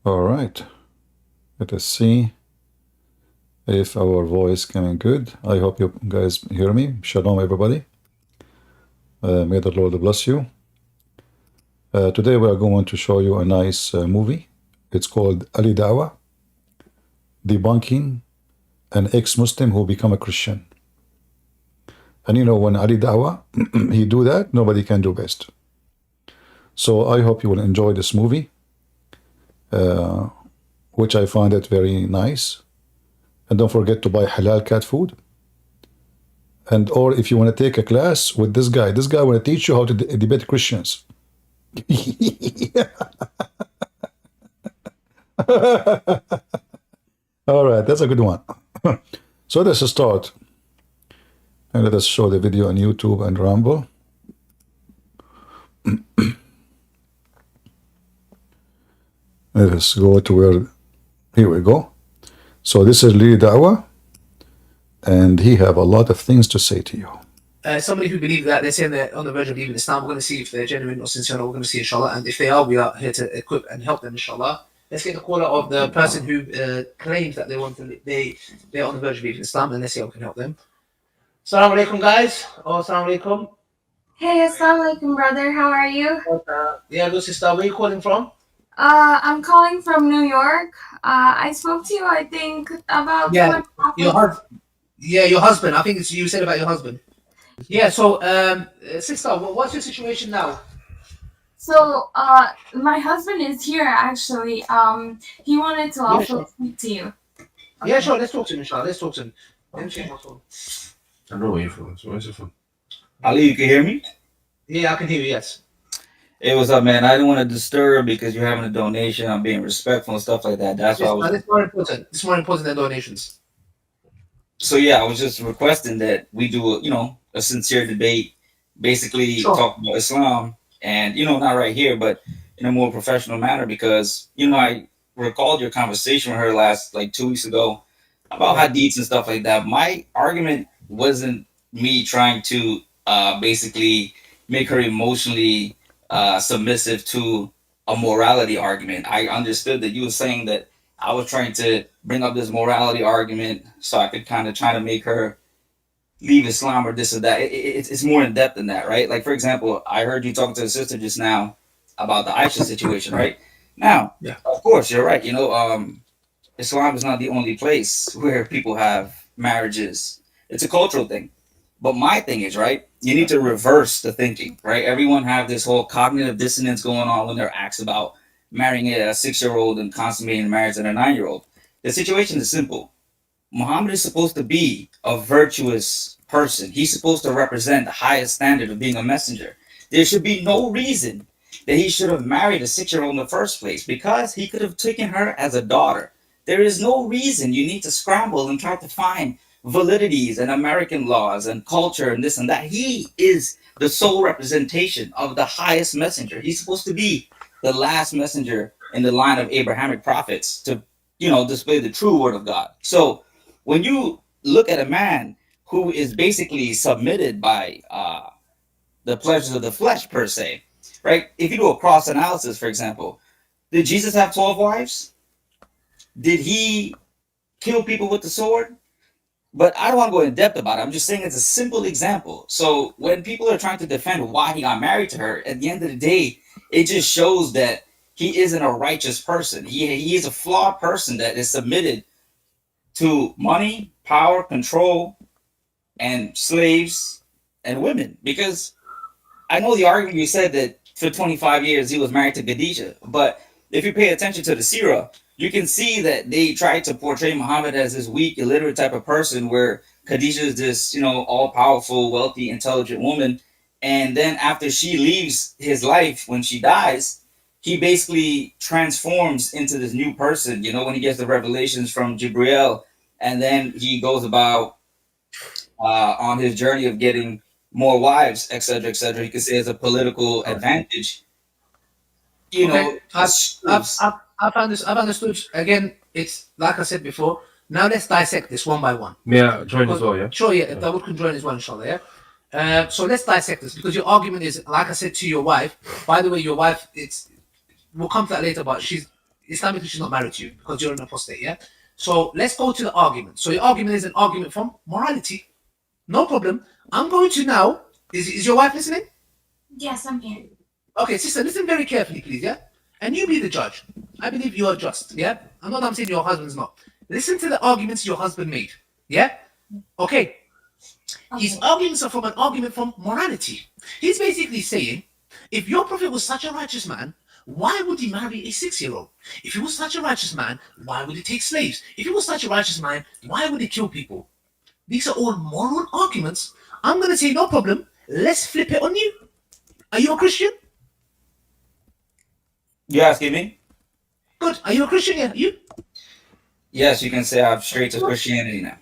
All right. Let us see if our voice coming good. I hope you guys hear me. Shalom, everybody. May the Lord bless you. Today we are going to show you a nice movie. It's called Ali Dawah, debunking an ex-Muslim who become a Christian. And you know, when Ali Dawah, he do that, nobody can do best. So I hope you will enjoy this movie, which I find it very nice. And don't forget to buy halal cat food. And or if you want to take a class with this guy want to teach you how to debate Christians. All right, that's a good one. So let's start. And let us show the video on YouTube and Rumble. Let us go to where, here we go. So this is Li Dawah, and he have a lot of things to say to you. Somebody who believes that they're saying they're on the verge of leaving Islam, we're going to see if they're genuine or sincere, we're going to see inshallah, and if they are, we are here to equip and help them inshallah. Let's get the caller of the person who claims that they're on the verge of leaving Islam, and let's see how we can help them. Assalamu alaikum, guys. Oh, assalamu alaikum. Hey, assalamu alaikum, brother. How are you? Yeah, good sister. Where are you calling from? I'm calling from New York. I spoke to you, I think, about your husband. I think it's you said about your husband. Yeah. So, sister, what's your situation now? So, my husband is here actually. He wanted to also speak to you. Yeah, sure. Let's talk to him, inshallah. Let's talk to him. Okay. I know where you're from. So where's it from? Ali, you can hear me? Yeah, I can hear you. Yes. Hey, what's up, man? I didn't want to disturb because you're having a donation. I'm being respectful and stuff like that. That's why I was. It's more important. It's more important than donations. So yeah, I was just requesting that we do a sincere debate, basically talk about Islam, and not right here, but in a more professional manner, because I recalled your conversation with her last 2 weeks ago about hadiths and stuff like that. My argument wasn't me trying to basically make her emotionally submissive to a morality argument. I understood that you were saying that I was trying to bring up this morality argument so I could kind of try to make her leave Islam or this or that. It's more in depth than that, right? Like, for example, I heard you talking to the sister just now about the Aisha situation, right? Now, of course, you're right. Islam is not the only place where people have marriages. It's a cultural thing. But my thing is, right, you need to reverse the thinking, right? Everyone have this whole cognitive dissonance going on when they're asked about marrying a 6-year-old and consummating marriage at a 9-year-old. The situation is simple. Muhammad is supposed to be a virtuous person. He's supposed to represent the highest standard of being a messenger. There should be no reason that he should have married a 6-year-old in the first place, because he could have taken her as a daughter. There is no reason you need to scramble and try to find validities and American laws and culture and this and that. He is the sole representation of the highest messenger. He's supposed to be the last messenger in the line of Abrahamic prophets to, display the true word of God. So when you look at a man who is basically submitted by the pleasures of the flesh per se, right? If you do a cross analysis, for example, did Jesus have 12 wives? Did he kill people with the sword? But I don't want to go in depth about it. I'm just saying it's a simple example. So when people are trying to defend why he got married to her, at the end of the day, it just shows that he isn't a righteous person. He is a flawed person that is submitted to money, power, control, and slaves and women. Because I know the argument you said that for 25 years he was married to Khadijah, but if you pay attention to the seerah, you can see that they tried to portray Muhammad as this weak, illiterate type of person, where Khadijah is this, all-powerful, wealthy, intelligent woman. And then after she leaves his life, when she dies, he basically transforms into this new person, when he gets the revelations from Jibreel. And then he goes about on his journey of getting more wives, etc., etc. You could say as a political advantage. I've understood. Again, it's like I said before. Now let's dissect this one by one. May I join as well, yeah? Sure, yeah. If Dawud can join as well, inshallah, yeah? So let's dissect this, because your argument is, like I said to your wife, by the way, your wife, we'll come to that later, but Islamically she's not married to you because you're an apostate, yeah? So let's go to the argument. So your argument is an argument from morality. No problem. I'm going to now, is your wife listening? Yes, I'm here. Okay, sister, listen very carefully, please, yeah? And you be the judge. I believe you are just, yeah? I'm saying your husband's not. Listen to the arguments your husband made, yeah? Okay. His arguments are from an argument from morality. He's basically saying, if your prophet was such a righteous man, why would he marry a 6-year-old? If he was such a righteous man, why would he take slaves? If he was such a righteous man, why would he kill people? These are all moral arguments. I'm going to say, no problem. Let's flip it on you. Are you a Christian? You asking me? Good. Are you a Christian? Yeah. You? Yes, you can say I'm straight to Christianity now.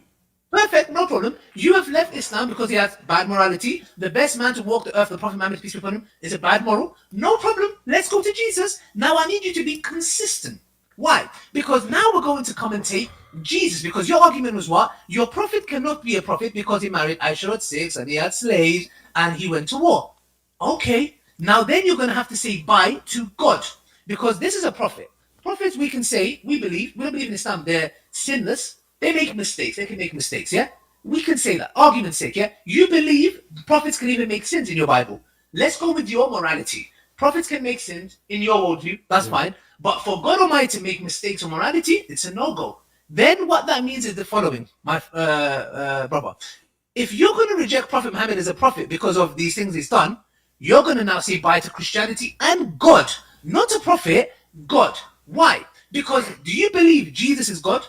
Perfect, no problem. You have left Islam because he has bad morality. The best man to walk the earth, the Prophet Muhammad, peace be upon him, is a bad moral. No problem. Let's go to Jesus. Now I need you to be consistent. Why? Because now we're going to come and take Jesus. Because your argument was what? Your prophet cannot be a prophet because he married Aisha at 6 and he had slaves and he went to war. Okay. Now then you're going to have to say bye to God. Because this is a prophet. Prophets, we can say, we don't believe in Islam, they're sinless. They make mistakes. They can make mistakes, yeah? We can say that. Argument's sake, yeah? You believe prophets can even make sins in your Bible. Let's go with your morality. Prophets can make sins in your worldview. That's fine. But for God Almighty to make mistakes on morality, it's a no-go. Then what that means is the following, my brother. If you're going to reject Prophet Muhammad as a prophet because of these things he's done, you're going to now say bye to Christianity and God. Not a prophet, God. Why? Because do you believe Jesus is God?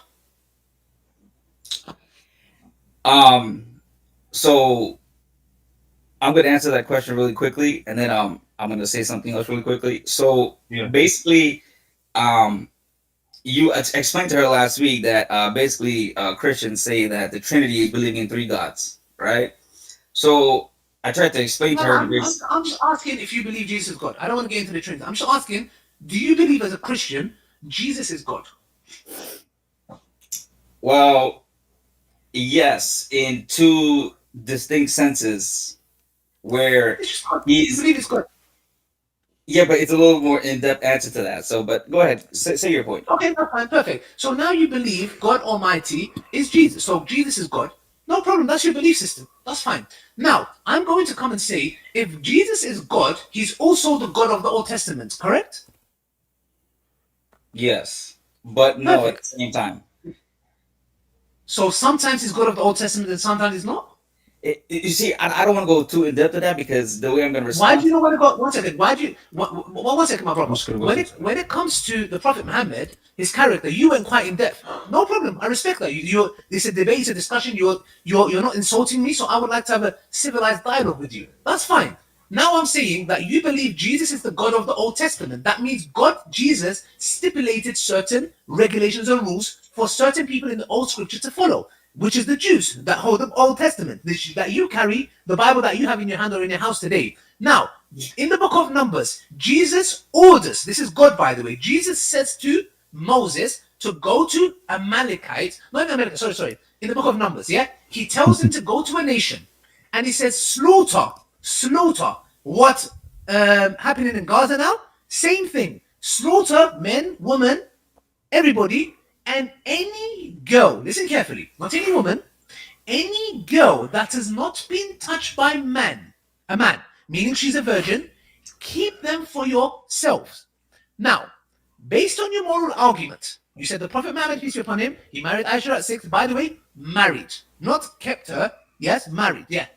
So I'm going to answer that question really quickly, and then I'm going to say something else really quickly. So basically, you explained to her last week that basically Christians say that the Trinity is believing in 3 gods, right? So I tried to explain to her. I'm just asking if you believe Jesus is God. I don't want to get into the Trinity. I'm just asking, do you believe as a Christian Jesus is God? Well, yes, in 2 distinct senses, where You believe it's God. Yeah, but it's a little more in-depth answer to that. So, but go ahead, say your point. Okay, that's fine, perfect. So now you believe God Almighty is Jesus. So Jesus is God. No problem. That's your belief system. That's fine. Now, I'm going to come and say, if Jesus is God, he's also the God of the Old Testament, correct? Yes, but no, Perfect. at the same time. So sometimes he's God of the Old Testament and sometimes he's not? You see, I don't want to go too in depth to that because the way I'm going to respond. Why do you not want to go? 1 second. Why do you? One second, my brother. Just gonna go When it comes to the Prophet Muhammad, his character, you went quite in depth. No problem. I respect that. It's a debate, it's a discussion. You're not insulting me, so I would like to have a civilized dialogue with you. That's fine. Now I'm saying that you believe Jesus is the God of the Old Testament. That means God, Jesus, stipulated certain regulations and rules for certain people in the Old Scripture to follow, which is the Jews that hold the Old Testament, that you carry, the Bible that you have in your hand or in your house today. Now, in the book of Numbers, Jesus orders, this is God, by the way, Jesus says to Moses to go to Amalekites, not Amalekite, sorry, in the book of Numbers, yeah? He tells him to go to a nation, and he says, slaughter. What happening in Gaza now? Same thing. Slaughter men, women, everybody, and any girl, listen carefully, not any woman, any girl that has not been touched by a man, meaning she's a virgin, keep them for yourselves. Now, based on your moral argument, you said the Prophet Muhammad, peace be upon him, he married Aisha at 6, by the way, married, not kept her, yes, married, yeah.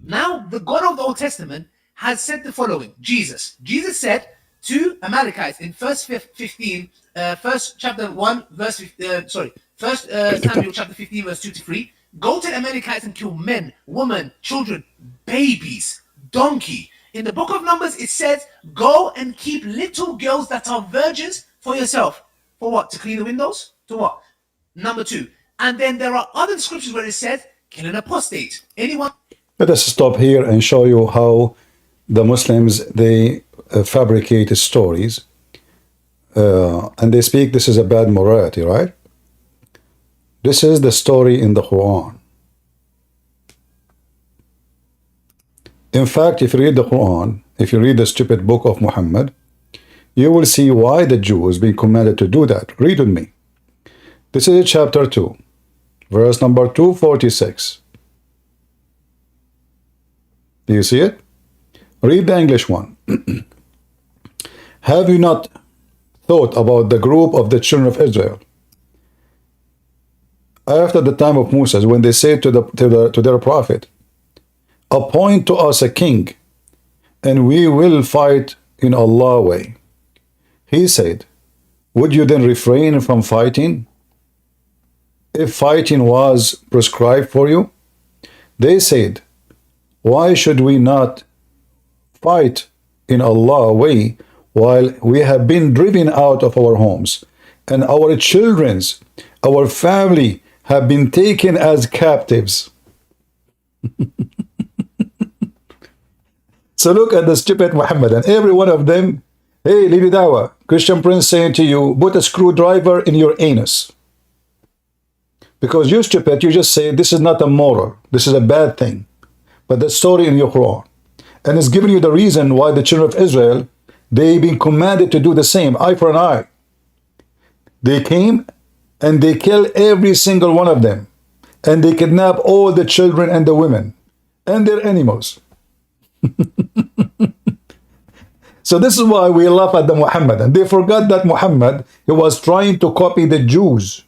Now, the God of the Old Testament has said the following, Jesus said to Amalekites in first chapter 1 verse first Samuel chapter 15 verse 2 to 3, go to the Amalekites and kill men, women, children, babies, donkey. In the book of Numbers it says go and keep little girls that are virgins for yourself. For what? To clean the windows? To what? Number 2. And then there are other scriptures where it says kill an apostate. Anyone? Let us stop here and show you how the Muslims, they fabricate stories and they speak this is a bad morality, right? This is the story in the Quran. In fact, if you read the Quran, if you read the stupid book of Muhammad, you will see why the Jews being commanded to do that. Read with me. This is chapter 2, verse number 246. Do you see it? Read the English one. Have you not thought about the group of the children of Israel after the time of Moses, when they said to their prophet, appoint to us a king, and we will fight in Allah's way? He said, would you then refrain from fighting if fighting was prescribed for you? They said, why should we not fight in Allah's way while we have been driven out of our homes, and our children's, our family have been taken as captives? So look at the stupid Muhammad, and every one of them, hey, Lady Dawah, Christian Prince saying to you, put a screwdriver in your anus. Because you're stupid, you just say, this is not a moral, this is a bad thing. But the story in your Quran. And it's giving you the reason why the children of Israel, they've been commanded to do the same, eye for an eye. They came and they killed every single one of them. And they kidnapped all the children and the women and their animals. So this is why we laugh at the Muhammad. And they forgot that Muhammad, he was trying to copy the Jews.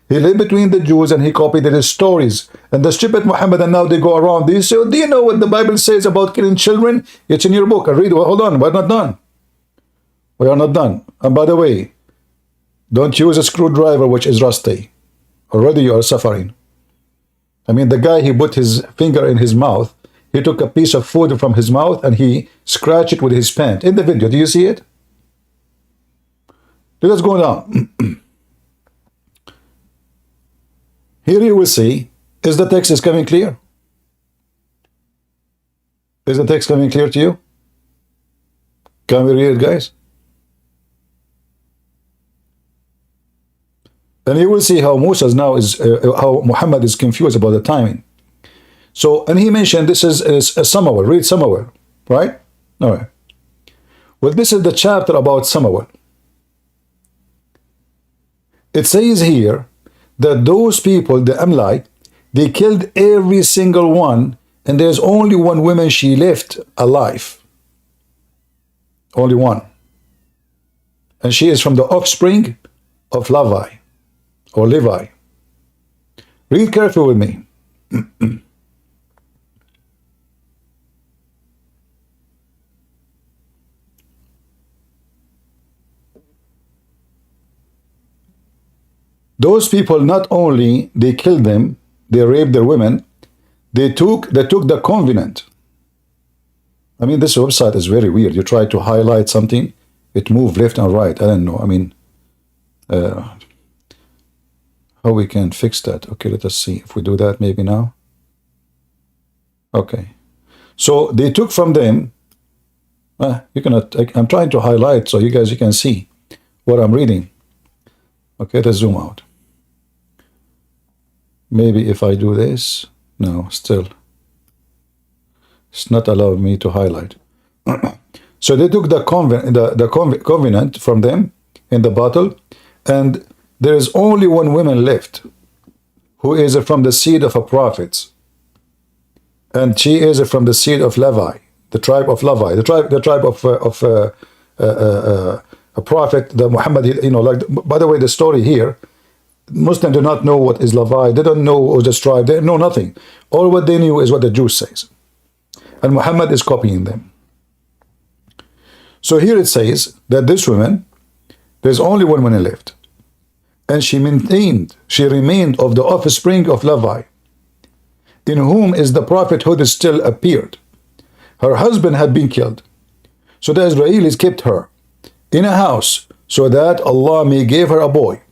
He lived between the Jews and he copied their stories. And the stupid Muhammad, and now they go around. They say, do you know what the Bible says about killing children? It's in your book. I read. Well, hold on, we're not done. We are not done. And by the way, don't use a screwdriver which is rusty. Already you are suffering. I mean, the guy, he put his finger in his mouth. He took a piece of food from his mouth and he scratched it with his pen. In the video, do you see it? Let's go down. Here you will see, is the text is coming clear? Is the text coming clear to you? Can we read it, guys? And you will see how Moses now is, how Muhammad is confused about the timing. So, and he mentioned this is Samuel. Read Samuel, right? All right. Well, this is the chapter about Samuel. It says here that those people, the Malay, they killed every single one, and there's only one woman she left alive. Only one. And she is from the offspring of Levi, or Levi. Read carefully with me. Those people, not only they killed them, they raped their women, they took the covenant. I mean, this website is very weird. You try to highlight something, it moves left and right. I don't know. I mean, how we can fix that? Okay, let us see if we do that maybe now. Okay, so they took from them. You cannot. I'm trying to highlight so you guys can see what I'm reading. Okay, let's zoom out. Maybe if I do this, no, still, it's not allowing me to highlight. So they took the covenant from them in the battle, and there is only one woman left, who is from the seed of a prophet, and she is from the seed of Levi, the tribe of Levi, the tribe of a prophet, the Muhammad. You know, like, by the way, the story here, Muslims do not know what is Levi. They don't know what is tribe. They know nothing. All what they knew is what the Jews says, and Muhammad is copying them. So here it says that this woman, there's only one woman left, and she remained of the offspring of Levi, in whom is the prophethood still appeared. Her husband had been killed, so the Israelis kept her in a house so that Allah may give her a boy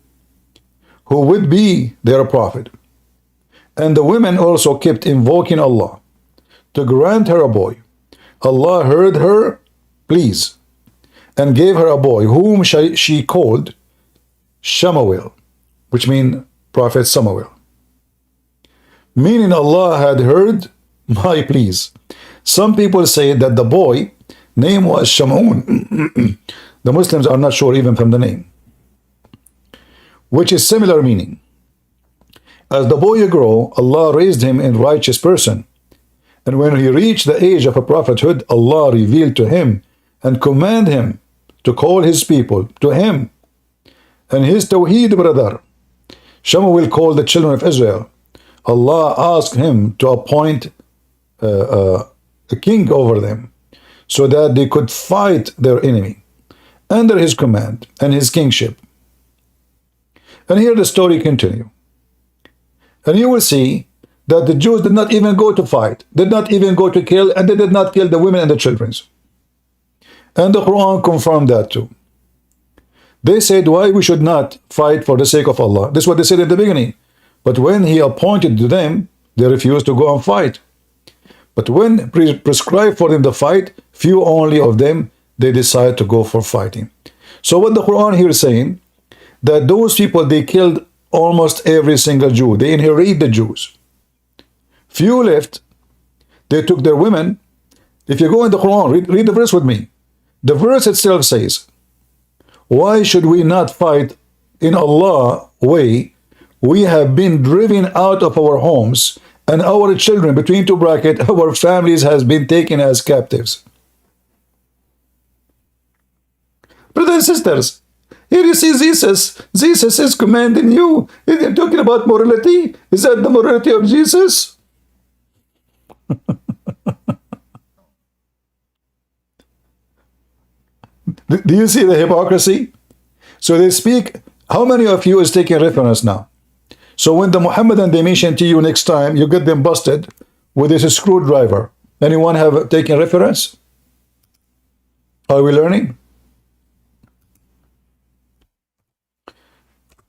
who would be their prophet. And the women also kept invoking Allah to grant her a boy. Allah heard her pleas and gave her a boy whom she called Shamuel, which means Prophet Samuel, meaning Allah had heard my pleas. Some people say that the boy name was Shamun. The Muslims are not sure even from the name, which is similar meaning. As the boy grew, Allah raised him in righteous person. And when he reached the age of a prophethood, Allah revealed to him and commanded him to call his people to him. And his Tawheed brother, Shamuel, called the children of Israel. Allah asked him to appoint a king over them so that they could fight their enemy under his command and his kingship. And here the story continues. And you will see that the Jews did not even go to fight, did not even go to kill, and they did not kill the women and the children. And the Quran confirmed that too. They said, why we should not fight for the sake of Allah. This is what they said at the beginning. But when he appointed to them, they refused to go and fight. But when prescribed for them the fight, few only of them, they decide to go for fighting. So what the Quran here is saying, that those people, they killed almost every single Jew. They inherited the Jews. Few left. They took their women. If you go in the Quran, read the verse with me. The verse itself says, why should we not fight in Allah's way? We have been driven out of our homes, and our children, between two brackets, our families has been taken as captives. Brothers and sisters, here you see Jesus. Jesus is commanding you. You're talking about morality. Is that the morality of Jesus? Do you see the hypocrisy? So they speak. How many of you is taking reference now? So when the Mohammedan they mention to you next time, you get them busted with this screwdriver. Anyone have taken reference? Are we learning?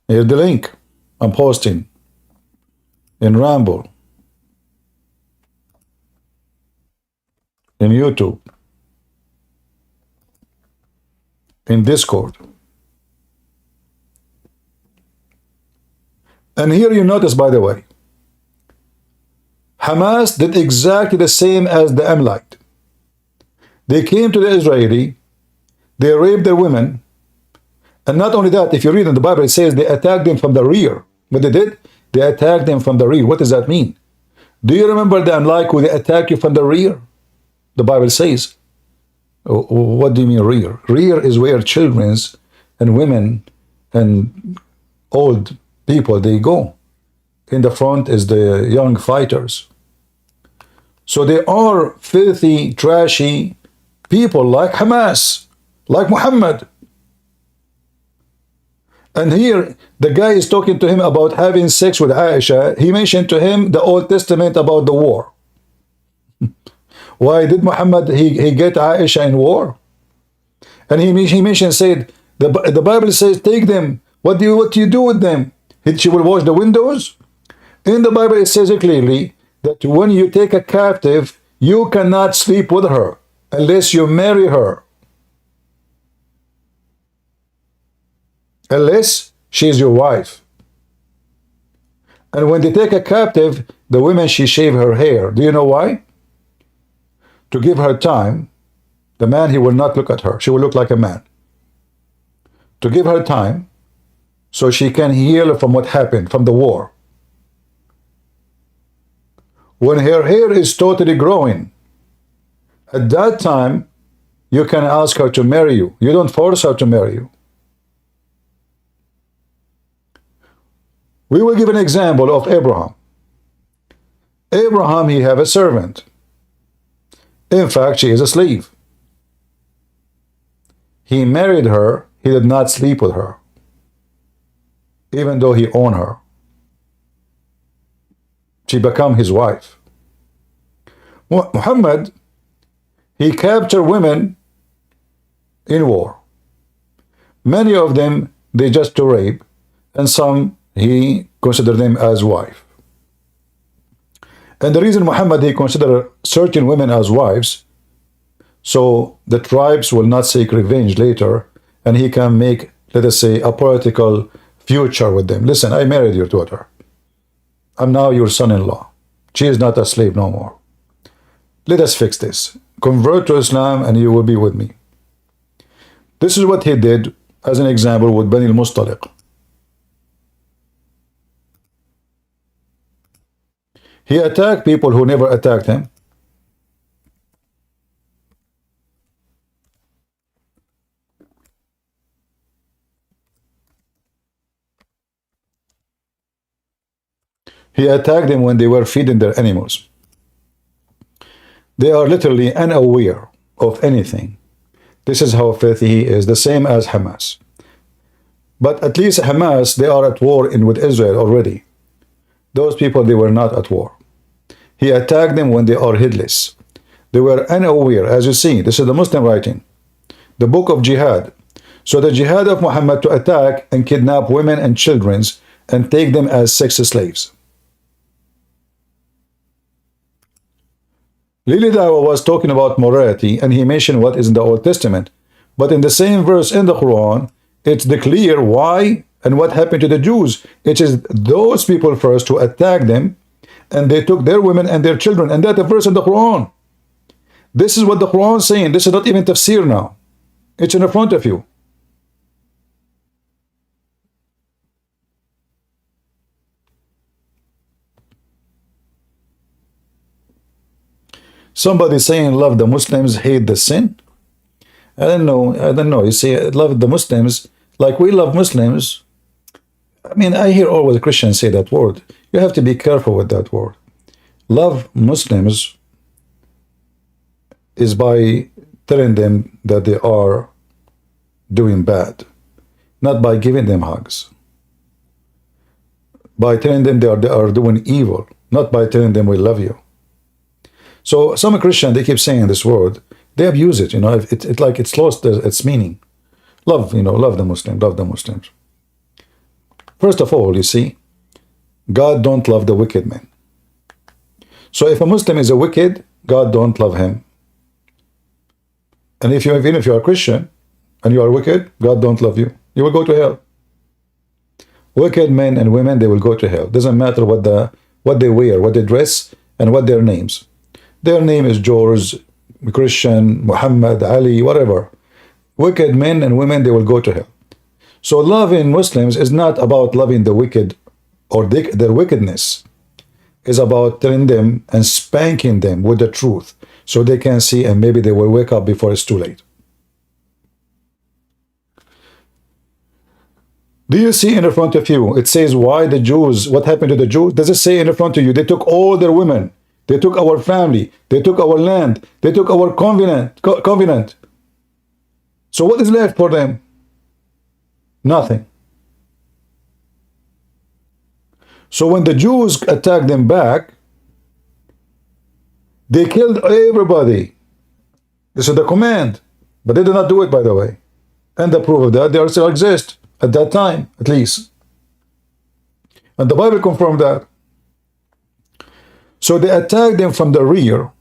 Here's the link I'm posting in Ramble, in YouTube, in Discord. And here you notice, by the way, Hamas did exactly the same as the Amalite. They came to the Israeli, they raped their women, and not only that, if you read in the Bible, it says they attacked them from the rear. What they did? They attacked them from the rear. What does that mean? Do you remember the Amalek who they attack you from the rear? The Bible says. What do you mean rear? Rear is where children and women and old people, they go. In the front is the young fighters. So they are filthy, trashy people like Hamas, like Muhammad. And here, the guy is talking to him about having sex with Aisha. He mentioned to him the Old Testament about the war. Why did Muhammad, he get Aisha in war? And he mentioned, said, the Bible says, take them. What do you do with them? She will wash the windows? In the Bible, it says it clearly that when you take a captive, you cannot sleep with her unless you marry her. Unless she is your wife. And when they take a captive, the women, she shave her hair. Do you know why? To give her time. The man, he will not look at her. She will look like a man. To give her time so she can heal from what happened, from the war. When her hair is totally growing, at that time, you can ask her to marry you. You don't force her to marry you. We will give an example of Abraham. Abraham, he have a servant. In fact, she is a slave. He married her. He did not sleep with her, even though he owned her. She became his wife. Muhammad, he captured women in war. Many of them, they just to rape, and some he considered them as wife. And the reason Muhammad, he considered certain women as wives, so the tribes will not seek revenge later, and he can make, let us say, a political future with them. Listen, I married your daughter. I'm now your son-in-law. She is not a slave no more. Let us fix this. Convert to Islam and you will be with me. This is what he did, as an example, with Bani al-Mustaliq. He attacked people who never attacked him. He attacked them when they were feeding their animals. They are literally unaware of anything. This is how filthy he is, the same as Hamas. But at least Hamas, they are at war with Israel already. Those people, they were not at war. He attacked them when they are heedless. They were unaware, as you see. This is the Muslim writing, the book of jihad. So the jihad of Muhammad to attack and kidnap women and children and take them as sex slaves. Lily Dawah was talking about morality, and he mentioned what is in the Old Testament. But in the same verse in the Quran, it's clear why and what happened to the Jews. It is those people first to attack them, and they took their women and their children. And that's a verse in the Quran. This is what the Quran is saying. This is not even tafsir now. It's in front of you. Somebody saying love the Muslims, hate the sin. I don't know. You see, love the Muslims like we love Muslims. I mean, I hear always Christians say that word. You have to be careful with that word. Love Muslims is by telling them that they are doing bad, not by giving them hugs. By telling them they are doing evil, not by telling them we love you. So some Christians, they keep saying this word. They abuse it, It's like it's lost its meaning. Love, love the Muslim, love the Muslims. First of all, you see, God don't love the wicked man. So if a Muslim is a wicked, God don't love him. And even if you are a Christian and you are wicked, God don't love you. You will go to hell. Wicked men and women, they will go to hell. Doesn't matter what they wear, what they dress, and what their names. Their name is George, Christian, Mohammed, Ali, whatever. Wicked men and women, they will go to hell. So loving Muslims is not about loving the wicked or their wickedness. It's about telling them and spanking them with the truth so they can see, and maybe they will wake up before it's too late. Do you see in front of you? It says, why the Jews? What happened to the Jews? Does it say in front of you? They took all their women. They took our family. They took our land. They took our covenant. So what is left for them? Nothing. So when the Jews attacked them back, they killed everybody. This is the command. But they did not do it, by the way. And the proof of that, they still exist. At that time, at least. And the Bible confirmed that. So they attacked them from the rear.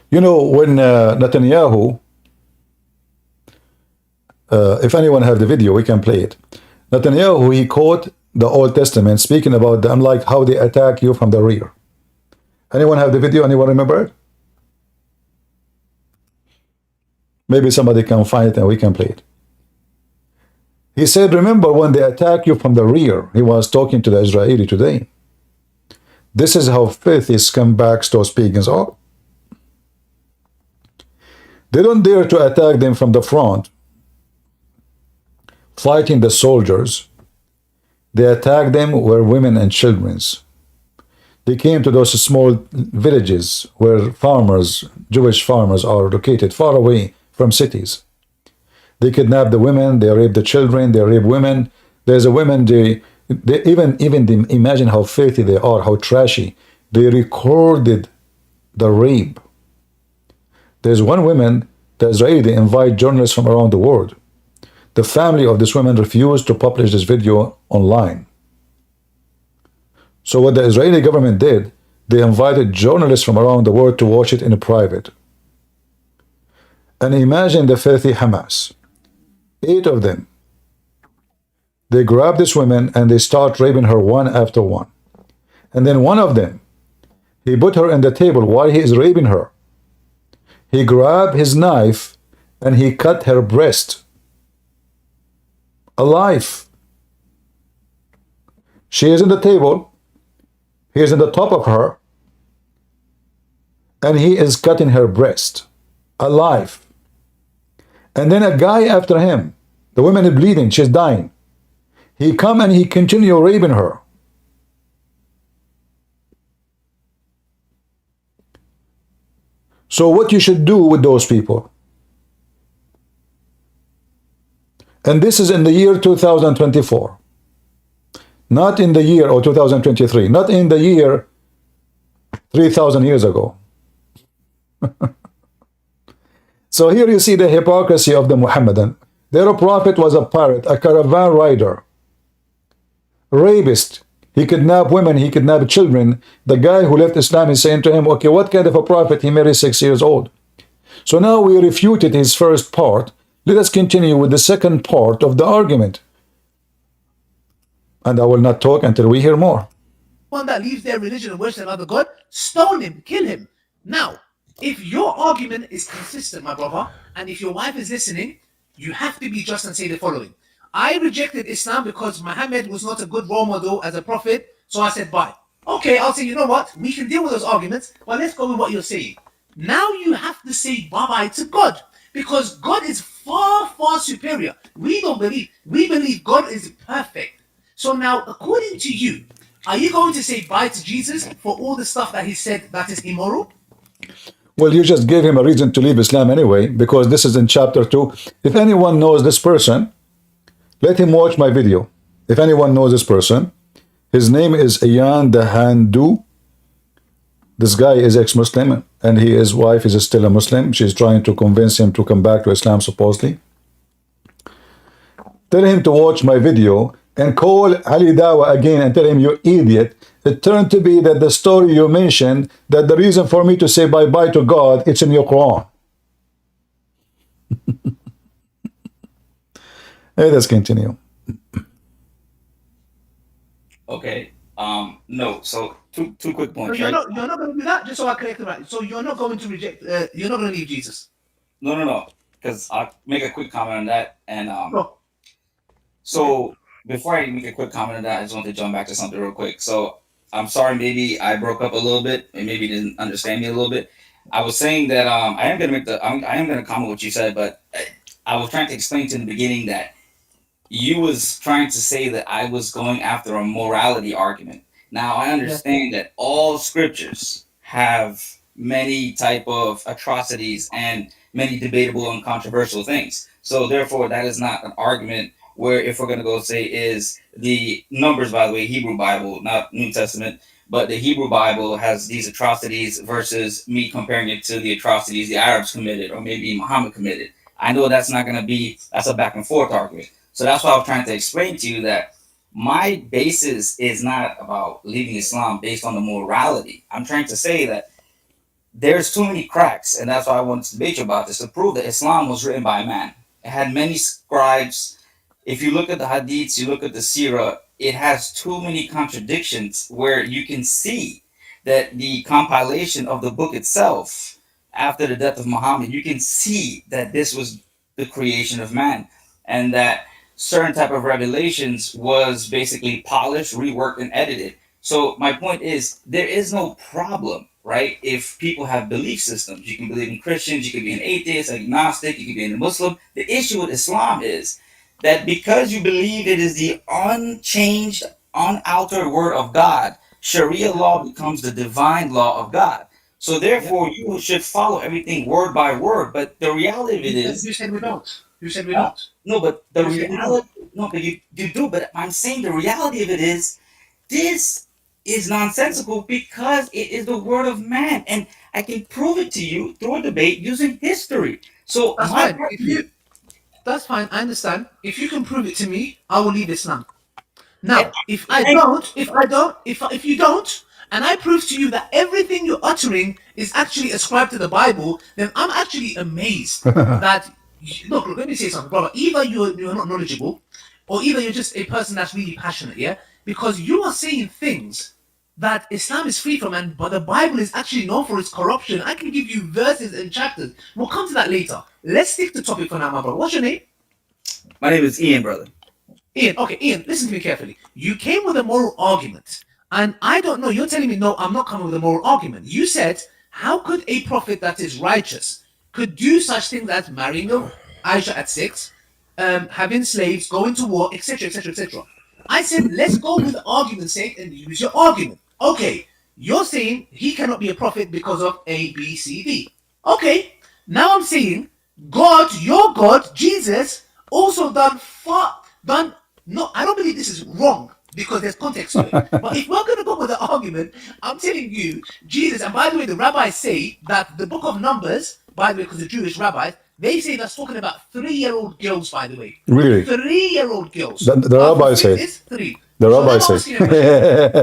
When Netanyahu, if anyone have the video, we can play it. Netanyahu, he quote the Old Testament, speaking about them, like how they attack you from the rear. Anyone have the video? Anyone remember it? Maybe somebody can find it and we can play it. He said, remember when they attack you from the rear. He was talking to the Israeli today. This is how filthy scumbags those pagans are. They don't dare to attack them from the front, fighting the soldiers. They attack them where women and children. They came to those small villages where farmers, Jewish farmers, are located far away from cities. They kidnap the women, they rape the children, they rape women. There's a woman, they imagine how filthy they are, how trashy. They recorded the rape. There's one woman, the Israeli, they invite journalists from around the world. The family of this woman refused to publish this video online. So what the Israeli government did, they invited journalists from around the world to watch it in private. And imagine the filthy Hamas. 8 of them. They grab this woman and they start raping her one after one. And then one of them, he put her on the table while he is raping her. He grabbed his knife and he cut her breast alive. She is in the table, he is in the top of her, and he is cutting her breast alive. And then a guy after him, the woman is bleeding, she's dying. He come and he continue raping her. So what you should do with those people? And this is in the year 2024. Not in the year, or 2023, not in the year 3,000 years ago. So here you see the hypocrisy of the Muhammadan. Their prophet was a pirate, a caravan rider, rapist. He kidnapped women, he kidnapped children. The guy who left Islam is saying to him, okay, what kind of a prophet? He married 6 years old. So now we refuted his first part. Let us continue with the second part of the argument. And I will not talk until we hear more. One that leaves their religion and worships another god, stone him, kill him. Now, if your argument is consistent, my brother, and if your wife is listening, you have to be just and say the following. I rejected Islam because Muhammad was not a good role model as a prophet, so I said bye. Okay, I'll say, you know what? We can deal with those arguments, but let's go with what you're saying. Now you have to say bye-bye to God, because God is far, far superior. We don't believe. We believe God is perfect. So now, according to you, are you going to say bye to Jesus for all the stuff that he said that is immoral? Well, you just gave him a reason to leave Islam anyway, because this is in chapter 2. If anyone knows this person, let him watch my video. If anyone knows this person, his name is Iyan Dahandu. This guy is ex-Muslim, and his wife is still a Muslim. She's trying to convince him to come back to Islam, supposedly. Tell him to watch my video and call Ali Dawah again and tell him, you idiot. It turned to be that the story you mentioned, that the reason for me to say bye-bye to God, it's in your Quran. Hey, let's continue. Okay. No. So two quick So points. you're Right? not going to do that, just so I correct it right. So you're not going to reject, you're not going to leave Jesus. No. Because I'll make a quick comment on that. And Bro. so before I make a quick comment on that, I just want to jump back to something real quick. So I'm sorry, maybe I broke up a little bit and maybe you didn't understand me a little bit. I was saying that I am gonna comment what you said, but I was trying to explain to in the beginning that you was trying to say that I was going after a morality argument. Now I understand that all scriptures have many type of atrocities and many debatable and controversial things. So therefore, that is not an argument where if we're going to go say is the Numbers, by the way, Hebrew Bible, not New Testament, but the Hebrew Bible has these atrocities versus me comparing it to the atrocities the Arabs committed or maybe Muhammad committed. I know that's not going to be, that's a back and forth argument. So that's why I was trying to explain to you that my basis is not about leaving Islam based on the morality. I'm trying to say that there's too many cracks, and that's why I wanted to debate you about this, to prove that Islam was written by a man. It had many scribes. If you look at the hadiths, you look at the seerah, it has too many contradictions where you can see that the compilation of the book itself, after the death of Muhammad, you can see that this was the creation of man, and that certain type of revelations was basically polished, reworked, and edited. So my point is, there is no problem, right? If people have belief systems, you can believe in Christians, you can be an atheist, agnostic, you can be a Muslim. The issue with Islam is that because you believe it is the unchanged, unaltered word of God, Sharia law becomes the divine law of God. So therefore, you should follow everything word by word. But the reality of it is, You said we don't. You said we don't. no, but the You said we reality, no, but you do. But I'm saying the reality of it is, this is nonsensical because it is the word of man, and I can prove it to you through a debate using history. So That's my fine. That's fine. I understand. If you can prove it to me, I will leave Islam. Now, if you don't, and I prove to you that everything you're uttering is actually ascribed to the Bible, then I'm actually amazed that. Look, let me say something, brother. Either you're not knowledgeable, or either you're just a person that's really passionate, yeah? Because you are saying things that Islam is free from, but the Bible is actually known for its corruption. I can give you verses and chapters. We'll come to that later. Let's stick to the topic for now, my brother. What's your name? My name is Ian, brother. Ian. Okay, Ian, listen to me carefully. You came with a moral argument, and I don't know. You're telling me, no, I'm not coming with a moral argument. You said, how could a prophet that is righteous could do such things as marrying Aisha at 6, having slaves, going to war, etc., etc., etc.? I said, let's go with the argument sake and use your argument. Okay, you're saying he cannot be a prophet because of A, B, C, D. Okay, now I'm saying God, your God, Jesus, also done. No, I don't believe this is wrong because there's context to it. But if we're going to go with the argument, I'm telling you, Jesus, and by the way, the rabbis say that the book of Numbers, by the way, because the Jewish rabbis, they say that's talking about 3-year-old girls, by the way. Really? 3-year-old girls. The rabbis say. Three. The So rabbis now I'm say. asking you a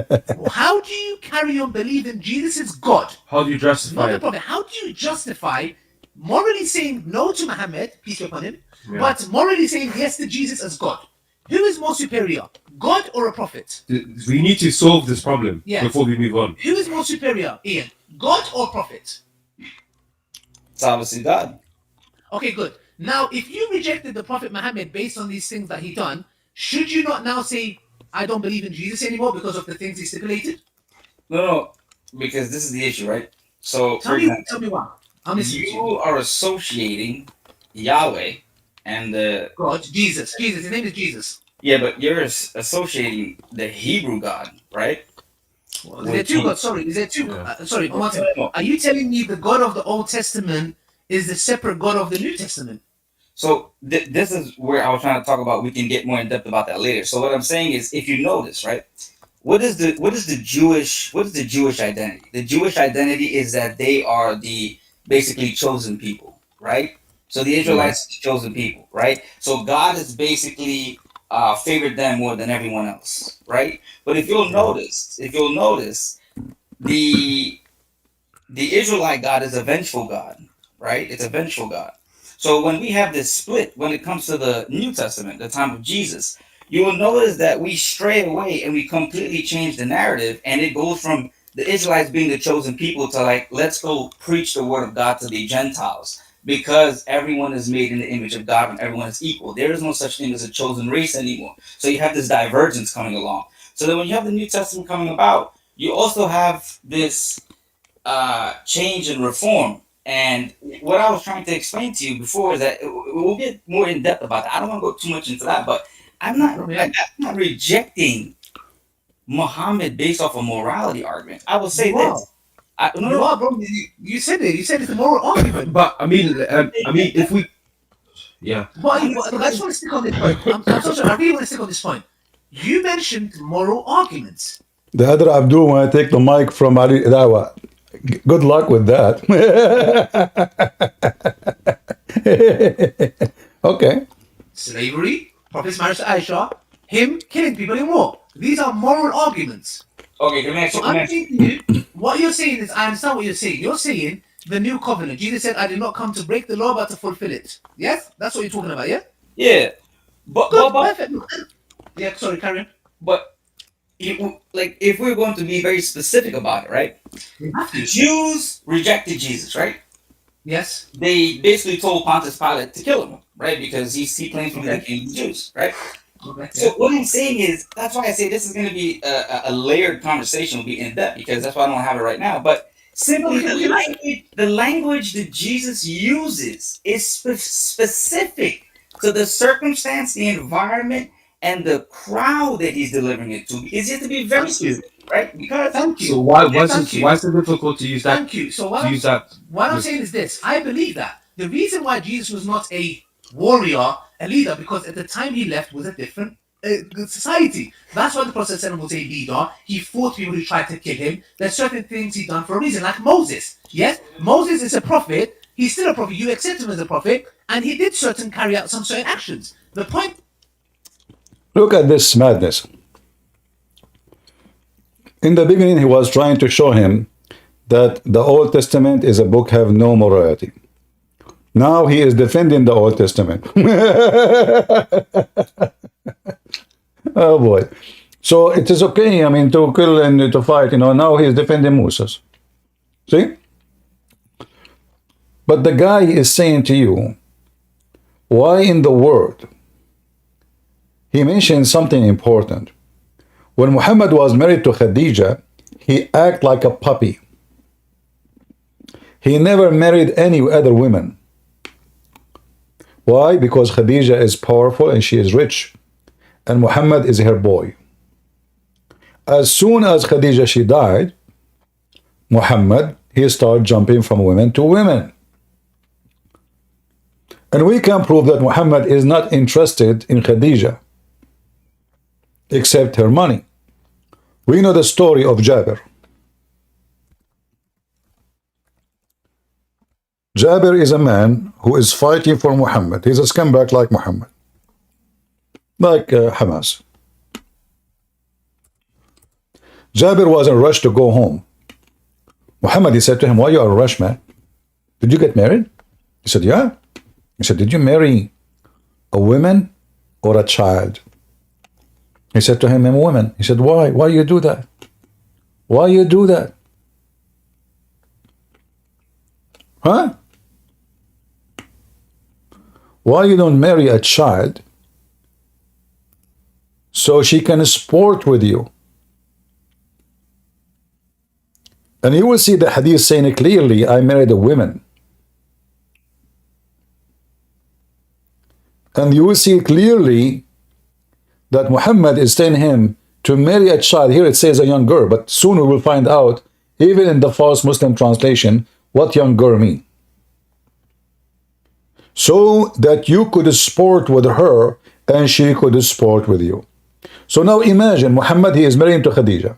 question. How do you carry on believing Jesus is God, How do you not justify the it? prophet? How do you justify morally saying no to Muhammad, peace be upon him, Yeah. but morally saying yes to Jesus as God? Who is more superior, God or a prophet? We need to solve this problem Yes. before we move on. Who is more superior, Ian? God or prophet? It's obviously God. Okay, good. Now, if you rejected the Prophet Muhammad based on these things that he done, should you not now say, I don't believe in Jesus anymore because of the things he stipulated? No, because this is the issue, right? So, for Tell example, me why. I'm listening to you you. are associating Yahweh and the God, Jesus. His name is Jesus. yeah, but you're associating the Hebrew God, right? Is there two gods? Sorry, is there two? Sorry, Martin. No. Are you telling me the God of the Old Testament is the separate God of the New Testament? So this is where I was trying to talk about. We can get more in depth about that later. So what I'm saying is, if you notice, right, what is the Jewish identity? The Jewish identity is that they are the basically chosen people, right? So the Israelites are the chosen people, right? So God has basically favored them more than everyone else, right? But if you'll notice, the Israelite God is a vengeful God, right? It's a vengeful God. So when we have this split, when it comes to the New Testament, the time of Jesus, you will notice that we stray away and we completely change the narrative, and it goes from the Israelites being the chosen people to like, let's go preach the word of God to the Gentiles because everyone is made in the image of God and everyone is equal. There is no such thing as a chosen race anymore. So you have this divergence coming along. So then when you have the New Testament coming about, you also have this change and reform. And what I was trying to explain to you before is that we'll get more in depth about that. I don't want to go too much into that, but I'm not rejecting Muhammad based off a morality argument. I will say this. Bro. You said it. You said it's a moral argument. But I mean, if we, yeah, But I just want to stick on this point. I'm so sorry. I really want to stick on this point. You mentioned moral arguments. The other Abdul, when I take the mic from Ali Dawah, good luck with that. Okay. Slavery, Prophet's marriage to Aisha, him killing people in war. These are moral arguments. Okay, can I So I'm thinking you, what you're saying is, I understand what you're saying. You're saying the new covenant. Jesus said, I did not come to break the law, but to fulfill it. Yes? That's what you're talking about, yeah? Yeah, but Good, perfect. Yeah, sorry, carry on. but like if we're going to be very specific about it, right? You have to. Jews rejected Jesus, right? Yes. They basically told Pontius Pilate to kill him, right? Because he claims to be the king of the Jews, right? Okay. So what I'm saying is, that's why I say this is going to be a layered conversation, will be in depth, because that's why I don't have it right now. But simply the language that Jesus uses is specific to the circumstance, the environment, and the crowd that he's delivering it to. Because you have to be very specific, right? Because Thank you. So why Thank you. is it difficult to use that? Thank you. So To use that. what I'm saying is this. I believe that the reason why Jesus was not a warrior, a leader, because at the time he left was a different society. That's why the Prophet ﷺ was a leader. He fought people who tried to kill him. There's certain things he done for a reason, like Moses. Yes, Moses is a prophet. He's still a prophet. You accept him as a prophet, and he did carry out some certain actions. The point. Look at this madness. In the beginning, he was trying to show him that the Old Testament is a book have no morality. Now he is defending the Old Testament. Oh boy. So it is okay, I mean, to kill and to fight, you know, now he's defending Moses. See? But the guy is saying to you, why in the world? He mentioned something important. When Muhammad was married to Khadija, he acted like a puppy. He never married any other women. Why? Because Khadija is powerful and she is rich. And Muhammad is her boy. As soon as Khadija, she died, Muhammad, he started jumping from women to women. And we can prove that Muhammad is not interested in Khadija, except her money. We know the story of Jabir. Jabir is a man who is fighting for Muhammad. He's a scumbag like Muhammad, like Hamas. Jabir was in a rush to go home. Muhammad, he said to him, why are you in a rush, man? Did you get married? He said, yeah. He said, did you marry a woman or a child? He said to him, I'm a woman. He said, why? Why you do that? Why you do that? Huh? Why you don't marry a child so she can sport with you? And you will see the hadith saying it clearly, I married a woman. And you will see clearly that Muhammad is telling him to marry a child. Here it says a young girl, but soon we will find out, even in the false Muslim translation, what young girl mean. So that you could sport with her and she could sport with you. So now imagine Muhammad, he is marrying to Khadija.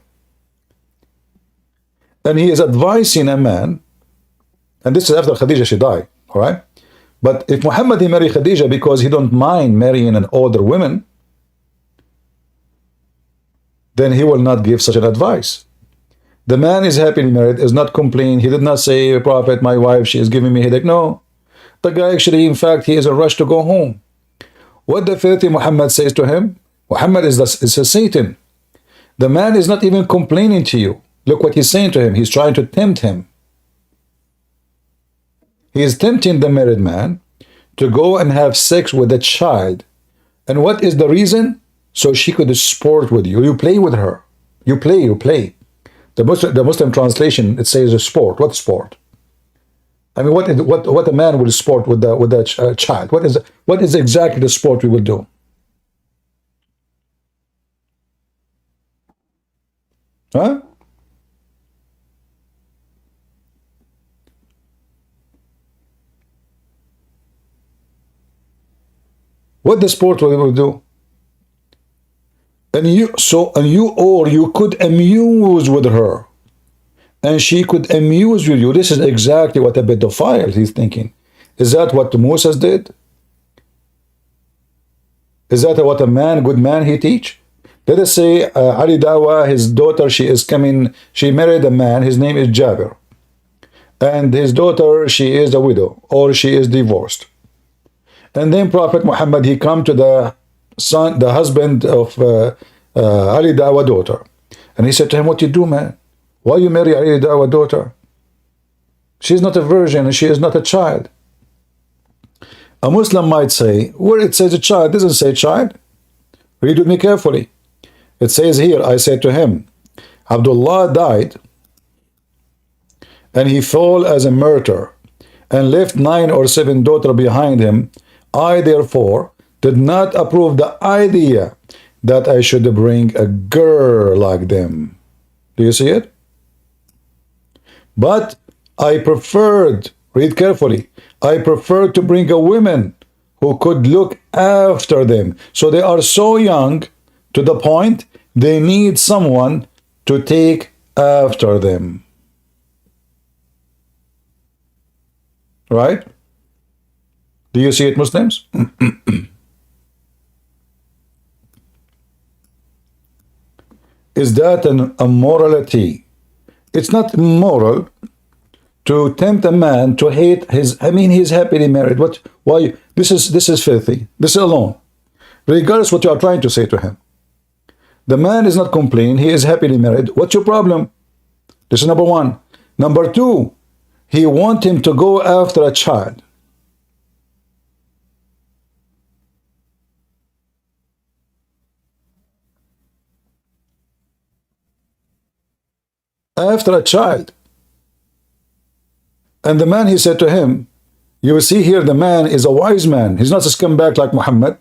And he is advising a man, and this is after Khadija, she died, all right? But if Muhammad, he married Khadija because he don't mind marrying an older woman, then he will not give such an advice. The man is happily married, is not complaining. He did not say, Prophet, my wife, she is giving me a headache. No. The guy actually, in fact, he is in a rush to go home. What the filthy Muhammad says to him? Muhammad is a Satan. The man is not even complaining to you. Look what he's saying to him. He's trying to tempt him. He is tempting the married man to go and have sex with a child. And what is the reason? So she could sport with you. You play with her. You play. The Muslim translation, it says a sport. What sport? I mean, what a man will sport with that child? What is exactly the sport we will do? Huh? What the sport we will do? And you could amuse with her, and she could amuse with you. This is exactly what a pedophile is thinking. Is that what Moses did? Is that what a man, good man, he teach? Let us say Ali Dawah, his daughter, she married a man, his name is Jabir. And his daughter, she is a widow, or she is divorced. And then Prophet Muhammad, he come to the husband of Ali Dawah daughter. And he said to him, what you do, man? Why you marry Ali Dawah daughter? She's not a virgin and she is not a child. A Muslim might say, where it says a child, doesn't say child. Read with me carefully. It says here, I said to him, Abdullah died and he fell as a martyr and left 9 or 7 daughters behind him. I therefore did not approve the idea that I should bring a girl like them. Do you see it? But I preferred, read carefully, I preferred to bring a woman who could look after them. So they are so young to the point they need someone to take after them. Right? Do you see it, Muslims? Is that a morality? It's not moral to tempt a man to hate his. I mean, he's happily married. What? Why? This is filthy. This is alone. Regardless what you are trying to say to him. The man is not complaining. He is happily married. What's your problem? This is number one. Number two, he wants him to go after a child. After a child. And the man, he said to him, you will see here the man is a wise man. He's not a scumbag like Muhammad.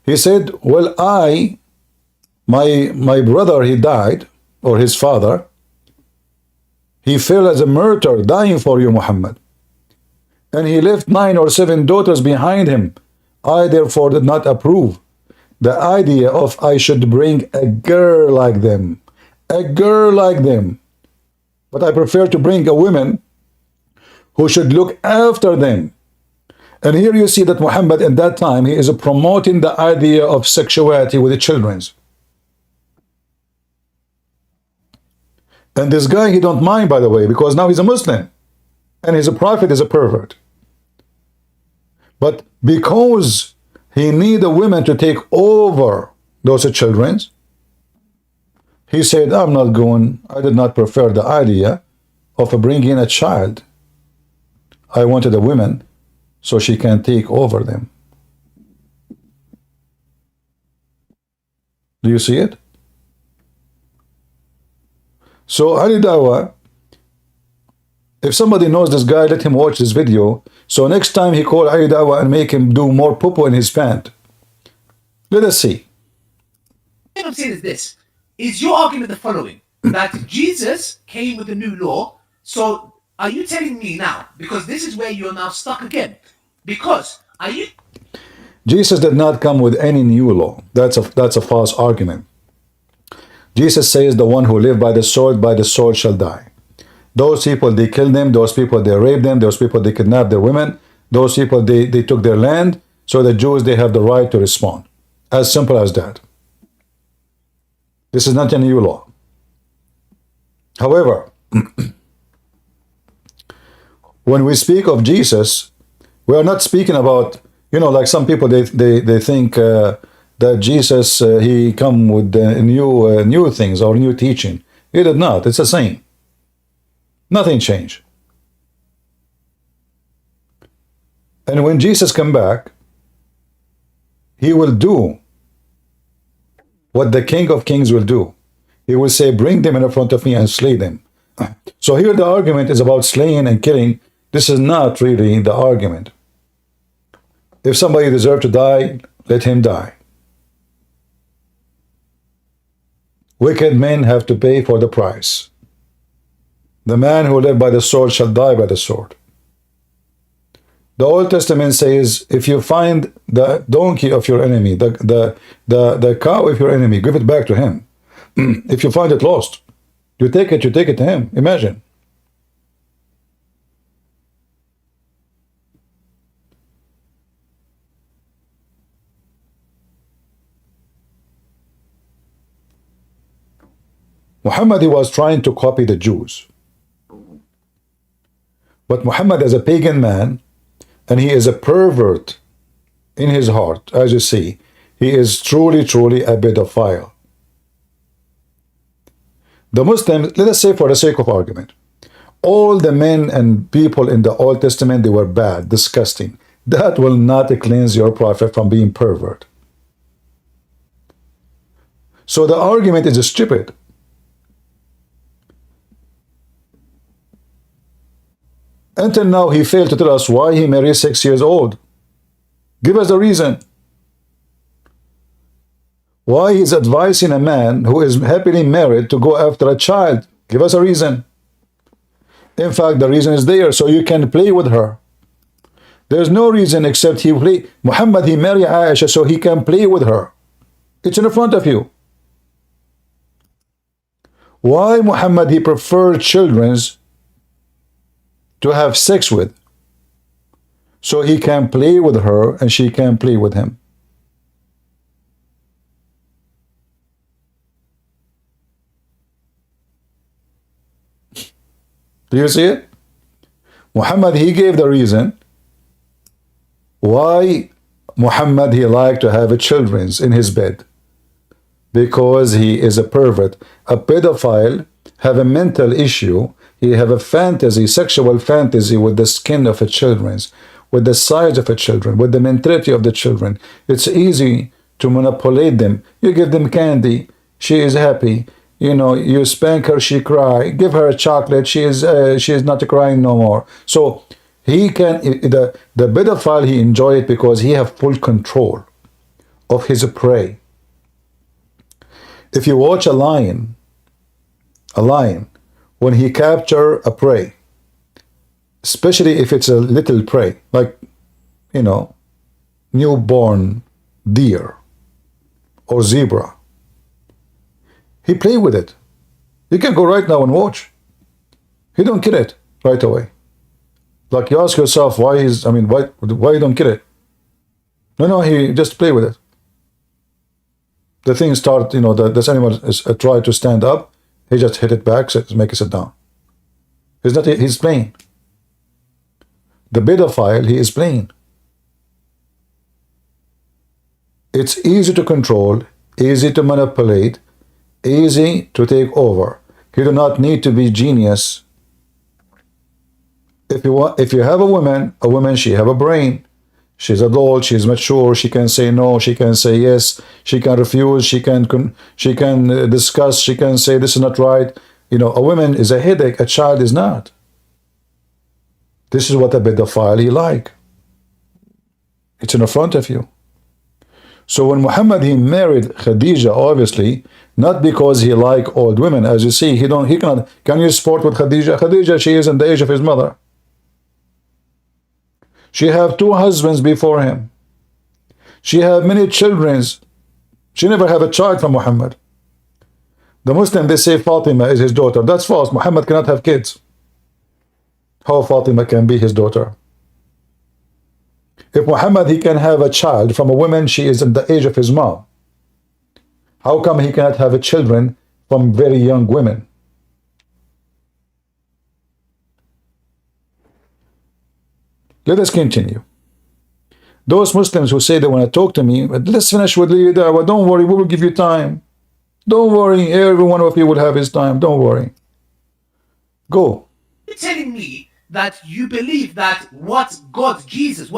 He said, well, my brother, he died, or his father. He fell as a martyr, dying for you, Muhammad. And he left 9 or 7 daughters behind him. I therefore did not approve the idea of I should bring a girl like them. A girl like them. But I prefer to bring a woman who should look after them. And here you see that Muhammad at that time, he is promoting the idea of sexuality with the children. And this guy, he don't mind, by the way, because now he's a Muslim. And he's a prophet, is a pervert. But because he need a woman to take over those children, he said, I'm not going, I did not prefer the idea of bringing a child. I wanted a woman so she can take over them. Do you see it? So Ali Dawah, if somebody knows this guy, let him watch this video. So next time he call Ali Dawah and make him do more poo in his pant. Let us see. What I'm saying is this. Is your argument the following? That Jesus came with a new law. So are you telling me now, because this is where you're now stuck again, because are you... Jesus did not come with any new law. That's a false argument. Jesus says the one who live by the sword shall die. Those people, they killed them. Those people, they raped them. Those people, they kidnapped their women. Those people, they took their land. So the Jews, they have the right to respond. As simple as that. This is not a new law. However, when we speak of Jesus, we are not speaking about, you know, like some people, they think that Jesus, he come with new things or new teaching. He did not. It's the same. Nothing changed. And when Jesus come back, he will do what the King of Kings will do. He will say, bring them in front of me and slay them. So here the argument is about slaying and killing. This is not really the argument. If somebody deserves to die, let him die. Wicked men have to pay for the price. The man who lived by the sword shall die by the sword. The Old Testament says, if you find the donkey of your enemy, the cow of your enemy, give it back to him. If you find it lost, you take it to him. Imagine. Muhammad, he was trying to copy the Jews. But Muhammad is a pagan man, and he is a pervert in his heart, as you see. He is truly, truly a pedophile. The Muslims, let us say for the sake of argument, all the men and people in the Old Testament, they were bad, disgusting. That will not cleanse your prophet from being pervert. So the argument is stupid. Until now, he failed to tell us why he married 6 years old. Give us the reason. Why he's advising a man who is happily married to go after a child. Give us a reason. In fact, the reason is there, so you can play with her. There's no reason except Muhammad, he married Aisha so he can play with her. It's in front of you. Why Muhammad, he preferred children's to have sex with, so he can play with her and she can play with him. Do you see it? Muhammad, he gave the reason why Muhammad, he liked to have children in his bed. because he is a pervert. A pedophile have a mental issue. He have a fantasy, sexual fantasy with the skin of a children's, with the size of a children, with the mentality of the children. It's easy to manipulate them. You give them candy, she is happy. You know, you spank her, she cry. Give her a chocolate, she is not crying no more. So he can, the pedophile, he enjoy it because he have full control of his prey. If you watch a lion, when he capture a prey, especially if it's a little prey, like, you know, newborn deer or zebra, he play with it. You can go right now and watch. He don't kill it right away. Like, you ask yourself why you don't kill it? No, he just play with it. The thing start, you know, this animal is try to stand up. He just hit it back, make it sit down. He's playing. The pedophile, he is playing. It's easy to control, easy to manipulate, easy to take over. You do not need to be genius. If you have a woman, she have a brain. She's adult, she's mature, she can say no, she can say yes, she can refuse, she can discuss, she can say this is not right. You know, a woman is a headache, a child is not. This is what a pedophile he like. It's in front of you. So when Muhammad, he married Khadija, obviously, not because he like old women. As you see, can you sport with Khadija? Khadija, she is in the age of his mother. She have 2 husbands before him. She have many children. She never have a child from Muhammad. The Muslim, they say Fatima is his daughter. That's false. Muhammad cannot have kids. How Fatima can be his daughter? If Muhammad, he can have a child from a woman, she is in the age of his mom. How come he cannot have a children from very young women? Let us continue. Those Muslims who say they want to talk to me, let's finish with the Dawah. Don't worry, we will give you time. Don't worry, every one of you will have his time. Don't worry. Go. You're telling me that you believe that what Jesus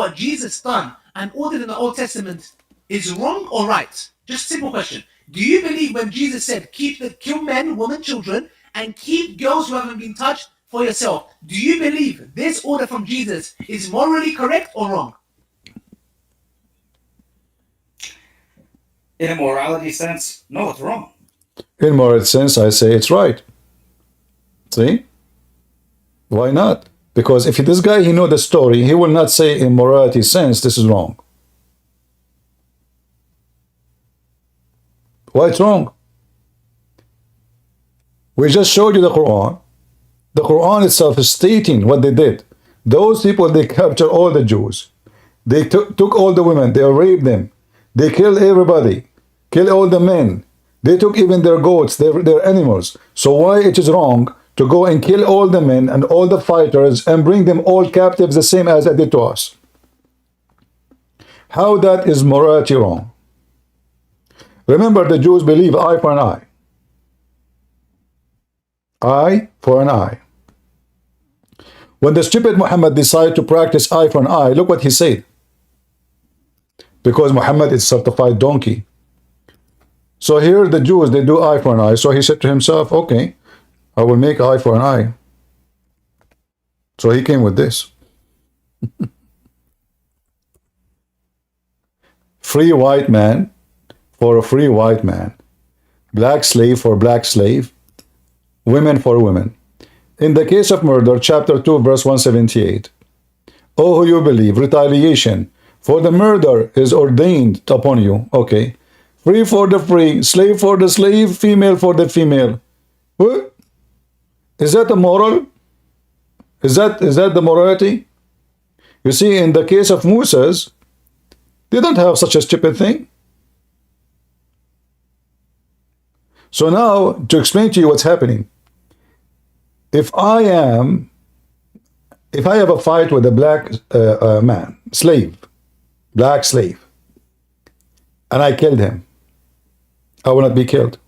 done and ordered in the Old Testament is wrong or right? Just a simple question. Do you believe when Jesus said, kill men, women, children, and keep girls who haven't been touched for yourself? Do you believe this order from Jesus is morally correct or wrong? In a morality sense, no, it's wrong. In moral sense, I say it's right. See? Why not? Because if this guy, he know the story, he will not say in morality sense, this is wrong. Why it's wrong? We just showed you the Quran. The Quran itself is stating what they did. Those people, they captured all the Jews. They took all the women. They raped them. They killed everybody. Killed all the men. They took even their goats, their animals. So why it is wrong to go and kill all the men and all the fighters and bring them all captives the same as they did to us? How that is morality wrong? Remember, the Jews believe eye for an eye. Eye for an eye. When the stupid Muhammad decided to practice eye for an eye, look what he said. Because Muhammad is certified donkey. So here the Jews, they do eye for an eye. So he said to himself, okay, I will make eye for an eye. So he came with this. Free white man for a free white man. Black slave for black slave. Women for women. In the case of murder, chapter 2, verse 178. Oh, who you believe, retaliation for the murder is ordained upon you. Okay. Free for the free, slave for the slave, female for the female. What? Is that the moral? Is that the morality? You see, in the case of Moses, they don't have such a stupid thing. So now, to explain to you what's happening, if I have a fight with a black man, slave, black slave, and I killed him, I will not be killed.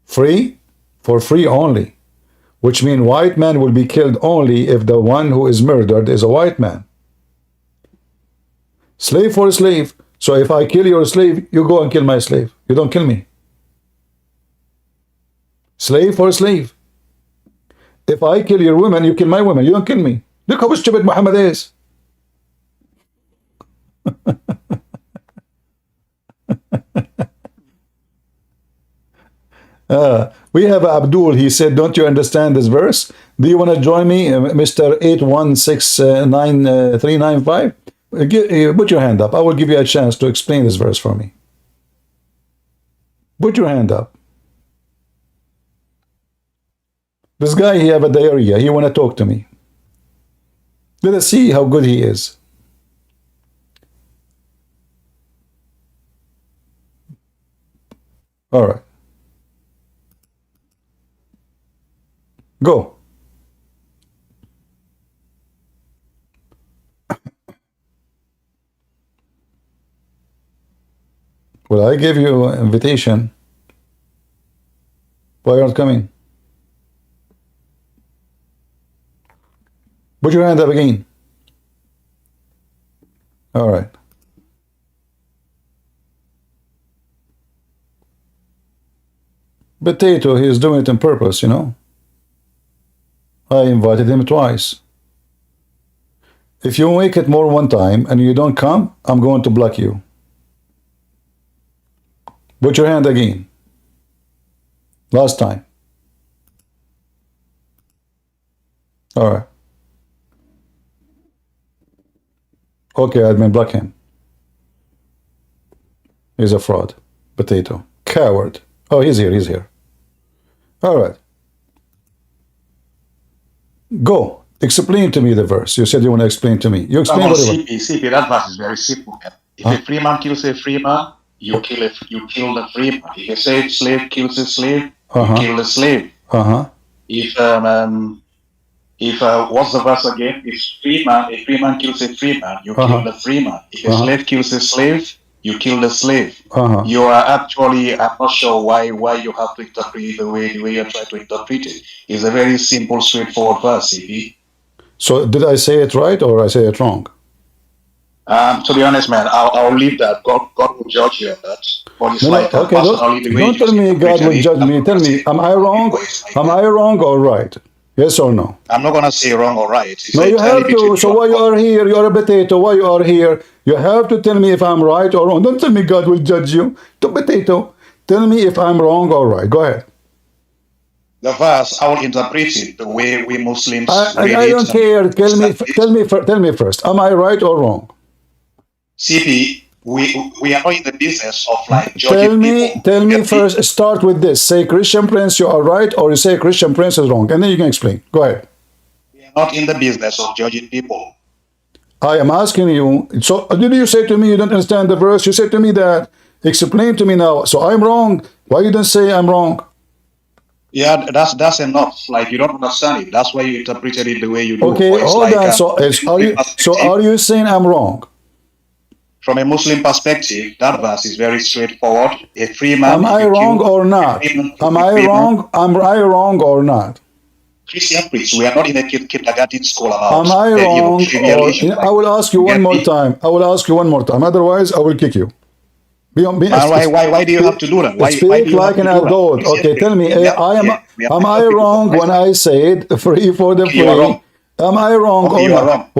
Free, for free only, which means white man will be killed only if the one who is murdered is a white man. Slave for a slave. So if I kill your slave, you go and kill my slave. You don't kill me. Slave for a slave. If I kill your woman, you kill my woman. You don't kill me. Look how stupid Muhammad is. We have Abdul. He said, don't you understand this verse? Do you want to join me, Mr. 8169395? Put your hand up. I will give you a chance to explain this verse for me. Put your hand up. This guy, he have a diarrhea. He want to talk to me. Let us see how good he is. All right. Go. Well, I gave you an invitation. Why aren't coming? Put your hand up again. All right. Potato, he is doing it on purpose, you know. I invited him twice. If you make it more one time and you don't come, I'm going to block you. Put your hand again. Last time. All right. Okay, admin, block him. He's a fraud. Potato. Coward. Oh, he's here, he's here. All right. Go. Explain to me the verse. You said you want to explain to me. You explain whatever. CP, that verse is very simple. If a free man kills a free man, you kill the free man. If a slave kills a slave, you kill the slave. If what's the verse again? If a free man kills a free man, you kill the free man. If a slave kills a slave, you kill the slave. You are actually, I'm not sure why you have to interpret it the way you're trying to interpret it. It's a very simple, straightforward verse, CP. So did I say it right or I say it wrong? To be honest, man, I'll leave that. God will judge you on that. But it's okay, don't tell me God will judge me. Tell me, am I wrong? Am I wrong or right? Yes or no? I'm not gonna say wrong or right. No, you have to. So why you are here? You're a potato. Why you are here? You have to tell me if I'm right or wrong. Don't tell me God will judge you. To potato. Tell me if I'm wrong or right. Go ahead. The verse, I will interpret it the way we Muslims read it. I don't care. Tell me first. Am I right or wrong? CP, we are not in the business of like judging people. Tell me first. Start with this. Say Christian Prince, you are right, or you say Christian Prince is wrong, and then you can explain. Go ahead. We are not in the business of judging people. I am asking you. So did you say to me you don't understand the verse? You said to me that. Explain to me now. So I'm wrong. Why you don't say I'm wrong? Yeah, that's enough. Like you don't understand it. That's why you interpreted it the way you do. Okay, hold on. So are you saying I'm wrong? From a Muslim perspective, that verse is very straightforward. A free man. Am I wrong or not? Am I wrong? Am I wrong or not? Christian priests, we are not in a kindergarten school about. Am I wrong? I will ask you one more time. I will ask you one more time. Otherwise, I will kick you. Why do you have to do that? Speak like an adult. Okay, tell me. Am I wrong when I said free for the free? Am I wrong or not?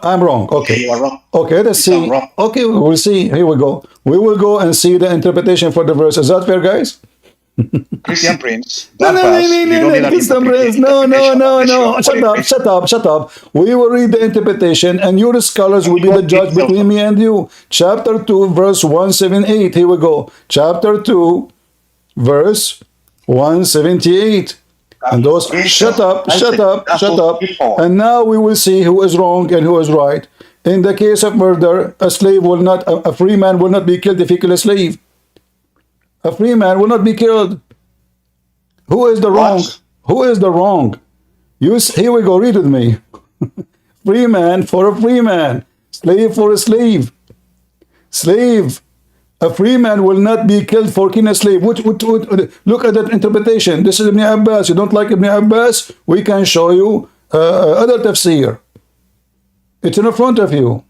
I'm wrong. Okay. You are wrong. Okay, let's see. Okay, we'll see. Here we go. We will go and see the interpretation for the verse. Is that fair, guys? Christian Prince. No. Shut up. We will read the interpretation and your scholars will be the judge between me and you. Chapter 2, verse 178. Here we go. Chapter 2, verse 178. And those, shut up. And now we will see who is wrong and who is right. In the case of murder, a free man will not be killed if he kills a slave. A free man will not be killed. Who is the wrong? Who is the wrong? Here we go, read with me. Free man for a free man. Slave for a slave. Slave. A free man will not be killed for killing a slave. Look at that interpretation. This is Ibn Abbas. You don't like Ibn Abbas? We can show you other tafsir. It's in front of you.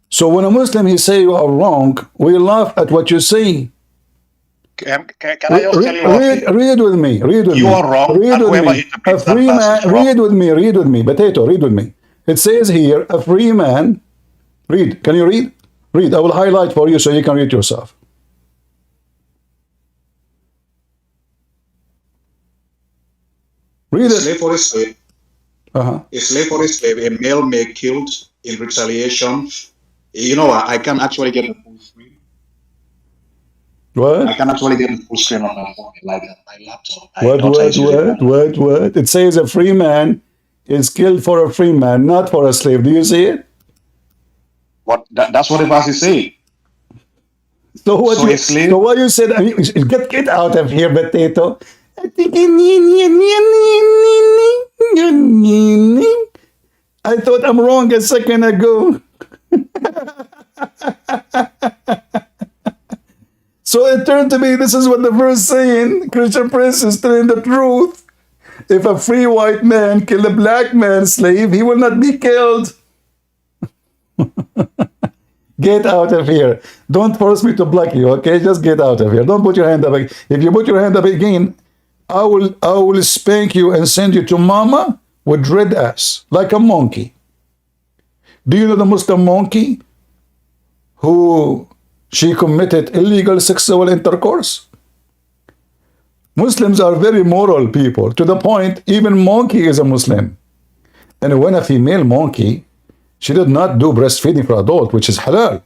So when a Muslim he say you are wrong, we laugh at what you say. Can I just tell you read with me. Read with you me. are wrong. Read with me. A free man. Read with me. Read with me. Potato. Read with me. It says here, a free man. Read. Can you read? Read. I will highlight for you so you can read yourself. Read it. Slave for a slave. A slave for a slave. A male may be killed in retaliation. You know what? I can actually get the full screen. What? I can actually get the full screen on my phone, like my laptop. What? It says a free man is killed for a free man, not for a slave. Do you see it? What? That's what the verse is saying. So what? So what you said? I mean, get out of here, potato. I thought I'm wrong a second ago. So it turned to be, this is what the verse saying. Christian Prince is telling the truth. If a free white man kill a black man slave, he will not be killed. Get out of here. Don't force me to block you, okay? Just get out of here. Don't put your hand up. If you put your hand up again, I will spank you and send you to mama with red ass, like a monkey. Do you know the Muslim monkey who she committed illegal sexual intercourse? Muslims are very moral people, to the point even monkey is a Muslim. And when a female monkey, she did not do breastfeeding for adult, which is halal,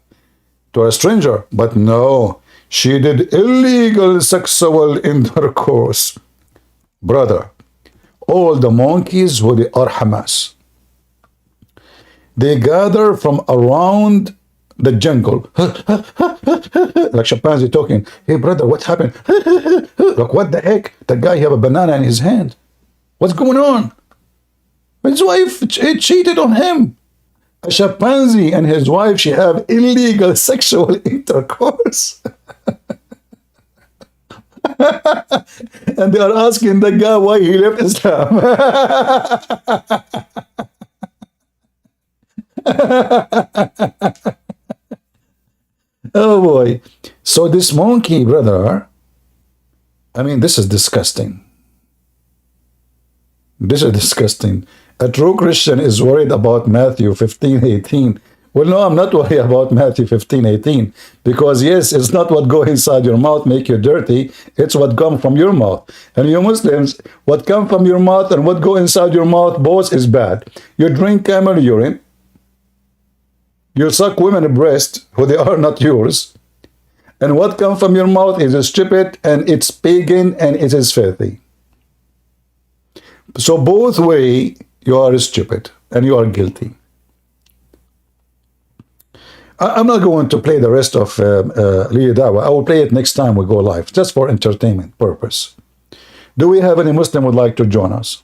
to a stranger. But no, she did illegal sexual intercourse. Brother, all the monkeys who they are Hamas, they gather from around the jungle, like chimpanzee talking. Hey brother, what happened? Look, what the heck? That guy have a banana in his hand. What's going on? His wife cheated on him. A chimpanzee and his wife, she have illegal sexual intercourse. And they are asking the guy why he left Islam. Oh boy. So this monkey, brother, I mean, this is disgusting. This is disgusting. A true Christian is worried about Matthew 15:18. Well, no, I'm not worried about Matthew 15:18, because yes, it's not what go inside your mouth make you dirty, it's what come from your mouth. And you Muslims, what come from your mouth and what go inside your mouth, both is bad. You drink camel urine, you suck women's breast who they are not yours, and what come from your mouth is stupid and it's pagan and it is filthy. So both way, you are stupid and you are guilty. I'm not going to play the rest of Dawah. I will play it next time we go live, just for entertainment purpose. Do we have any Muslim would like to join us?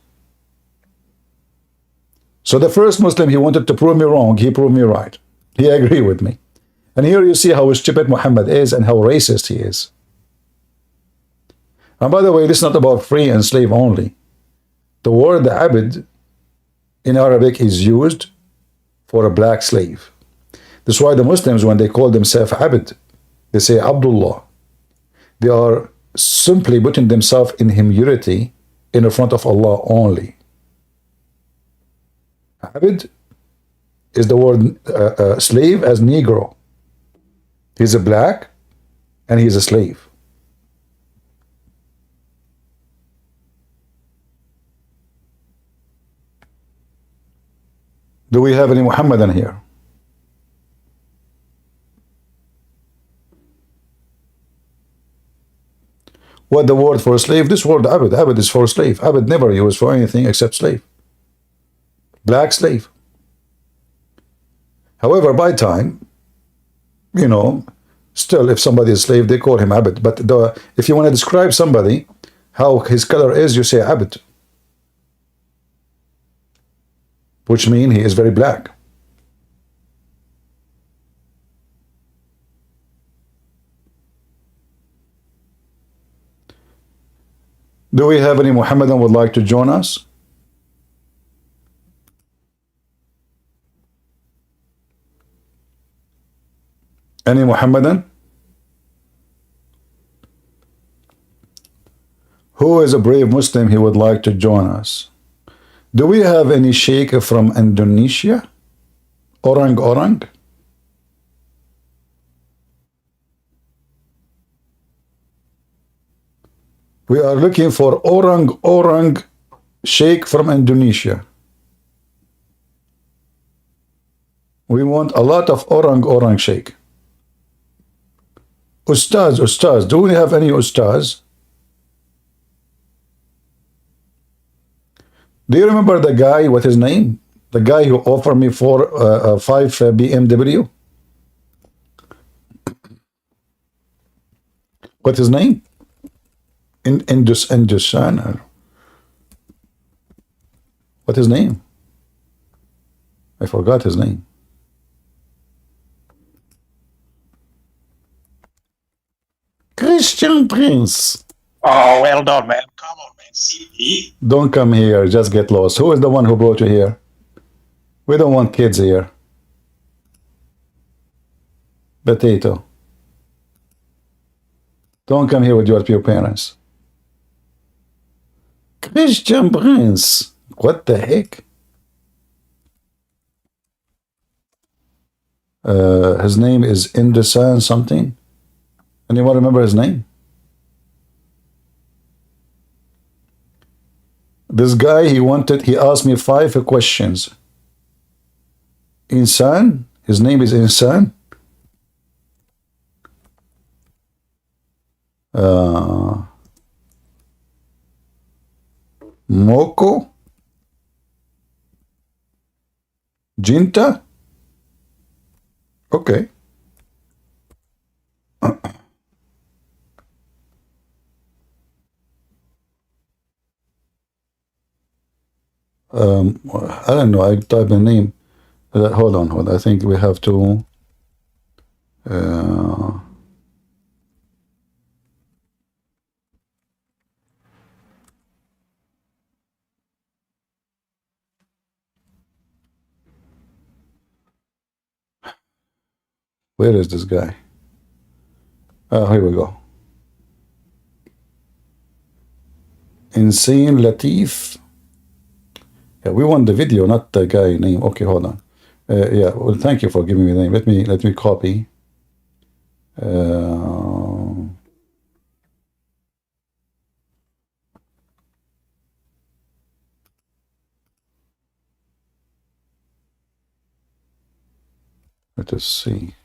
So the first Muslim, he wanted to prove me wrong. He proved me right. He agreed with me. And here you see how stupid Muhammad is and how racist he is. And by the way, this is not about free and slave only. The word abd in Arabic is used for a black slave. That's why the Muslims, when they call themselves abd, they say Abdullah. They are simply putting themselves in humility in front of Allah only. Abd is the word slave as Negro. He's a black and he's a slave. Do we have any Muhammadan here? What the word for slave? This word abd. Abd is for slave. Abd never used for anything except slave. Black slave. However, by time, you know, still if somebody is slave, they call him abd. But if you want to describe somebody, how his color is, you say abd, which means he is very black. Do we have any Mohammedan would like to join us? Any Mohammedan? Who is a brave Muslim he would like to join us? Do we have any sheikh from Indonesia? Orang. We are looking for orang sheikh from Indonesia. We want a lot of orang sheikh. Ustaz. Do we have any ustaz? Do you remember the guy, what his name? The guy who offered me 5 BMW? What's his name? Indusan. What his name? I forgot his name. Christian Prince. Oh, well done, man. Come on, man. See? Don't come here. Just get lost. Who is the one who brought you here? We don't want kids here. Potato. Don't come here with your parents. Christian Prince. What the heck? His name is Indusan something. Anyone remember his name? This guy, he asked me 5 questions. Insan? His name is Insan? Moko? Jinta? Okay. I don't know. I type a name. Hold on. I think we have to. Where is this guy? Oh, here we go. Insane Latif. Yeah, we want the video, not the guy name. Okay, hold on. Yeah, well, thank you for giving me the name. Let me copy. Let us see.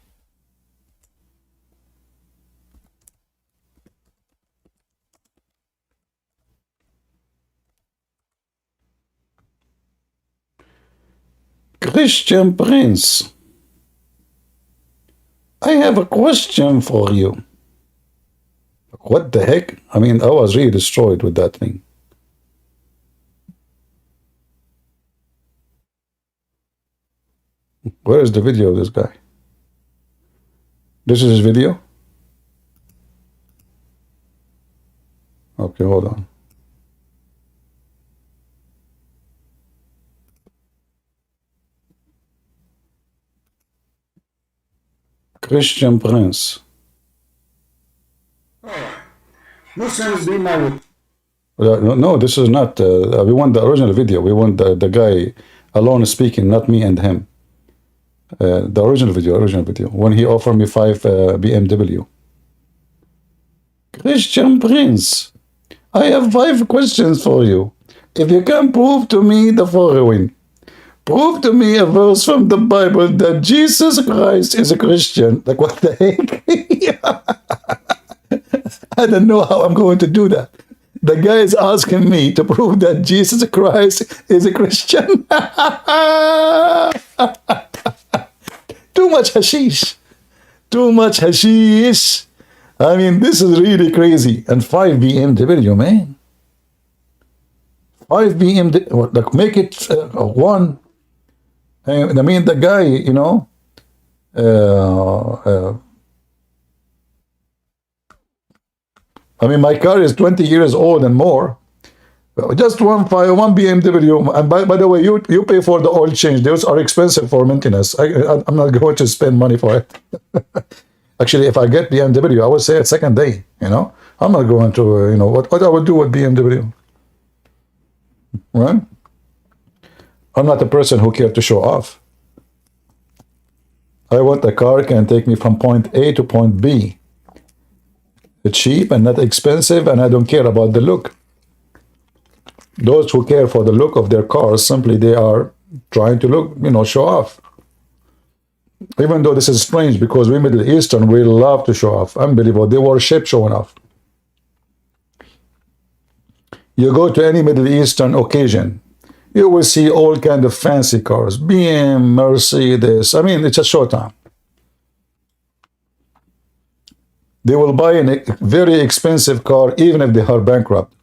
Christian Prince, I have a question for you. What the heck? I mean, I was really destroyed with that thing. Where is the video of this guy? This is his video? Okay, hold on. Christian Prince. Muslims be married. No, this is not. We want the original video. We want the guy alone speaking, not me and him. The original video. When he offered me 5 BMW. Christian Prince, I have 5 questions for you. If you can prove to me the following. Prove to me a verse from the Bible that Jesus Christ is a Christian. Like, what the heck? I don't know how I'm going to do that. The guy is asking me to prove that Jesus Christ is a Christian. Too much hashish. Too much hashish. I mean, this is really crazy. And 5 BMW, man. 5 BMW. Like, make it 1. I mean, the guy, you know, I mean, my car is 20 years old and more. Just one BMW. And by the way, you pay for the oil change. Those are expensive for maintenance. I'm not going to spend money for it. Actually, if I get BMW, I would say it's second day. You know, I'm not going to. You know what I would do with BMW, right? I'm not a person who cares to show off. I want a car can take me from point A to point B. It's cheap and not expensive, and I don't care about the look. Those who care for the look of their cars, simply they are trying to look, you know, show off. Even though this is strange, because we Middle Eastern, we love to show off. Unbelievable. They worship showing off. You go to any Middle Eastern occasion, you will see all kind of fancy cars, BM, Mercedes. I mean, it's a showtime. They will buy a very expensive car even if they are bankrupt.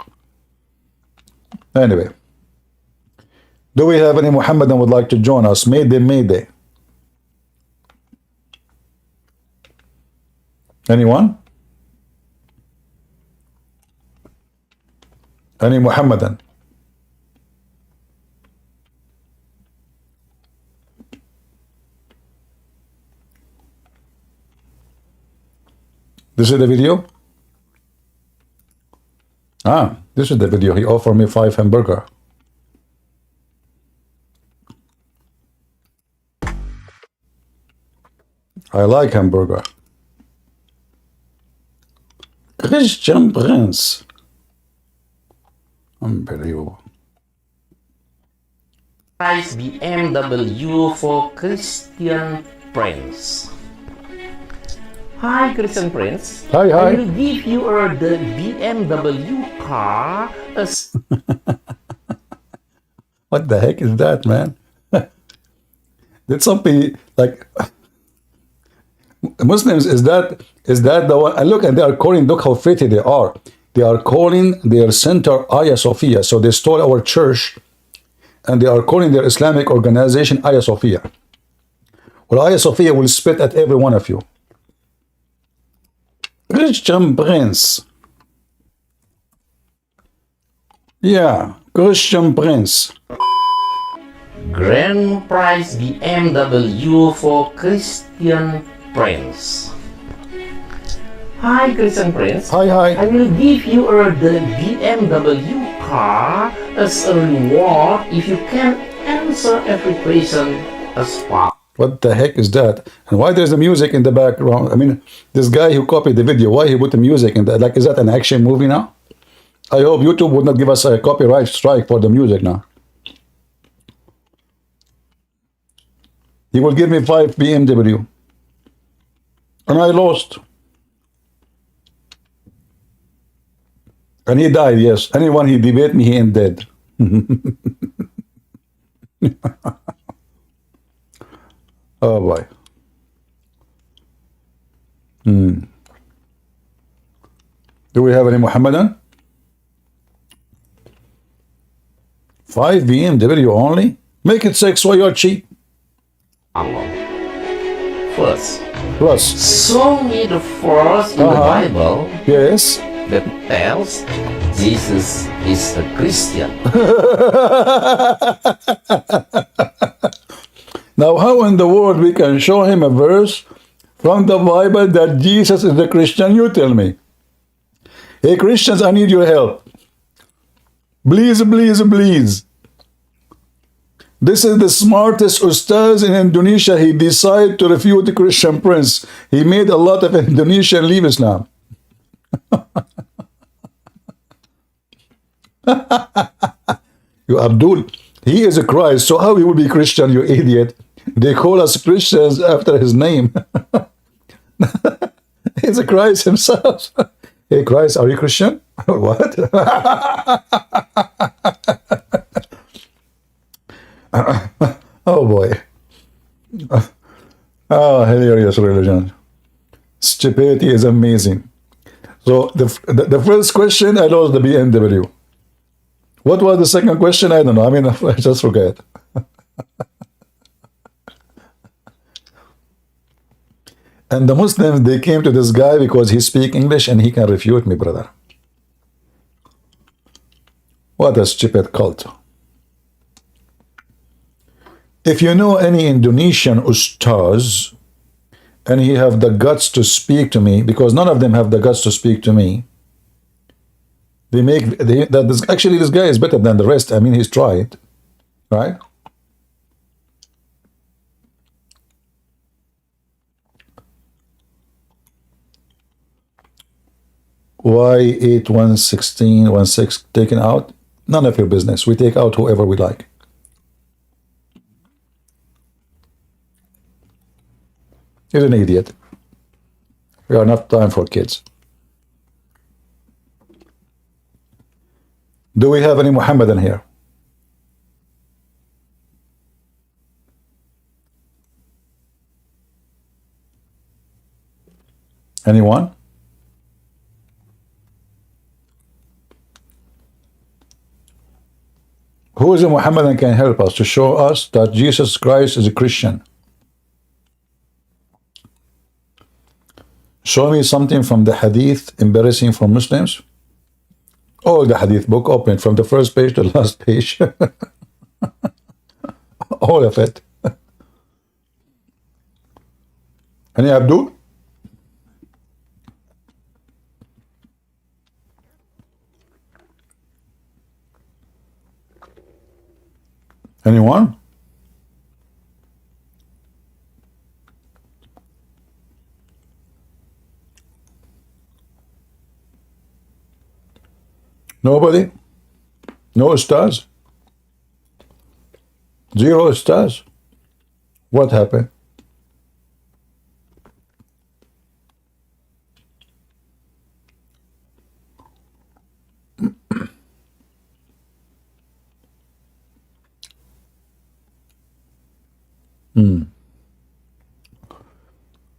Anyway, do we have any Mohammedan would like to join us? Mayday, Mayday. Anyone? Any Mohammedan? This is the video? Ah, this is the video. He offered me 5 hamburger. I like hamburger. Christian Prince. Unbelievable. Price BMW for Christian Prince. Hi, Christian Prince. Hi, hi. I will give you the BMW car as... What the heck is that, man? Did something like Muslims? Is that the one? And look, and they are calling. Look how pretty they are. They are calling their center Aya Sophia. So they stole our church, and they are calling their Islamic organization Aya Sophia. Well, Aya Sophia will spit at every one of you. Christian Prince. Yeah, Christian Prince. Grand prize BMW for Christian Prince. Hi, Christian Prince. Hi, hi. I will give you the BMW car as a reward if you can answer every question as fast. What the heck is that? And why there's the music in the background? I mean, this guy who copied the video, why he put the music in that? Like, is that an action movie now? I hope YouTube would not give us a copyright strike for the music now. He will give me 5 BMW. And I lost. And he died, yes. Anyone he debate me, he ain't dead. Oh boy. Do we have any Mohammedan? 5 BMW only? Make it 6 while you're cheap. First, Plus. show me the verse in the Bible Yes. that tells Jesus is a Christian. Now, how in the world we can show him a verse from the Bible that Jesus is a Christian? You tell me. Hey, Christians, I need your help. Please, please, please. This is the smartest ustaz in Indonesia. He decided to refute the Christian Prince. He made a lot of Indonesians leave Islam. You Abdul, he is a Christ, so how he would be Christian, you idiot? They call us Christians after his name. He's a Christ himself. Hey, Christ, are you Christian? What? Oh boy. Oh, hilarious religion. Stupidity is amazing. So the first question, I lost the BMW. What was the second question? I don't know. I mean, I just forget. And the Muslims, they came to this guy because he speaks English and he can refute me, brother. What a stupid cult. If you know any Indonesian ustaz and he have the guts to speak to me, because none of them have the guts to speak to me, actually this guy is better than the rest. I mean, he's tried, right? Why 8116 taken out? None of your business. We take out whoever we like. He's an idiot. We are not time for kids. Do we have any Mohammedan here? Anyone? Who is a Mohammedan can help us to show us that Jesus Christ is a Christian? Show me something from the hadith embarrassing for Muslims. Oh, the hadith book, open from the first page to the last page. All of it. Any Abdul? Anyone? Nobody? No stars? Zero stars? What happened?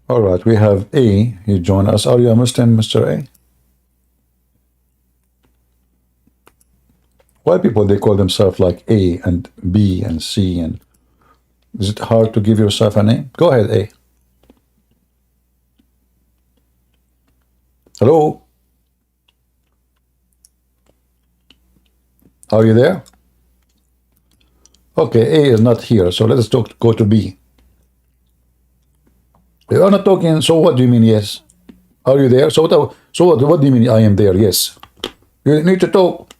All right, we have A. He joined us. Are you a Muslim, Mr. A? Why people they call themselves like A and B and C, and is it hard to give yourself a name? Go ahead, A. Hello? Are you there? Okay, A is not here, so let us go to B. We are not talking, so what do you mean yes? Are you there? So what do you mean I am there? Yes. You need to talk.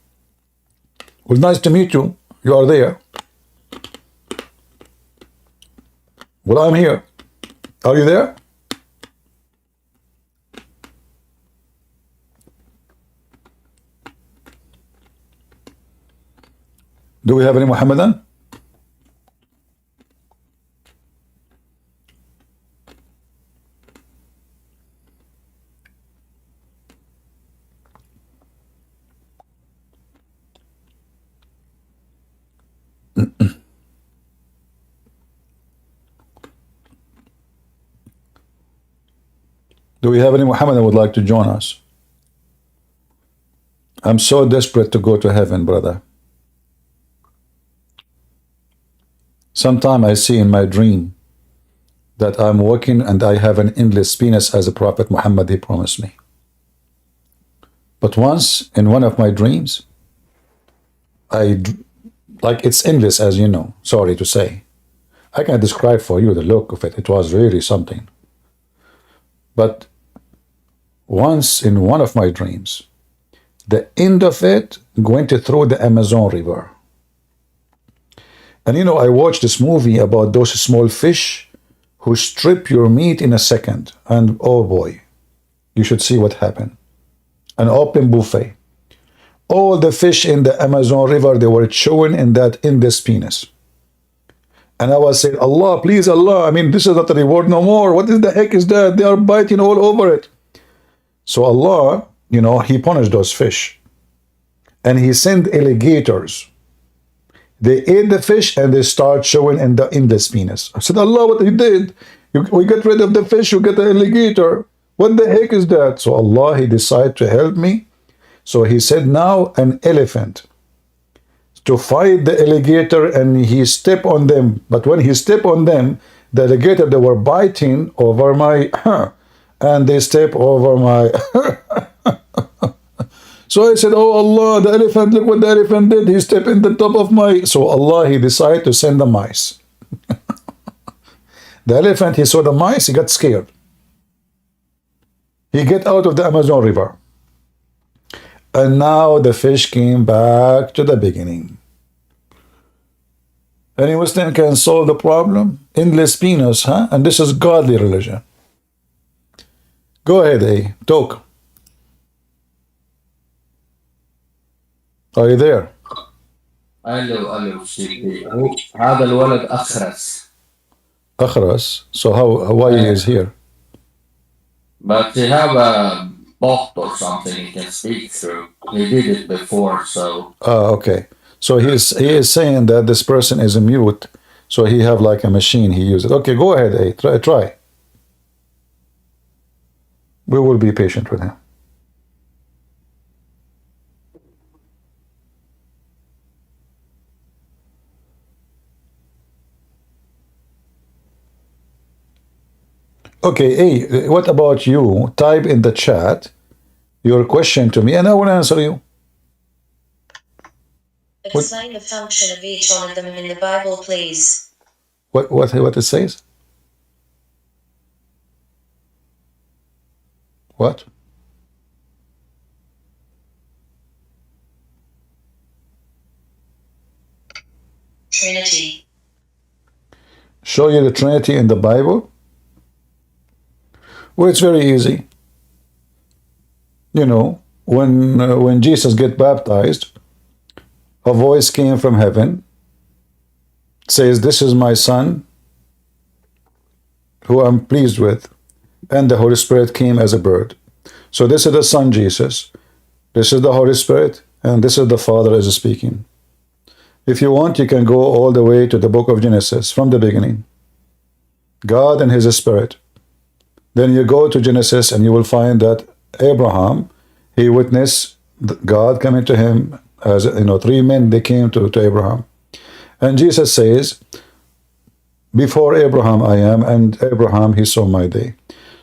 Well, nice to meet you. You are there. Well, I'm here. Are you there? Do we have any Mohammedan? Do we have any Muhammad that would like to join us? I'm so desperate to go to heaven, brother. Sometime I see in my dream that I'm walking and I have an endless penis as a Prophet Muhammad, he promised me. But once in one of my dreams, like it's endless, as you know, sorry to say. I can describe for you the look of it. It was really something. But once in one of my dreams, the end of it went through the Amazon River. And you know, I watched this movie about those small fish who strip your meat in a second. And oh boy, you should see what happened. An open buffet. All the fish in the Amazon River, they were chewing in that endless penis. And I was saying, Allah, please Allah, I mean, this is not a reward no more. What is the heck is that? They are biting all over it. So Allah, you know, he punished those fish. And he sent alligators. They ate the fish and they start showing in the endless penis. I said, Allah, what you did? We get rid of the fish, you get the alligator. What the heck is that? So Allah, he decided to help me. So he said, now an elephant to fight the alligator, and he stepped on them. But when he stepped on them, the alligator, they were biting over my, and they step over my. So I said, oh Allah, the elephant, look what the elephant did. He stepped in the top of my... So Allah, he decided to send the mice. The elephant, he saw the mice, he got scared. He get out of the Amazon River. And now the fish came back to the beginning. Any Muslim can solve the problem? Endless peanuts, huh? And this is godly religion. Go ahead, A. Talk. Are you there? الو سيدي هذا الولد أخرس. Akhras. So why he is here? But he have a box or something he can speak through. He did it before, so. Okay. So he is saying that this person is a mute, so he have like a machine he uses. Okay, go ahead, A. Try. We will be patient with him. Okay, A, what about you? Type in the chat your question to me and I will answer you. Explain the function of each one of them in the Bible, please. What it says? What? Trinity. Show you the Trinity in the Bible? Well, it's very easy. You know, when Jesus get baptized, a voice came from heaven, says, "This is my son, who I'm pleased with," and the Holy Spirit came as a bird. So this is the Son Jesus, this is the Holy Spirit, and this is the Father as speaking. If you want, you can go all the way to the book of Genesis from the beginning. God and His Spirit. Then you go to Genesis and you will find that Abraham, he witnessed God coming to him as, you know, 3 men, they came to Abraham. And Jesus says, "Before Abraham I am, and Abraham he saw my day."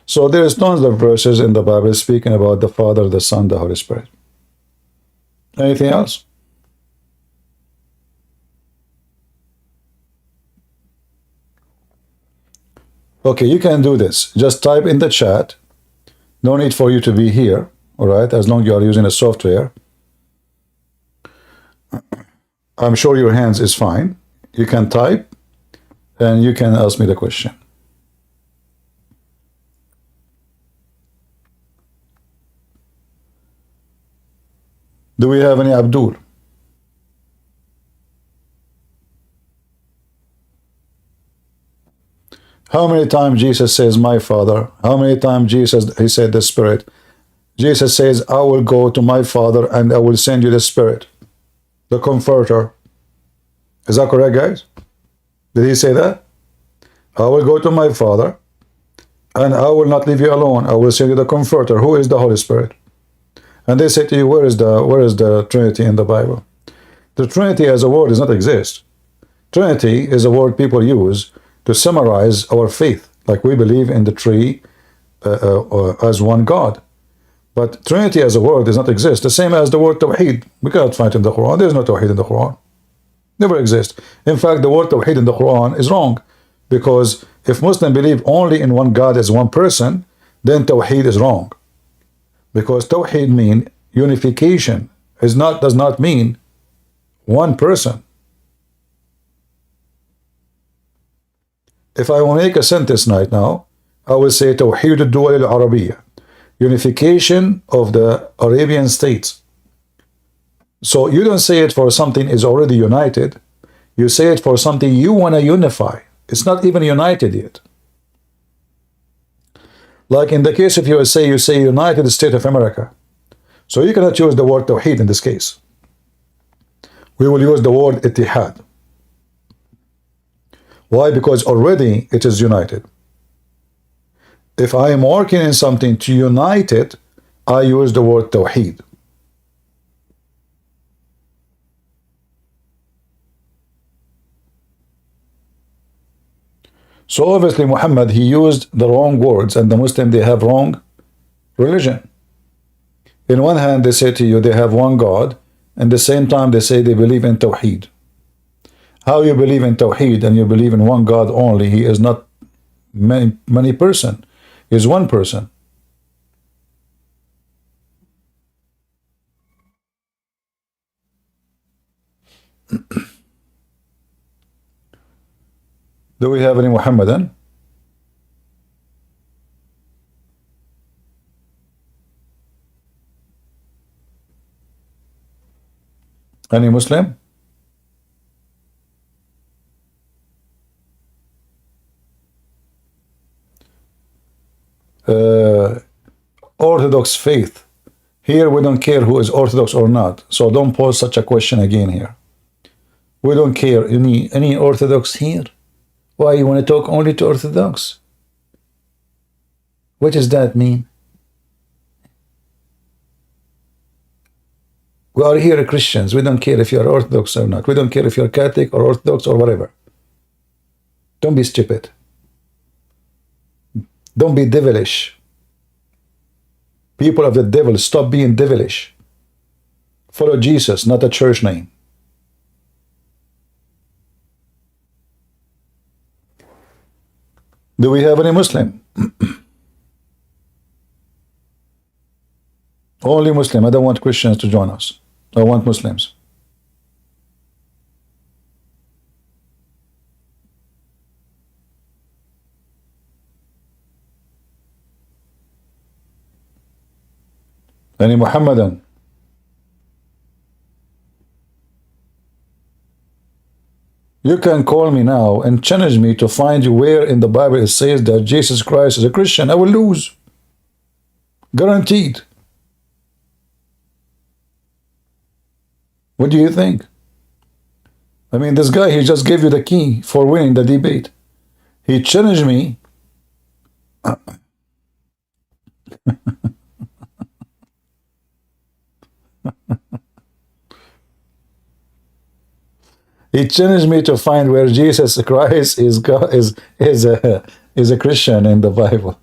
So there's tons of verses in the Bible speaking about the Father, the Son, the Holy Spirit. Anything else? Okay, you can do this. Just type in the chat. No need for you to be here, all right, as long as you are using a software. I'm sure your hands is fine. You can type and you can ask me the question. Do we have any Abdul? How many times Jesus says, "My Father"? How many times he said the Spirit? Jesus says, "I will go to my Father and I will send you the Spirit, the Comforter." Is that correct, guys? Did he say that? "I will go to my Father and I will not leave you alone. I will send you the Comforter." Who is the Holy Spirit? And they say to you, where is the Trinity in the Bible? The Trinity as a word does not exist. Trinity is a word people use to summarize our faith, like we believe in the tree as one God. But Trinity as a word does not exist. The same as the word Tawheed. We cannot find it in the Quran. There is no Tawheed in the Quran. Never exists. In fact, the word Tawheed in the Quran is wrong, because if Muslims believe only in one God as one person, then Tawheed is wrong. Because Tawheed means unification. Does not mean one person. If I will make a sentence right now, I will say Tawheed al-Duwal al-Arabiya, unification of the Arabian states. So you don't say it for something is already united. You say it for something you want to unify. It's not even united yet. Like in the case of USA, you say United States of America. So you cannot use the word Tawheed in this case. We will use the word Ittihad. Why? Because already it is united. If I am working in something to unite it, I use the word Tawheed. So obviously Muhammad, he used the wrong words, and the Muslim, they have wrong religion. In one hand, they say to you they have one God, and the same time they say they believe in Tawheed. How you believe in Tawheed and you believe in one God only? He is not many person. He is one person. Do we have any Muhammadan? Any Muslim? Orthodox faith. Here we don't care who is Orthodox or not. So don't pose such a question again here. We don't care. Any Orthodox here? Why you want to talk only to Orthodox? What does that mean? We are here Christians. We don't care if you're Orthodox or not. We don't care if you're Catholic or Orthodox or whatever. Don't be stupid. Don't be devilish. People of the devil, stop being devilish. Follow Jesus, not a church name. Do we have any Muslim? Only Muslim. I don't want Christians to join us. I want Muslims. Any Muhammadan? You can call me now and challenge me to find you where in the Bible it says that Jesus Christ is a Christian. I will lose. Guaranteed. What do you think? I mean, this guy, he just gave you the key for winning the debate. He challenged me. He challenged me to find where Jesus Christ is God, is a Christian in the Bible.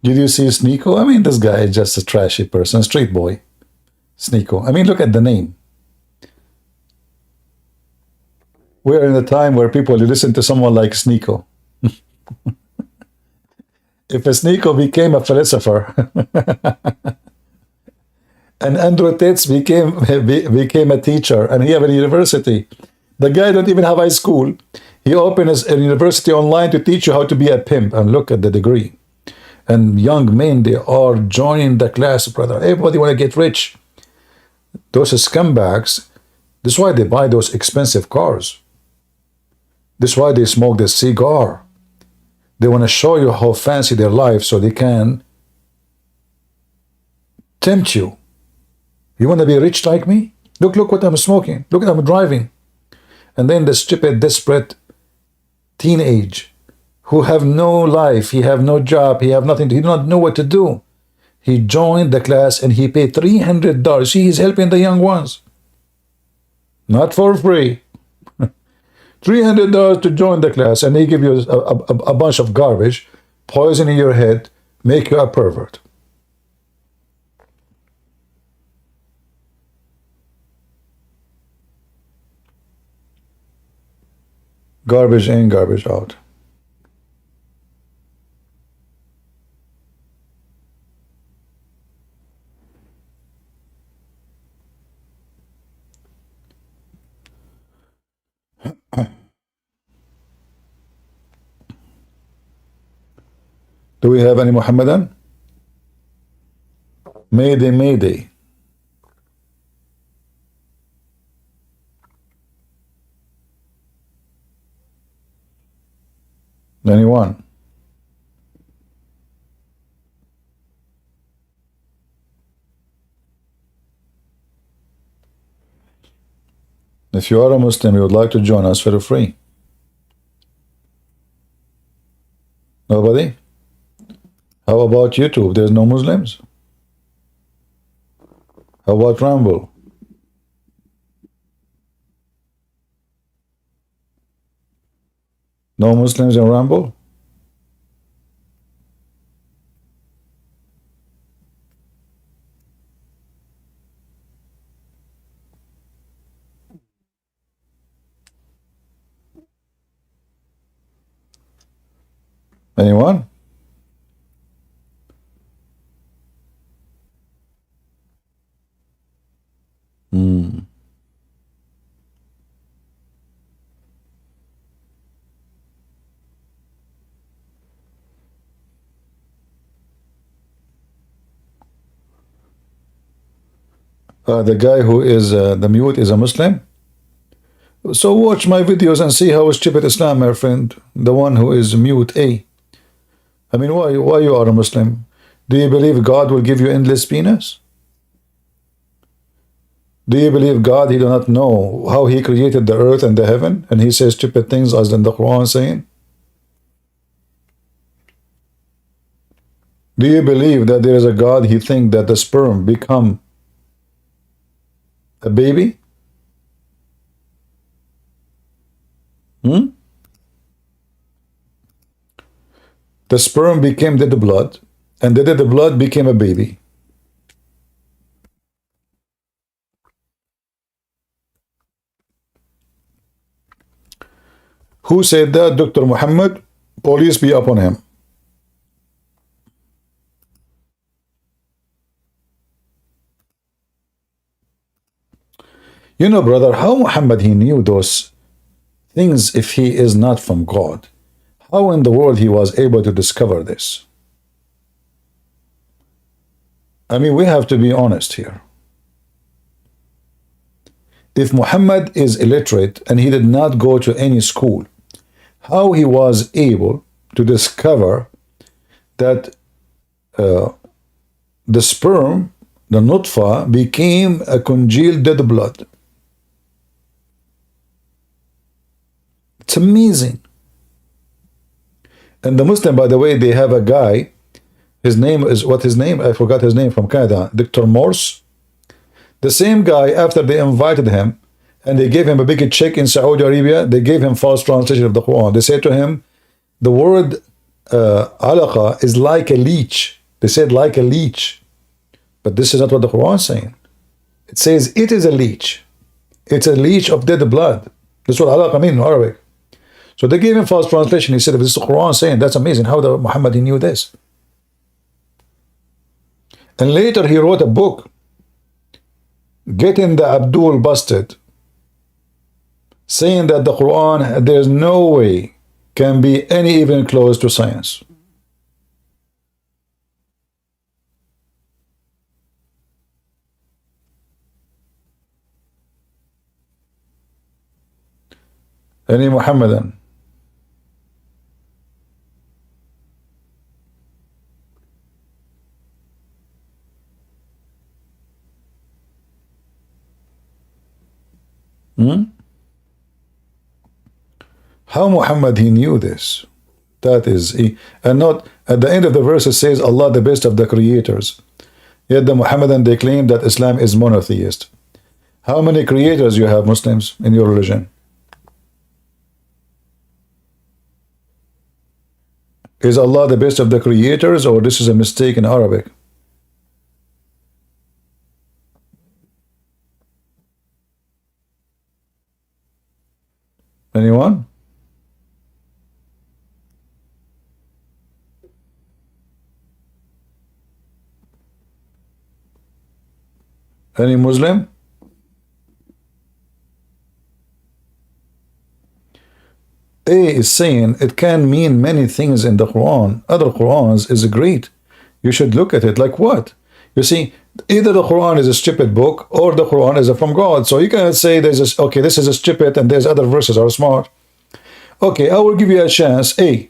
Did you see Sneeko? I mean, this guy is just a trashy person, street boy. Sneeko. I mean, look at the name. We're in a time where people listen to someone like Sneeko. If a Sneeko became a philosopher, and Andrew Tate became a teacher, and he have a university. The guy don't even have high school. He opened a university online to teach you how to be a pimp, and look at the degree. And young men, they are joining the class, brother. Everybody want to get rich. Those scumbags, that's why they buy those expensive cars. That's why they smoke the cigar. They want to show you how fancy their life so they can tempt you. You want to be rich like me? Look what I'm smoking. Look what I'm driving. And then the stupid, desperate teenage who have no life, he have no job, he have nothing, he do not know what to do. He joined the class and he paid $300. He's helping the young ones. Not for free. $300 to join the class, and they give you a bunch of garbage, poison in your head, make you a pervert. Garbage in, garbage out. Do we have any Muhammadan? Mayday, Mayday. Anyone? If you are a Muslim, you would like to join us, feel free. Nobody? How about YouTube? There's no Muslims. How about Rumble? No Muslims in Rumble? Anyone? Hmm. The guy who is the mute is a Muslim. So watch my videos and see how stupid Islam, my friend. The one who is mute, I mean, why you are a Muslim? Do you believe God will give you endless penis? Do you believe God, he do not know how he created the earth and the heaven, and he says stupid things as in the Quran saying? Do you believe that there is a God, he think that the sperm become a baby? The sperm became dead blood, and the dead blood became a baby. Who said that? Dr. Mohammed, police be upon him. You know, brother, how Muhammad he knew those things if he is not from God? How in the world he was able to discover this? I mean, we have to be honest here. If Muhammad is illiterate and he did not go to any school, how he was able to discover that the sperm, the nutfa, became a congealed dead blood? It's amazing. And the Muslim, by the way, they have a guy, his name is, what his name? I forgot his name, from Canada, Dr. Morse. The same guy, after they invited him, and they gave him a big check in Saudi Arabia, they gave him false translation of the Quran. They said to him, the word alaqa is like a leech. They said like a leech. But this is not what the Quran is saying. It says it is a leech. It's a leech of dead blood. That's what alaqa means in Arabic. So they gave him false translation. He said, if this is the Quran saying, that's amazing. How the Muhammad he knew this? And later he wrote a book, getting the Abdul busted, saying that the Quran, there's no way can be any even close to science. Any Muhammadan? How Muhammad he knew this? That is, and not at the end of the verse it says Allah the best of the creators. Yet the Muhammadan they claim that Islam is monotheist. How many creators you have, Muslims, in your religion? Is Allah the best of the creators, or this is a mistake in Arabic? Anyone? Any Muslim? A is saying it can mean many things in the Quran. Other Qurans is great. You should look at it like what? You see, either the Quran is a stupid book or the Quran is from God. So you cannot say there's this, okay, this is a stupid and there's other verses are smart. Okay, I will give you a chance. A,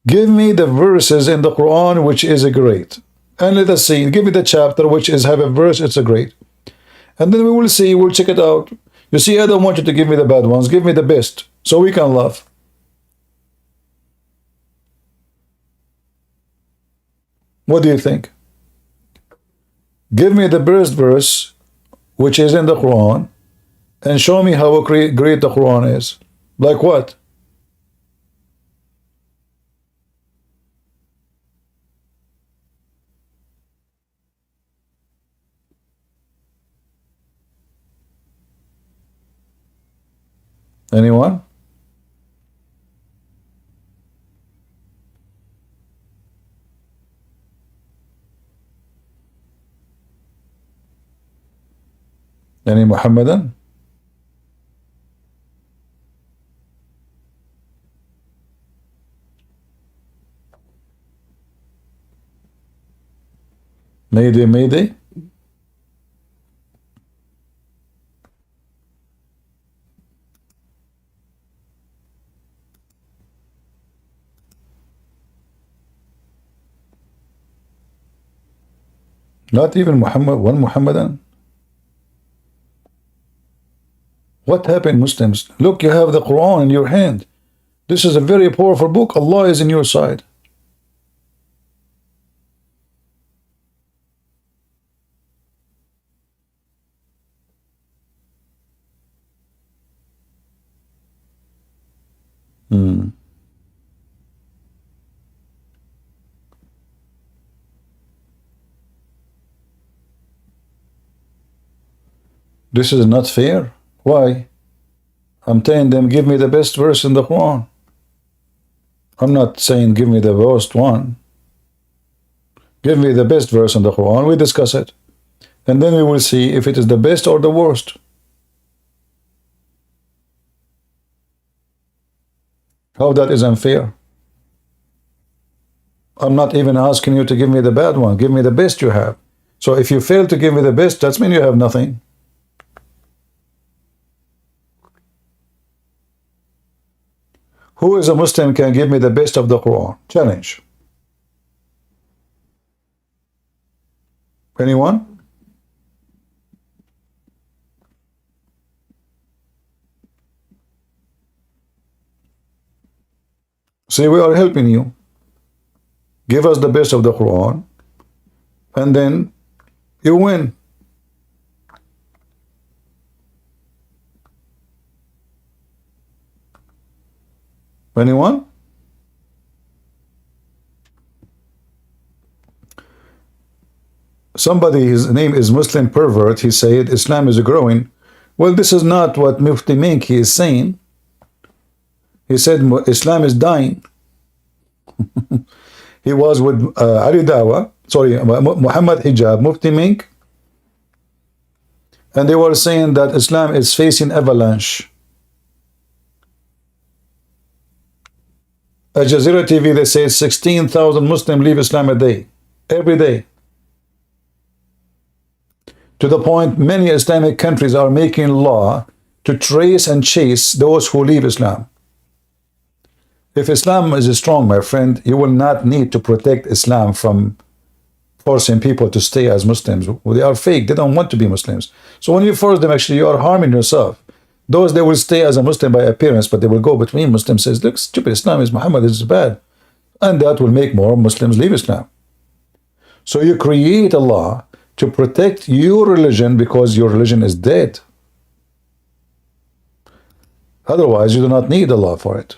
give me the verses in the Quran which is a great. And let us see, give me the chapter which is have a verse, it's a great. And then we will see, we'll check it out. You see, I don't want you to give me the bad ones, give me the best, so we can laugh. What do you think? Give me the best verse which is in the Quran and show me how great the Quran is. Like what? Anyone? Any Muhammadan? Mayday, mayday. Not even Muhammad, one Muhammadan. What happened, Muslims? Look, you have the Quran in your hand. This is a very powerful book. Allah is in your side. This is not fair. Why? I'm telling them, give me the best verse in the Quran. I'm not saying give me the worst one. Give me the best verse in the Quran. We discuss it. And then we will see if it is the best or the worst. How that is unfair? I'm not even asking you to give me the bad one. Give me the best you have. So if you fail to give me the best, that means you have nothing. Who is a Muslim can give me the best of the Quran? Challenge. Anyone? See, we are helping you. Give us the best of the Quran, and then you win. Anyone? Somebody, his name is Muslim Pervert, he said Islam is growing. Well, this is not what Mufti Menk is saying. He said Islam is dying. He was with Ali Dawah, sorry, Muhammad Hijab, Mufti Menk, and they were saying that Islam is facing avalanche. Al Jazeera TV, they say 16,000 Muslims leave Islam a day, every day. To the point many Islamic countries are making law to trace and chase those who leave Islam. If Islam is strong, my friend, you will not need to protect Islam from forcing people to stay as Muslims. They are fake. They don't want to be Muslims. So when you force them, actually, you are harming yourself. Those, they will stay as a Muslim by appearance, but they will go between Muslims, says, look, stupid, Islam is Muhammad, is bad. And that will make more Muslims leave Islam. So you create a law to protect your religion because your religion is dead. Otherwise, you do not need a law for it.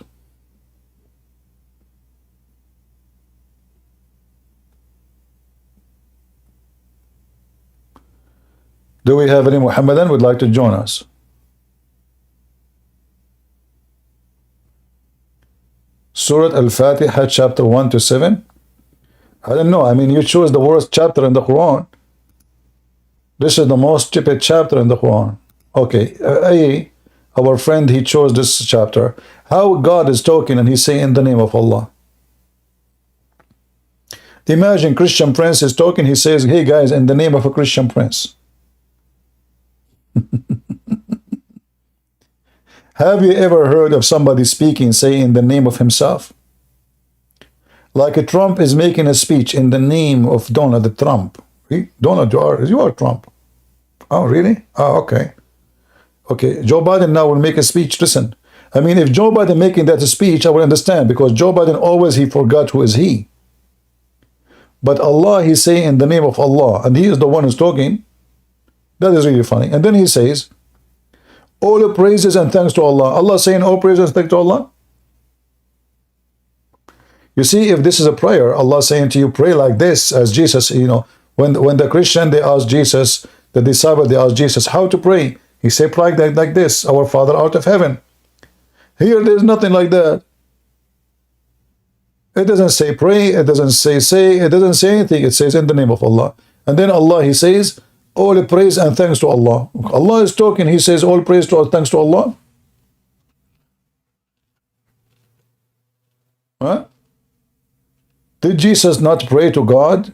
Do we have any Muhammadan who would like to join us? Surah Al-Fatiha, chapter 1 to 7. I don't know. I mean, you chose the worst chapter in the Quran. This is the most stupid chapter in the Quran. Okay, our friend, he chose this chapter. How God is talking and he's saying in the name of Allah. Imagine Christian Prince is talking, he says, hey guys, in the name of a Christian Prince. Have you ever heard of somebody speaking, say, in the name of himself? Like a Trump is making a speech in the name of Donald Trump. Donald, you are Trump. Oh, really? Oh, okay. Okay, Joe Biden now will make a speech. Listen, I mean, if Joe Biden making that speech, I will understand, because Joe Biden always, he forgot who is he. But Allah, he's saying in the name of Allah, and he is the one who's talking. That is really funny. And then he says, all the praises and thanks to Allah. Allah saying all praises and thanks to Allah. You see, if this is a prayer, Allah saying to you, pray like this, as Jesus, you know, when the Christian, they ask Jesus, the disciple, they ask Jesus, how to pray? He said, pray like this, our Father out of heaven. Here, there's nothing like that. It doesn't say pray, it doesn't say, it doesn't say anything. It says in the name of Allah. And then Allah, he says, all praise and thanks to Allah. Allah is talking, he says all praise to thanks to Allah. Huh? Did Jesus not pray to God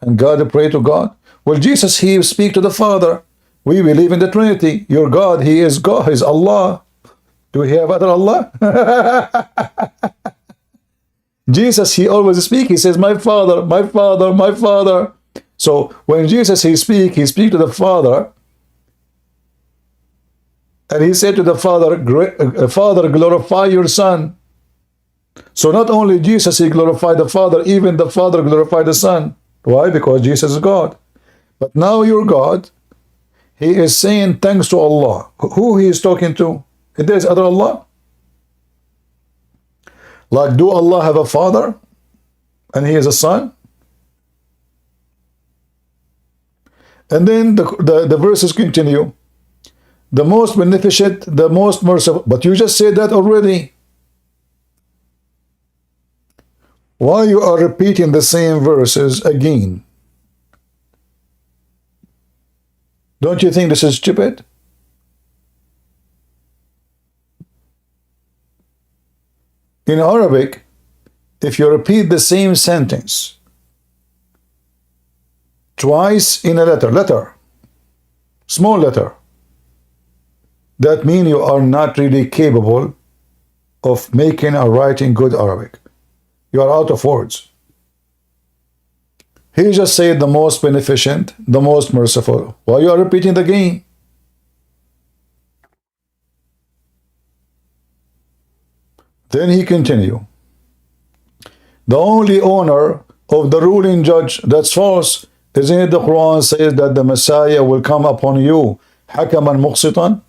and God pray to God? Well, Jesus, he speak to the Father. We believe in the Trinity. Your God, he is God, he is Allah. Do we have other Allah? Jesus, he always speak. He says, my Father, my Father, my Father. So when Jesus, he speak to the Father. And he said to the Father, Father, glorify your Son. So not only Jesus, he glorified the Father, even the Father glorified the Son. Why? Because Jesus is God. But now your God, he is saying thanks to Allah. Who he is talking to? There is other Allah? Like, do Allah have a father? And he is a son? And then the verses continue. The most beneficent, the most merciful. But you just said that already. Why you are repeating the same verses again? Don't you think this is stupid? In Arabic, if you repeat the same sentence twice in a letter, small letter, that means you are not really capable of making or writing good Arabic. You are out of words. He just said the most beneficent, the most merciful. Why you are repeating the game? Then he continue. The only owner of the ruling judge, that's false. Isn't it the Quran says that the Messiah will come upon you, hakaman muqsitan?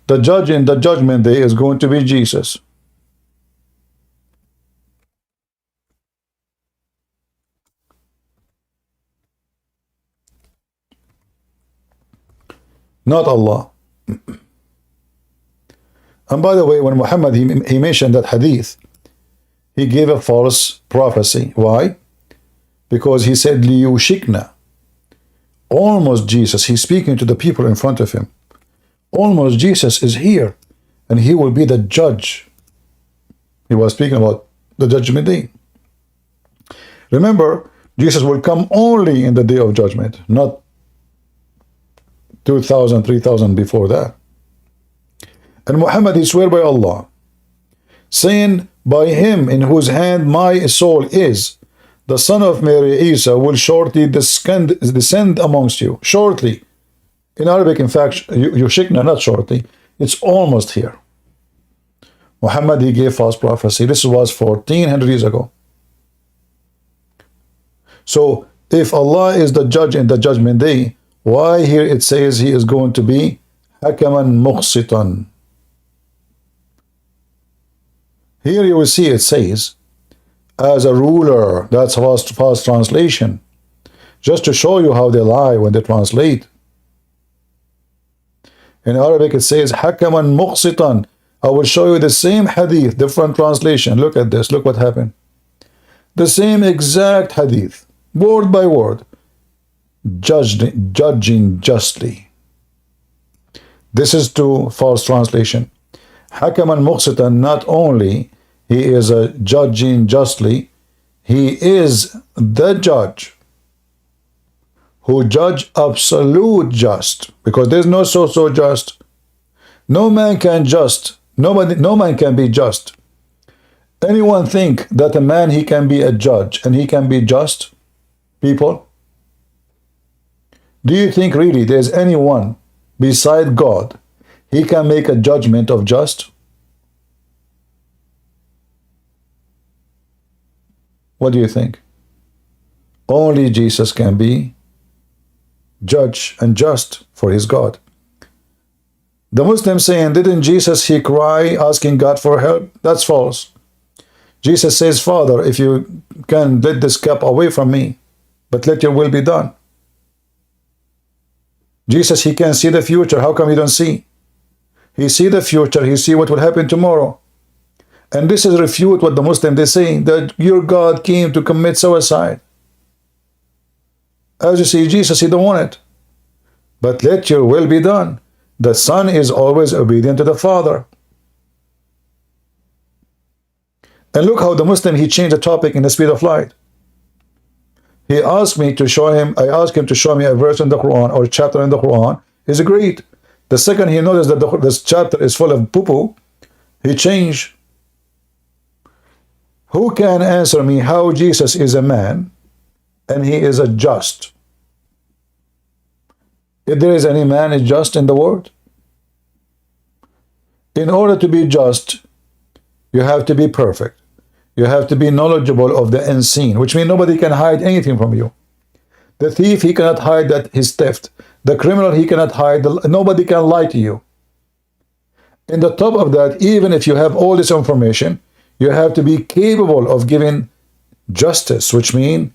The judge in the judgment day is going to be Jesus. Not Allah. And by the way, when Muhammad, he mentioned that hadith, he gave a false prophecy. Why? Because he said, liyushikna. Almost Jesus, he's speaking to the people in front of him. Almost Jesus is here, and he will be the judge. He was speaking about the judgment day. Remember, Jesus will come only in the day of judgment, not 2,000, 3,000 before that. And Muhammad, he swear by Allah, saying, by him in whose hand my soul is, the son of Mary, Isa, will shortly descend amongst you. Shortly. In Arabic, in fact, yushikna, not shortly. It's almost here. Muhammad, he gave false prophecy. This was 1400 years ago. So, if Allah is the judge in the judgment day, why here it says he is going to be hakaman muqsitan? Here you will see it says, as a ruler. That's false translation. Just to show you how they lie when they translate. In Arabic it says, hakaman muqsitan. I will show you the same hadith, different translation. Look at this. Look what happened. The same exact hadith, word by word. Judging justly. This is to false translation. Hakaman muqsitan, not only he is a judging justly, he is the judge who judge absolute just, because there's no so just. No man can just. No man can be just. Anyone think that a man, he can be a judge and he can be just? People? Do you think really there's anyone beside God he can make a judgment of just? What do you think? Only Jesus can be judge and just, for his God. The Muslims saying, didn't Jesus, he cry asking God for help? That's false. Jesus says, Father, if you can, let this cup away from me, but let your will be done. Jesus, he can see the future. How come you don't see? He see the future. He see what will happen tomorrow. And this is refute what the Muslim, they say, that your God came to commit suicide. As you see, Jesus, he don't want it. But let your will be done. The Son is always obedient to the Father. And look how the Muslim, he changed the topic in the speed of light. He asked me to show him, I asked him to show me a verse in the Quran or a chapter in the Quran. He's agreed. The second he noticed that this chapter is full of poo-poo, he changed. Who can answer me how Jesus is a man and he is a just? If there is any man is just in the world, in order to be just, you have to be perfect. You have to be knowledgeable of the unseen, which means nobody can hide anything from you. The thief, he cannot hide that his theft. The criminal, he cannot hide. Nobody can lie to you. In the top of that, even if you have all this information, you have to be capable of giving justice, which means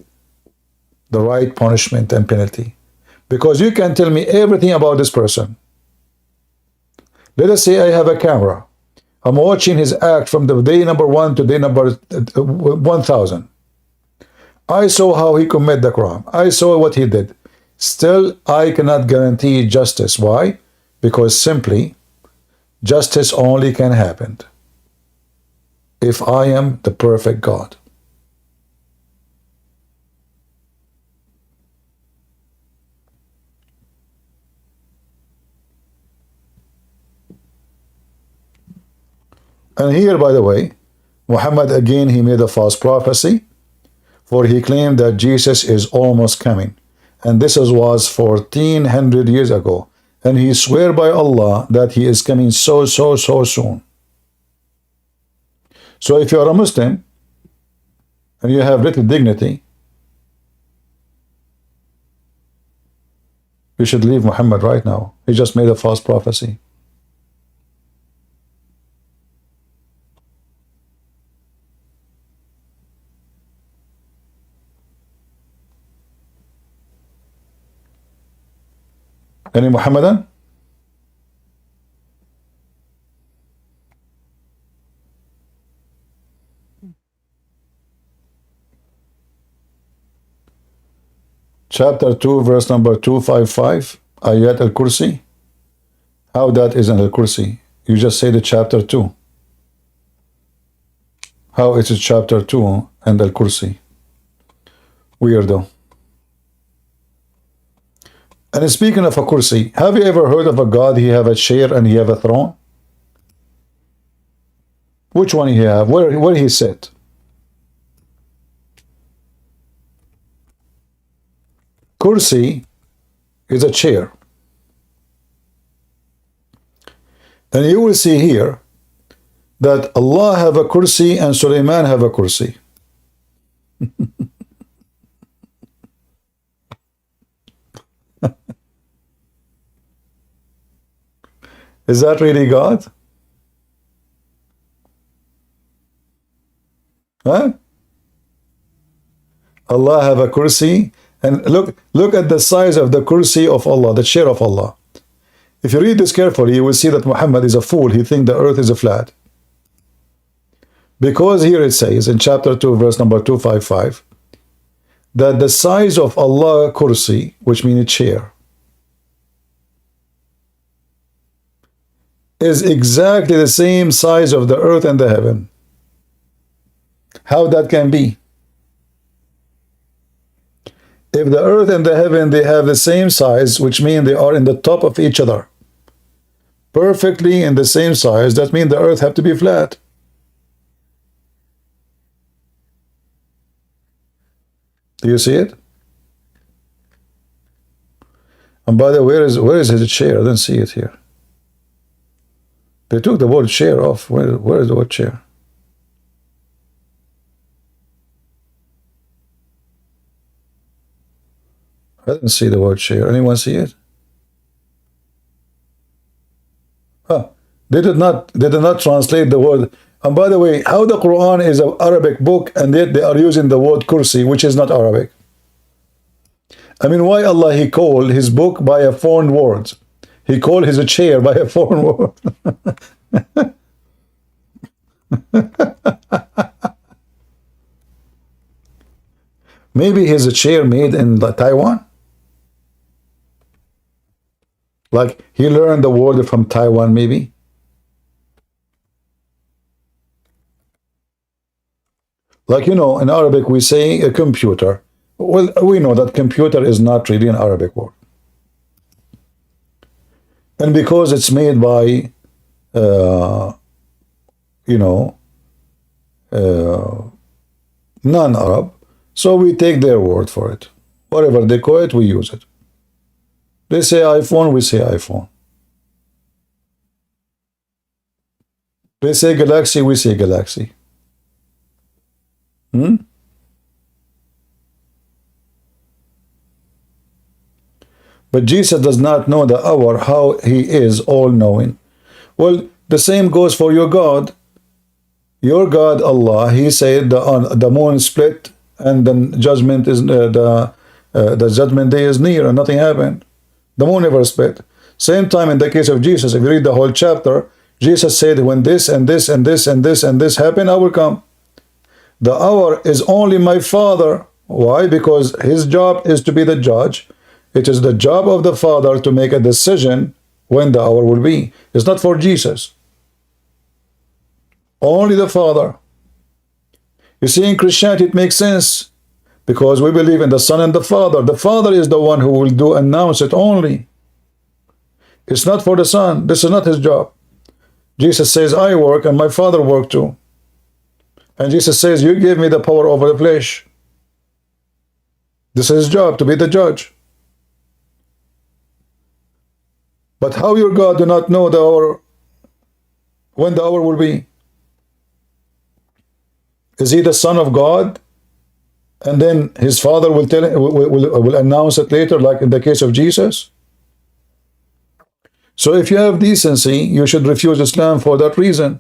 the right punishment and penalty. Because you can tell me everything about this person. Let us say I have a camera. I'm watching his act from the day number 1 to day number 1000. I saw how he committed the crime. I saw what he did. Still, I cannot guarantee justice. Why? Because simply, justice only can happen if I am the perfect God. And here, by the way, Muhammad again, he made a false prophecy, for he claimed that Jesus is almost coming. And this was 1400 years ago. And he swear by Allah that he is coming so soon. So if you are a Muslim, and you have little dignity, you should leave Muhammad right now. He just made a false prophecy. Any Muhammadan? Chapter 2, verse number 255, Ayat al-Kursi. How that is an al-Kursi? You just say the chapter 2. How is it chapter 2 and al-Kursi? Weirdo. And speaking of a kursi, have you ever heard of a God, he have a chair and he have a throne? Which one he have? Where he sit? Kursi is a chair. And you will see here that Allah have a kursi and Sulaiman have a kursi. Is that really God? Huh? Allah have a kursi, and look at the size of the kursi of Allah, the chair of Allah. If you read this carefully, you will see that Muhammad is a fool. He thinks the earth is a flat. Because here it says in chapter 2, verse number 255, that the size of Allah kursi, which means a chair, is exactly the same size of the earth and the heaven. How that can be? If the earth and the heaven, they have the same size, which means they are in the top of each other, perfectly in the same size, that means the earth have to be flat. Do you see it? And by the way, where is his chair? I didn't see it here. They took the word chair off. Where is the word chair? I didn't see the word chair. Anyone see it? Huh. They did not translate the word. And by the way, how the Quran is an Arabic book and yet they are using the word kursi, which is not Arabic. I mean, why Allah, he called his book by a foreign word? He called his chair by a foreign word. Maybe he's a chair made in Taiwan. Like he learned the word from Taiwan, maybe. Like, you know, in Arabic we say a computer. Well, we know that computer is not really an Arabic word. And because it's made by, you know, non-Arab, so we take their word for it. Whatever they call it, we use it. They say iPhone, we say iPhone. They say galaxy, we say galaxy. But Jesus does not know the hour, how he is all-knowing. Well, the same goes for your God. Your God, Allah, he said the moon split and the judgment is the judgment day is near and nothing happened. The moon never split. Same time in the case of Jesus, if you read the whole chapter, Jesus said, when this and this and this and this and this happen, I will come. The hour is only my Father. Why? Because his job is to be the judge. It is the job of the Father to make a decision when the hour will be. It's not for Jesus. Only the Father. You see, in Christianity it makes sense because we believe in the Son and the Father. The Father is the one who will announce it only. It's not for the Son. This is not his job. Jesus says, I work and my Father work too. And Jesus says, you give me the power over the flesh. This is his job, to be the judge. But how your God do not know the hour, when the hour will be? Is he the Son of God? And then his Father will tell him, will announce it later, like in the case of Jesus? So if you have decency, you should refuse Islam for that reason.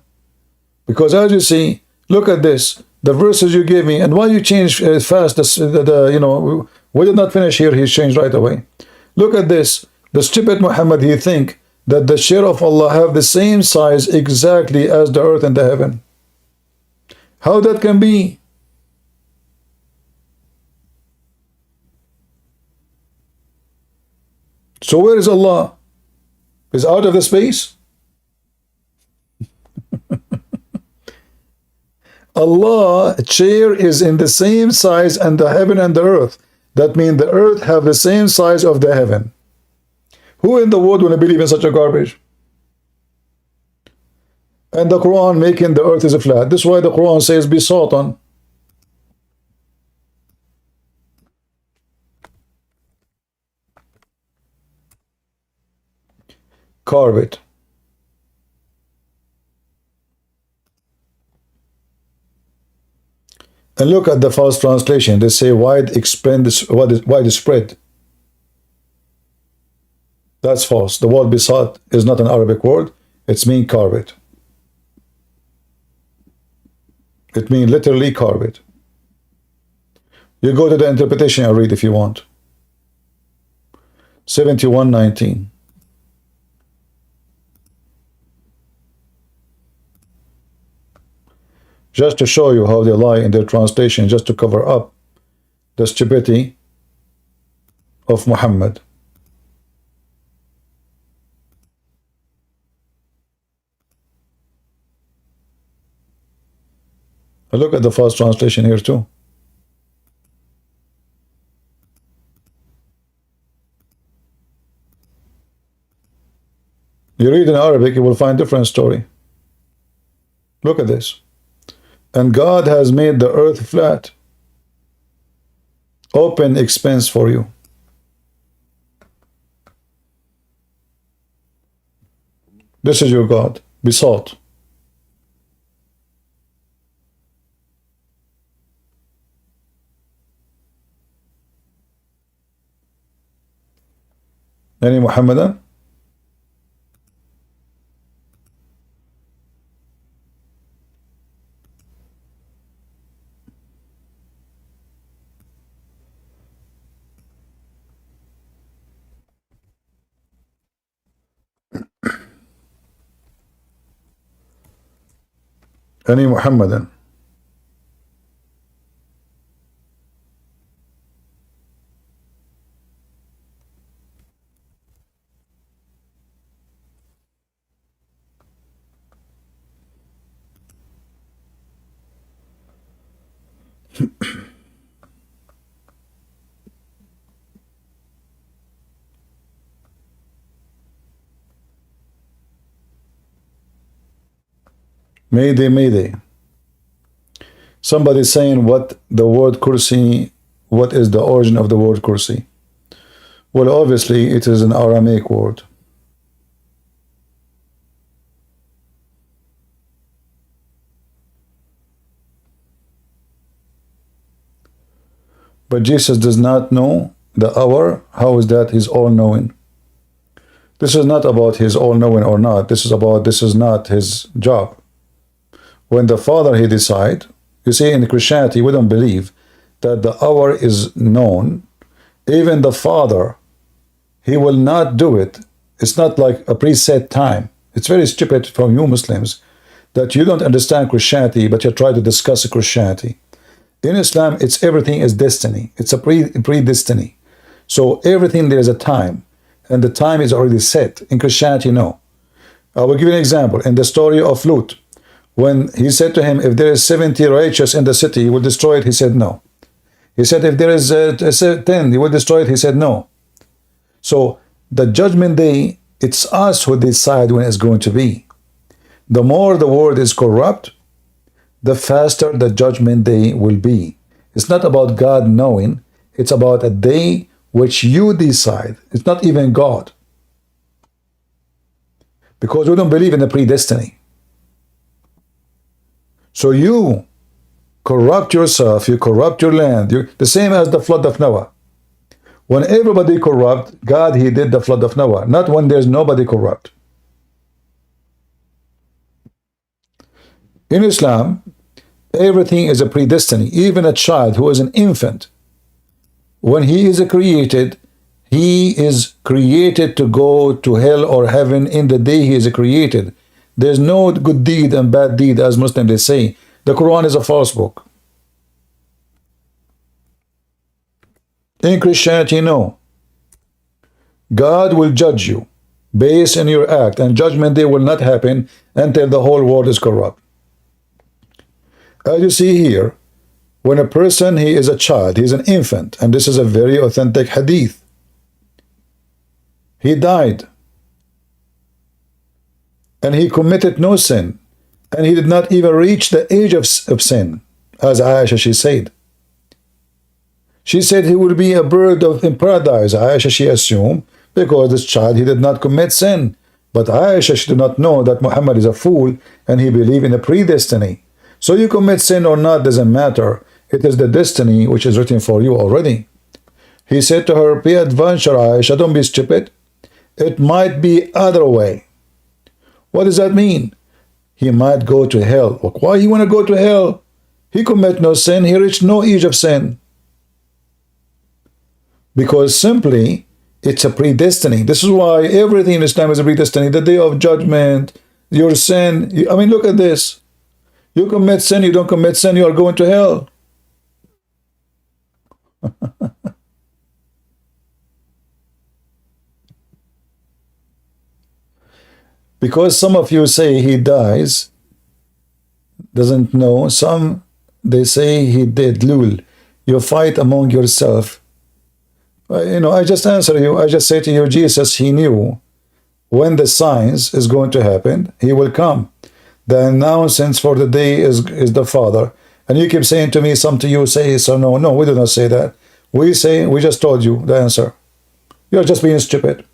Because as you see, look at this, the verses you gave me, and why you change fast, you know, we did not finish here, he changed right away. Look at this, the stupid Muhammad, he think that the share of Allah have the same size exactly as the earth and the heaven. How that can be? So where is Allah? Is out of the space? Allah chair is in the same size and the heaven and the earth. That means the earth have the same size of the heaven. Who in the world will believe in such a garbage? And the Quran making the earth is flat. This is why the Quran says be Satan. Carve it. And look at the false translation. They say widespread. That's false. The word besat is not an Arabic word. It's mean carve it. It means literally carve it. You go to the interpretation and read if you want. 71:19. Just to show you how they lie in their translation, just to cover up the stupidity of Muhammad. And look at the false translation here too. You read in Arabic, you will find different story. Look at this. And God has made the earth flat, open expanse for you. This is your God, besought. Any Muhammadan? Any Muhammadan? Mayday, mayday. Somebody saying what the word kursi, what is the origin of the word kursi? Well, obviously it is an Aramaic word. But Jesus does not know the hour. How is that? He's all-knowing. This is not about his all-knowing or not. This is not his job. When the Father, he decide. You see, in Christianity, we don't believe that the hour is known. Even the Father, he will not do it. It's not like a preset time. It's very stupid from you Muslims that you don't understand Christianity, but you try to discuss Christianity. In Islam, it's everything is destiny. It's a pre-destiny. So everything there is a time, and the time is already set. In Christianity, no. I will give you an example. In the story of Lut, when he said to him, if there is 70 righteous in the city, he will destroy it. He said no. He said, if there is 10, he will destroy it. He said no. So the judgment day, it's us who decide when it's going to be. The more the world is corrupt, the faster the judgment day will be. It's not about God knowing. It's about a day which you decide. It's not even God. Because we don't believe in the predestiny. So you corrupt yourself, you corrupt your land. The same as the flood of Noah. When everybody corrupt, God, he did the flood of Noah. Not when there's nobody corrupt. In Islam, everything is a predestiny. Even a child who is an infant, when he is created, he is created to go to hell or heaven in the day he is created. There's no good deed and bad deed, as Muslims they say. The Quran is a false book. In Christianity, no. God will judge you based on your act, and judgment day will not happen until the whole world is corrupt. As you see here, when a person, he is a child, he is an infant, and this is a very authentic hadith. He died, and he committed no sin, and he did not even reach the age of sin, as Aisha, she said. She said he would be a bird in paradise. Aisha, she assumed, because this child, he did not commit sin. But Aisha, she did not know that Muhammad is a fool, and he believed in a predestiny. So you commit sin or not doesn't matter. It is the destiny which is written for you already. He said to her, pay adventure, Aisha, don't be stupid. It might be other way. What does that mean? He might go to hell. Why he want to go to hell? He commit no sin. He reached no age of sin. Because simply, it's a predestiny. This is why everything in Islam is a predestiny. The day of judgment, your sin. I mean, look at this. You commit sin, you don't commit sin, you are going to hell. Because some of you say he dies, doesn't know. Some, they say he did. Lul, you fight among yourself. I just answer you. I just say to you, Jesus, he knew when the signs is going to happen, he will come. The announcement for the day is the Father. And you keep saying to me, some to you say yes or no. No, we do not say that. We say, we just told you the answer. You're just being stupid.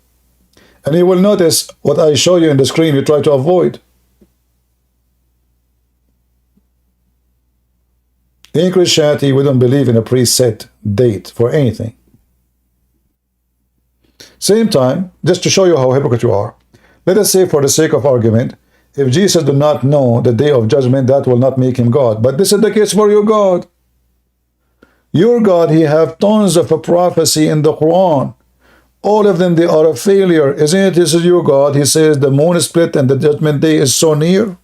And you will notice what I show you in the screen, you try to avoid. In Christianity, we don't believe in a preset date for anything. Same time, just to show you how hypocrite you are, let us say for the sake of argument, if Jesus did not know the day of judgment, that will not make him God. But this is the case for your God. Your God, he have tons of a prophecy in the Quran. All of them, they are a failure. Isn't it? This is your God. He says the moon is split and the judgment day is so near.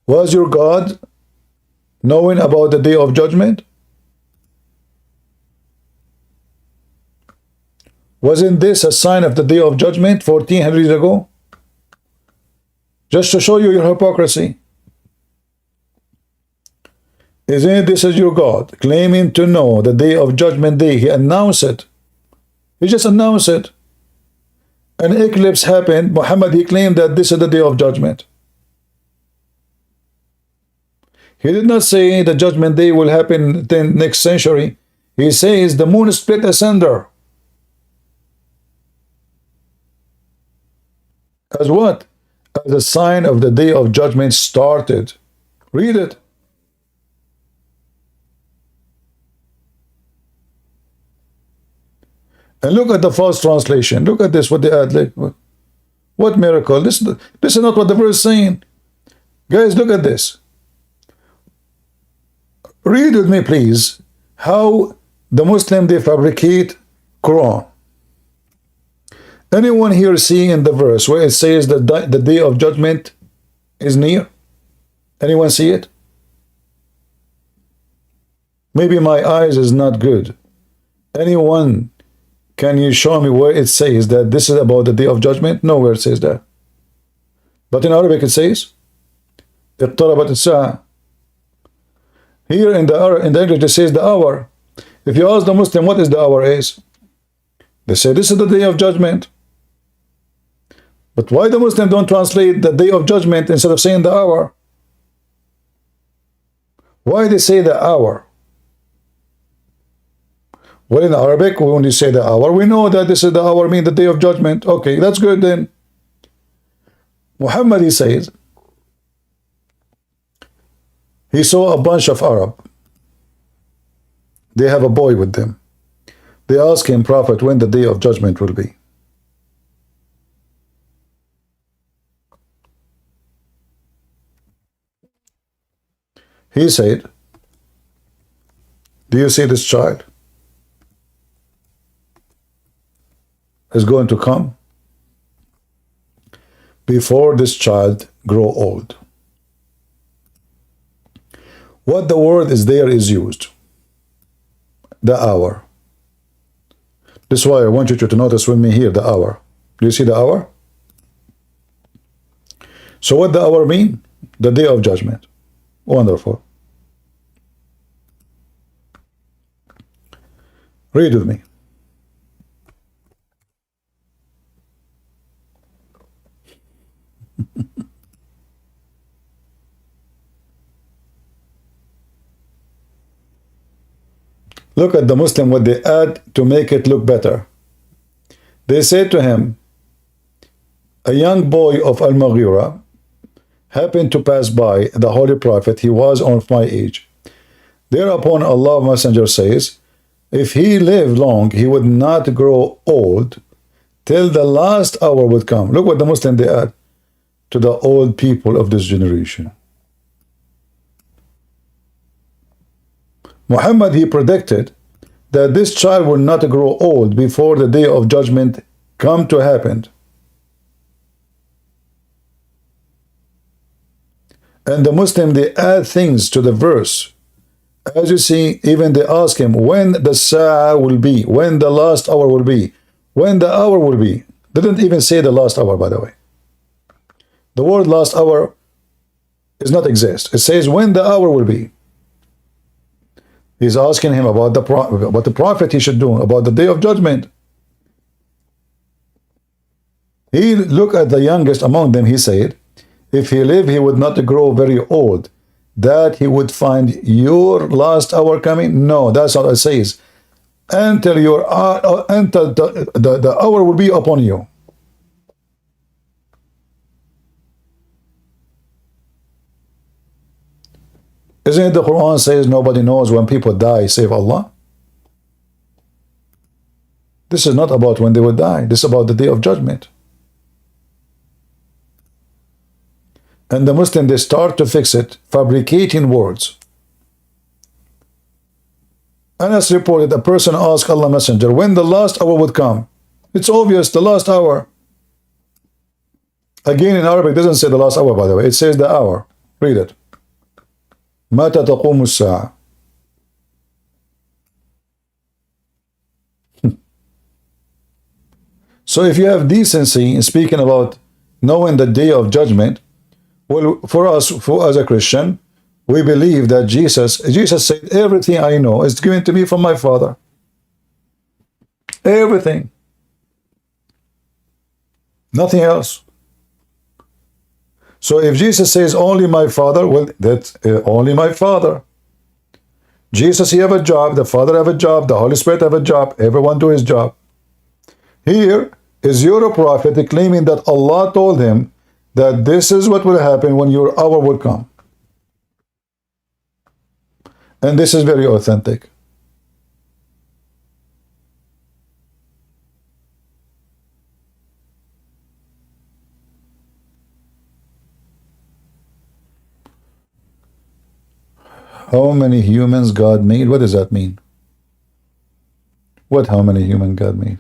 Was your God knowing about the day of judgment? Wasn't this a sign of the day of judgment 1400 years ago? Just to show you your hypocrisy. Isn't it this is your God claiming to know the day of judgment day? He announced it. He just announced it. an eclipse happened, Muhammad, he claimed that this is the day of judgment. He did not say the judgment day will happen then next century. He says the moon split asunder. As what? As a sign of the day of judgment started. Read it. And look at the false translation. Look at this, what they add. Like, what miracle? This is not what the verse is saying. Guys, look at this. Read with me, please, how the Muslim, they fabricate Quran. Anyone here seeing in the verse where it says that the day of judgment is near? Anyone see it? Maybe my eyes is not good. Anyone, can you show me where it says that this is about the day of judgment? Nowhere it says that. But in Arabic it says, اقتربت الساعة. Here in the English it says the hour. If you ask the Muslim what is the hour is, they say this is the day of judgment. But why the Muslim don't translate the day of judgment instead of saying the hour? Why they say the hour? Well, in Arabic, when you say the hour, we know that this is the hour, mean the day of judgment. Okay, that's good then. Muhammad, he says, he saw a bunch of Arab. They have a boy with them. They ask him, Prophet, when the day of judgment will be. He said, do you see this child is going to come? Before this child grow old. What the word is there is used. The hour. This is why I want you to notice with me here, the hour. Do you see the hour? So what the hour mean? The day of judgment. Wonderful. Read with me. Look at the Muslim, what they add to make it look better. They say to him, a young boy of Al-Mughira happened to pass by the Holy Prophet. He was of my age. Thereupon Allah Messenger says, if he lived long, he would not grow old till the last hour would come. Look what the Muslim they add to the old people of this generation. Muhammad, he predicted that this child will not grow old before the day of judgment come to happen. And the Muslim, they add things to the verse. As you see, even they ask him when the Sa'ah will be, when the last hour will be, when the hour will be. They didn't even say the last hour, by the way. The word last hour does not exist. It says when the hour will be. He's asking him about the prophet he should do, about the day of judgment. He looked at the youngest among them, he said, if he lived, he would not grow very old, that he would find your last hour coming. No, that's not what it says. Until the hour will be upon you. Isn't it the Quran says nobody knows when people die save Allah? This is not about when they will die. This is about the day of judgment. And the Muslim, they start to fix it, fabricating words. Anas reported a person asked Allah Messenger when the last hour would come. It's obvious, the last hour. Again, in Arabic, it doesn't say the last hour, by the way. It says the hour. Read it. متى تقوم الساعة. So if you have decency in speaking about knowing the day of judgment, well, for us, as a Christian, we believe that Jesus said, everything I know is given to me from my Father. Everything. Nothing else. So if Jesus says only my Father, well, that's only my Father. Jesus, he have a job, the Father have a job, the Holy Spirit have a job, everyone do his job. Here is your prophet claiming that Allah told him that this is what will happen when your hour will come. And this is very authentic. How many humans God made? What does that mean? What how many human God made?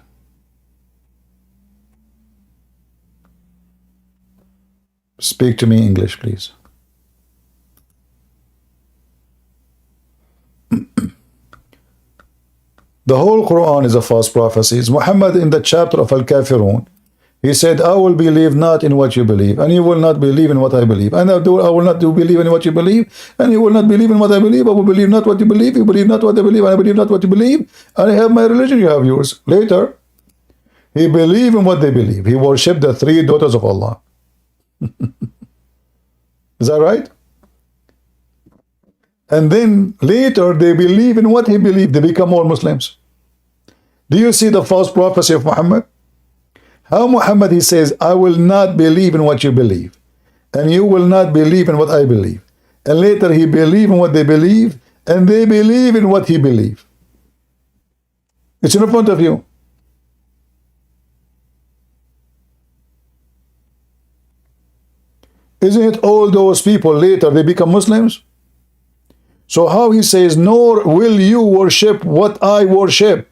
Speak to me English, please. The whole Quran is a false prophecy. Muhammad in the chapter of Al-Kafirun, he said, I will believe not in what you believe, and you will not believe in what I believe. And Abdul, I will not believe in what you believe, and you will not believe in what I believe. I will believe not what you believe, you believe not what I believe, and I believe not what you believe. And I have my religion, you have yours. Later, he believed in what they believe. He worshipped the three daughters of Allah. Is that right? And then later, they believe in what he believed. They become all Muslims. Do you see the false prophecy of Muhammad? How Muhammad, he says, I will not believe in what you believe, and you will not believe in what I believe. And later he believe in what they believe, and they believe in what he believed. It's in front of you. Isn't it all those people later, they become Muslims? So how he says, nor will you worship what I worship.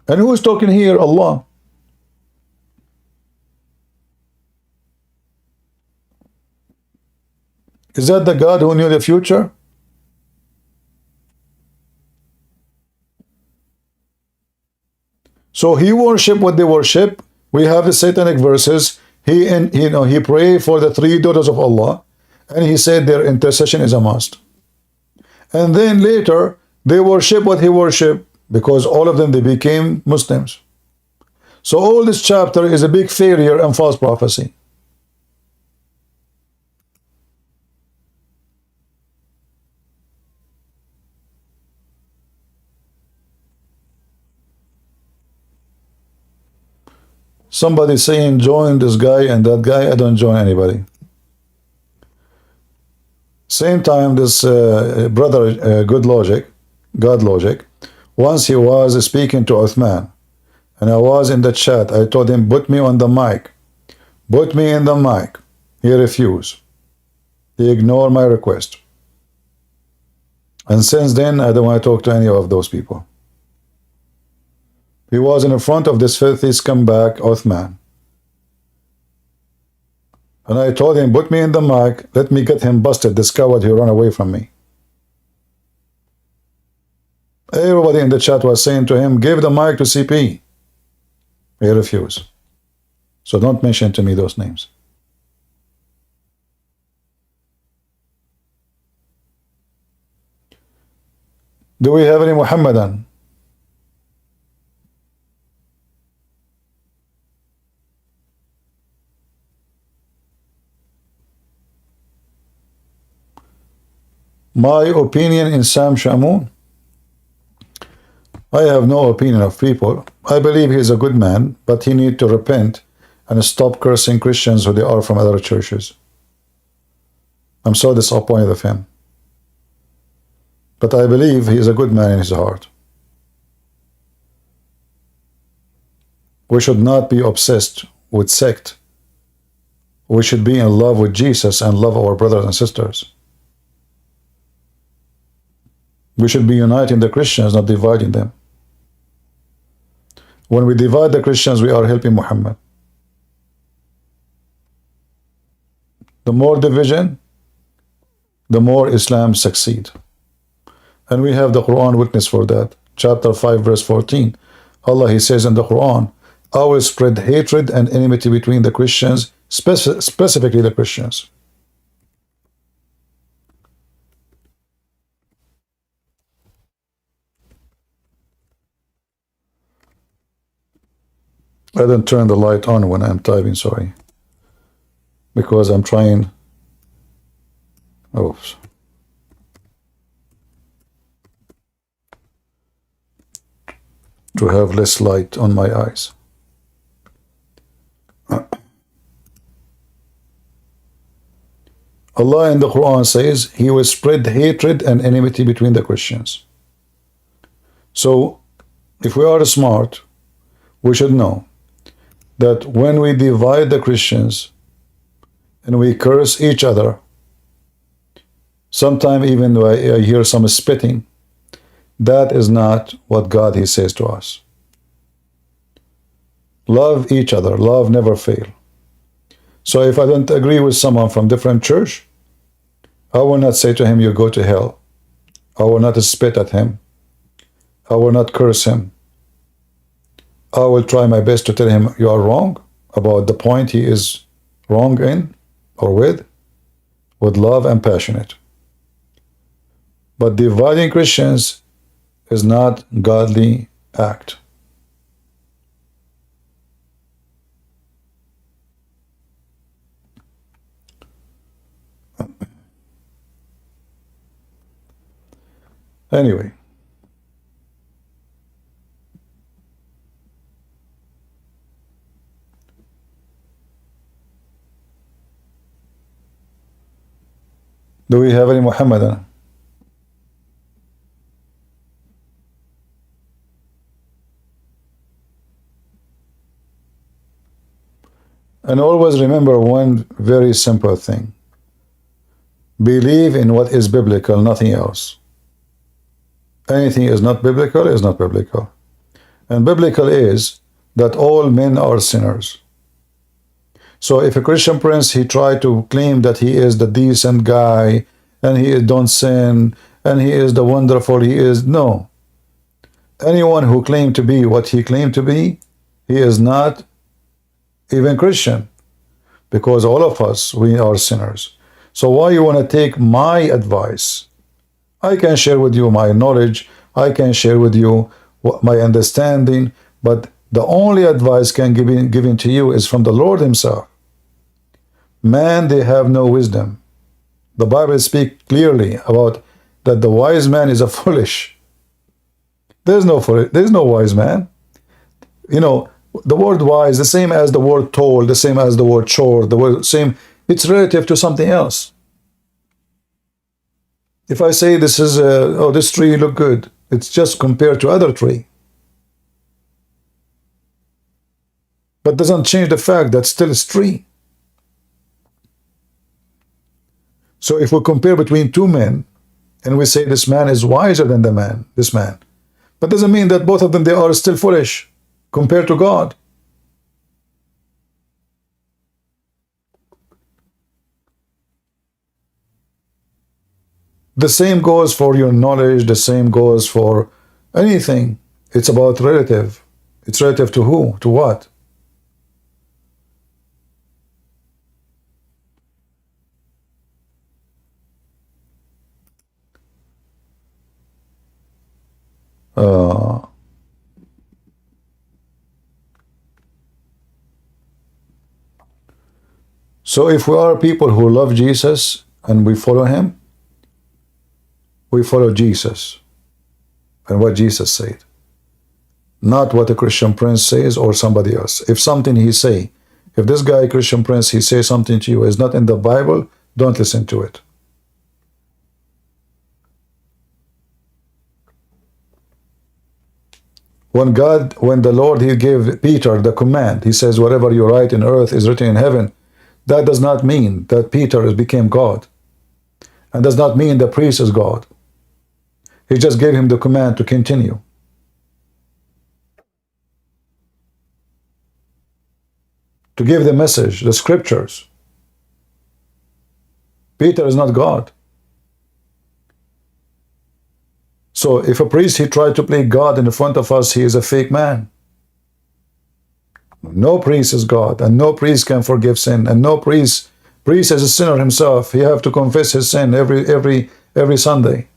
And who is talking here? Allah. Is that the God who knew the future? So he worship what they worship. We have the satanic verses. He pray for the three daughters of Allah, and he said their intercession is a must. And then later they worship what he worshiped, because all of them, they became Muslims. So all this chapter is a big failure and false prophecy. Somebody saying join this guy and that guy. I don't join anybody. Same time, this brother, God Logic, once he was speaking to Uthman, and I was in the chat. I told him, put me on the mic. Put me in the mic. He refused. He ignored my request. And since then, I don't want to talk to any of those people. He was in front of this filthy scumbag, Uthman. And I told him, put me in the mic. Let me get him busted. This coward, he ran away from me. Everybody in the chat was saying to him, give the mic to CP. He refused. So don't mention to me those names. Do we have any Muhammadan? My opinion in Sam Shamoun? I have no opinion of people. I believe he is a good man, but he needs to repent and stop cursing Christians who they are from other churches. I'm so disappointed of him. But I believe he is a good man in his heart. We should not be obsessed with sect. We should be in love with Jesus and love our brothers and sisters. We should be uniting the Christians, not dividing them. When we divide the Christians, we are helping Muhammad. The more division, the more Islam succeed. And we have the Quran witness for that. Chapter 5, verse 14. Allah, he says in the Quran, I will spread hatred and enmity between the Christians, specifically the Christians. I don't turn the light on when I'm typing, sorry. Because I'm trying... Oh. To have less light on my eyes. Allah in the Quran says He will spread hatred and enmity between the Christians. So, if we are smart, we should know that when we divide the Christians and we curse each other, sometimes even though I hear some spitting, that is not what God He says to us. Love each other. Love never fail. So if I don't agree with someone from different church, I will not say to him, you go to hell. I will not spit at him. I will not curse him. I will try my best to tell him you are wrong about the point he is wrong in or with love and passionate. But dividing Christians is not godly act. Anyway. Do we have any Muhammadan? And always remember one very simple thing. Believe in what is biblical, nothing else. Anything is not biblical is not biblical. And biblical is that all men are sinners. So if a Christian prince, he tried to claim that he is the decent guy, and he don't sin, and he is the wonderful, he is, no. Anyone who claimed to be what he claimed to be, he is not even Christian. Because all of us, we are sinners. So why you want to take my advice? I can share with you my knowledge, I can share with you my understanding, but the only advice can given to you is from the Lord Himself. Man, they have no wisdom. The Bible speaks clearly about that the wise man is a foolish. There's no wise man. You know, the word wise, the same as the word told, the same as the word chore, the word same, it's relative to something else. If I say this is oh, this tree look good, it's just compared to other tree. But doesn't change the fact that still it's tree. So if we compare between two men, and we say this man is wiser than this man, but doesn't mean that both of them, they are still foolish compared to God. The same goes for your knowledge, the same goes for anything. It's about relative. It's relative to who? To what? So if we are people who love Jesus and we follow Him, we follow Jesus and what Jesus said, not what a Christian prince says or somebody else. If something he say, if this guy, Christian prince, he says something to you is not in the Bible, don't listen to it. When the Lord, He gave Peter the command, He says, whatever you write in earth is written in heaven. That does not mean that Peter became God. And does not mean the priest is God. He just gave him the command to continue. To give the message, the scriptures. Peter is not God. So if a priest, he tried to play God in front of us, he is a fake man. No priest is God, and no priest can forgive sin, and no priest is a sinner himself. He have to confess his sin every Sunday.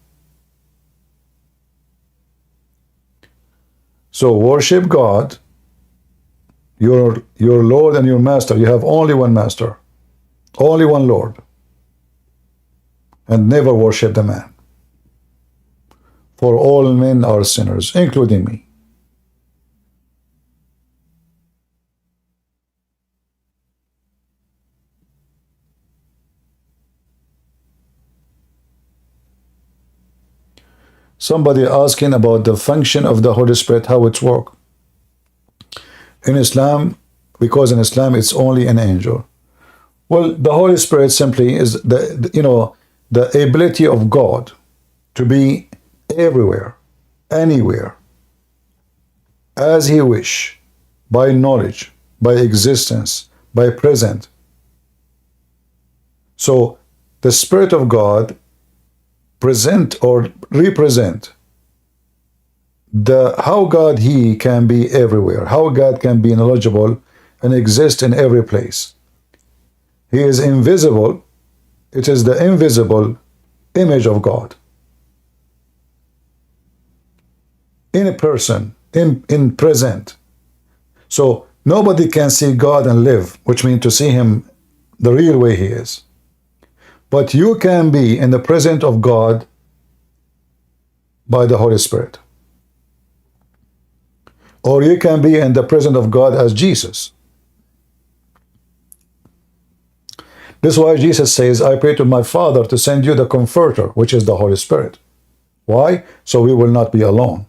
So worship God your Lord and your Master. You have only one Master, only one Lord, and never worship the man. For all men are sinners, including me. Somebody asking about the function of the Holy Spirit, how it works. In Islam, because in Islam it's only an angel. Well, the Holy Spirit simply is the ability of God to be everywhere, anywhere, as He wish, by knowledge, by existence, by present. So the Spirit of God present or represent how God He can be everywhere, how God can be knowledgeable and exist in every place. He is invisible. It is the invisible image of God in a person, in present. So nobody can see God and live, which means to see Him the real way He is. But you can be in the presence of God by the Holy Spirit. Or you can be in the presence of God as Jesus. This is why Jesus says, I pray to my Father to send you the Comforter, which is the Holy Spirit. Why? So we will not be alone.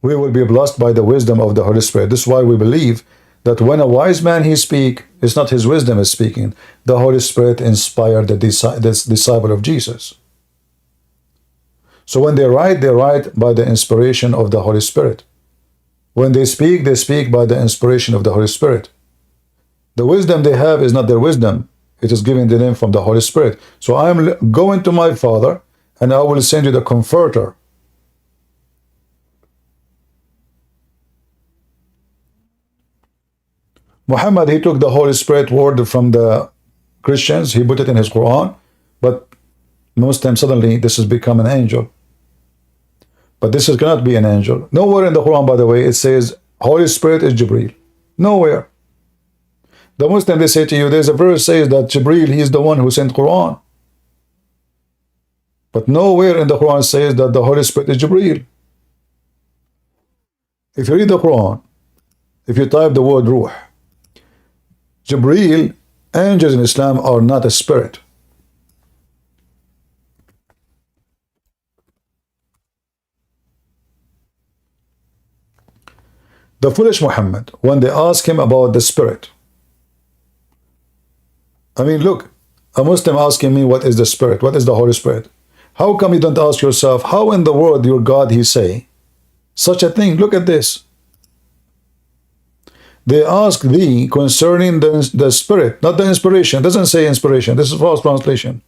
We will be blessed by the wisdom of the Holy Spirit. This is why we believe that when a wise man he speak, it's not his wisdom is speaking. The Holy Spirit inspired the disciple of Jesus. So when they write by the inspiration of the Holy Spirit. When they speak by the inspiration of the Holy Spirit. The wisdom they have is not their wisdom. It is given to them from the Holy Spirit. So I am going to my Father, and I will send you the Comforter. Muhammad, he took the Holy Spirit word from the Christians. He put it in his Quran. But Muslims, suddenly, this has become an angel. But this cannot be an angel. Nowhere in the Quran, by the way, it says Holy Spirit is Jibreel. Nowhere. The Muslim, they say to you, there's a verse says that Jibreel, he is the one who sent Quran. But nowhere in the Quran says that the Holy Spirit is Jibreel. If you read the Quran, if you type the word Ruh, Jibreel, angels in Islam are not a spirit. The foolish Muhammad, when they ask him about the spirit, I mean, look, a Muslim asking me what is the spirit, what is the Holy Spirit? How come you don't ask yourself, how in the world your God he say such a thing? Look at this. They ask thee concerning the spirit, not the inspiration. It doesn't say inspiration. This is false translation.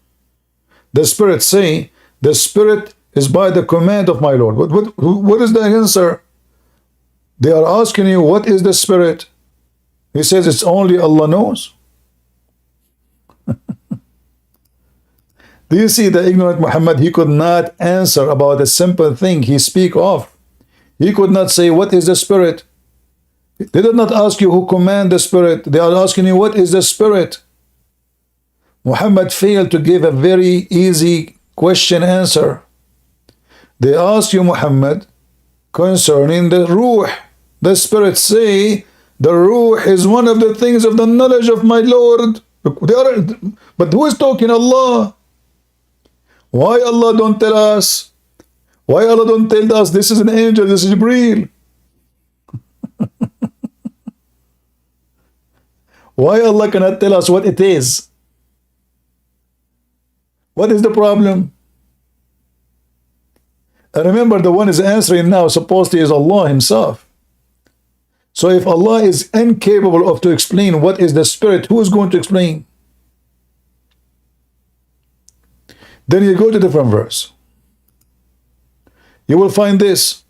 The spirit say, the spirit is by the command of my Lord. What is the answer? They are asking you, what is the spirit? He says, it's only Allah knows. Do you see the ignorant Muhammad? He could not answer about a simple thing he speak of. He could not say, what is the spirit? They did not ask you who command the spirit. They are asking you, what is the spirit? Muhammad failed to give a very easy question answer. They ask you, Muhammad, concerning the Ruh. The spirit say, the Ruh is one of the things of the knowledge of my Lord. But who is talking? Allah. Why Allah don't tell us? Why Allah don't tell us this is an angel, this is Jibreel? Why Allah cannot tell us what it is? What is the problem? And remember, the one is answering now supposedly is Allah himself. So if Allah is incapable of to explain what is the spirit, who is going to explain? Then you go to a different verse. You will find this.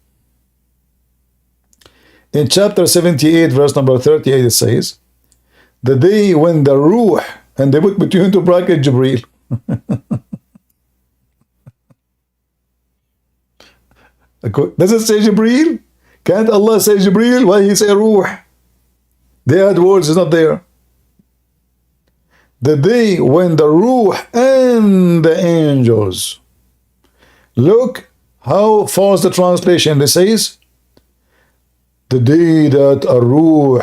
In chapter 78, verse number 38, it says, the day when the Ruh, and they put between two brackets Jibreel. Does it say Jibreel? Can't Allah say Jibreel? Why he say Ruh? The add words is not there. The day when the Ruh and the angels. Look how false the translation. It says, the day that a Ruh,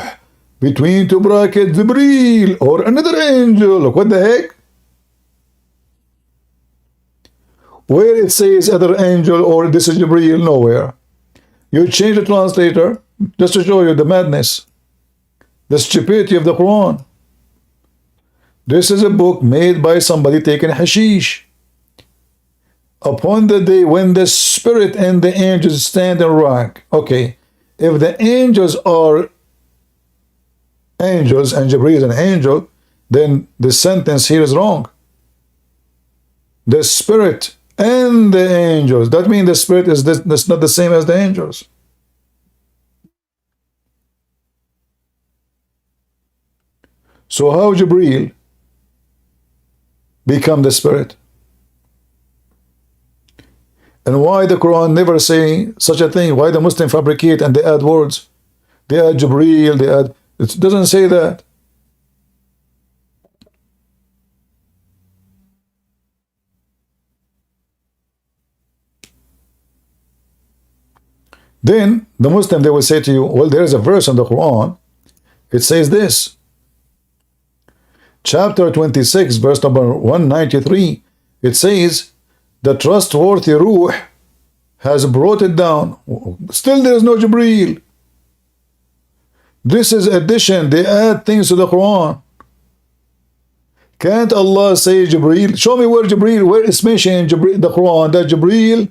between two brackets, Jibreel, or another angel. Look, what the heck? Where it says other angel or this is Jibreel? Nowhere. You change the translator just to show you the madness, the stupidity of the Quran. This is a book made by somebody taking hashish. Upon the day when the spirit and the angels stand and rock. Okay, if the angels are angels and Jibreel is an angel, then the sentence here is wrong. The spirit and the angels. That means the spirit is that's not the same as the angels. So how Jibreel become the spirit? And why the Quran never say such a thing? Why the Muslim fabricate and they add words? They add Jibreel, they add... It doesn't say that. Then the Muslim, they will say to you, well, there is a verse in the Quran. It says this. Chapter 26, verse number 193. It says, the trustworthy Ruh has brought it down. Still there is no Jibreel. This is addition. They add things to the Quran. Can't Allah say Jibreel? Show me where Jibreel, where is mentioned in the Quran that Jibreel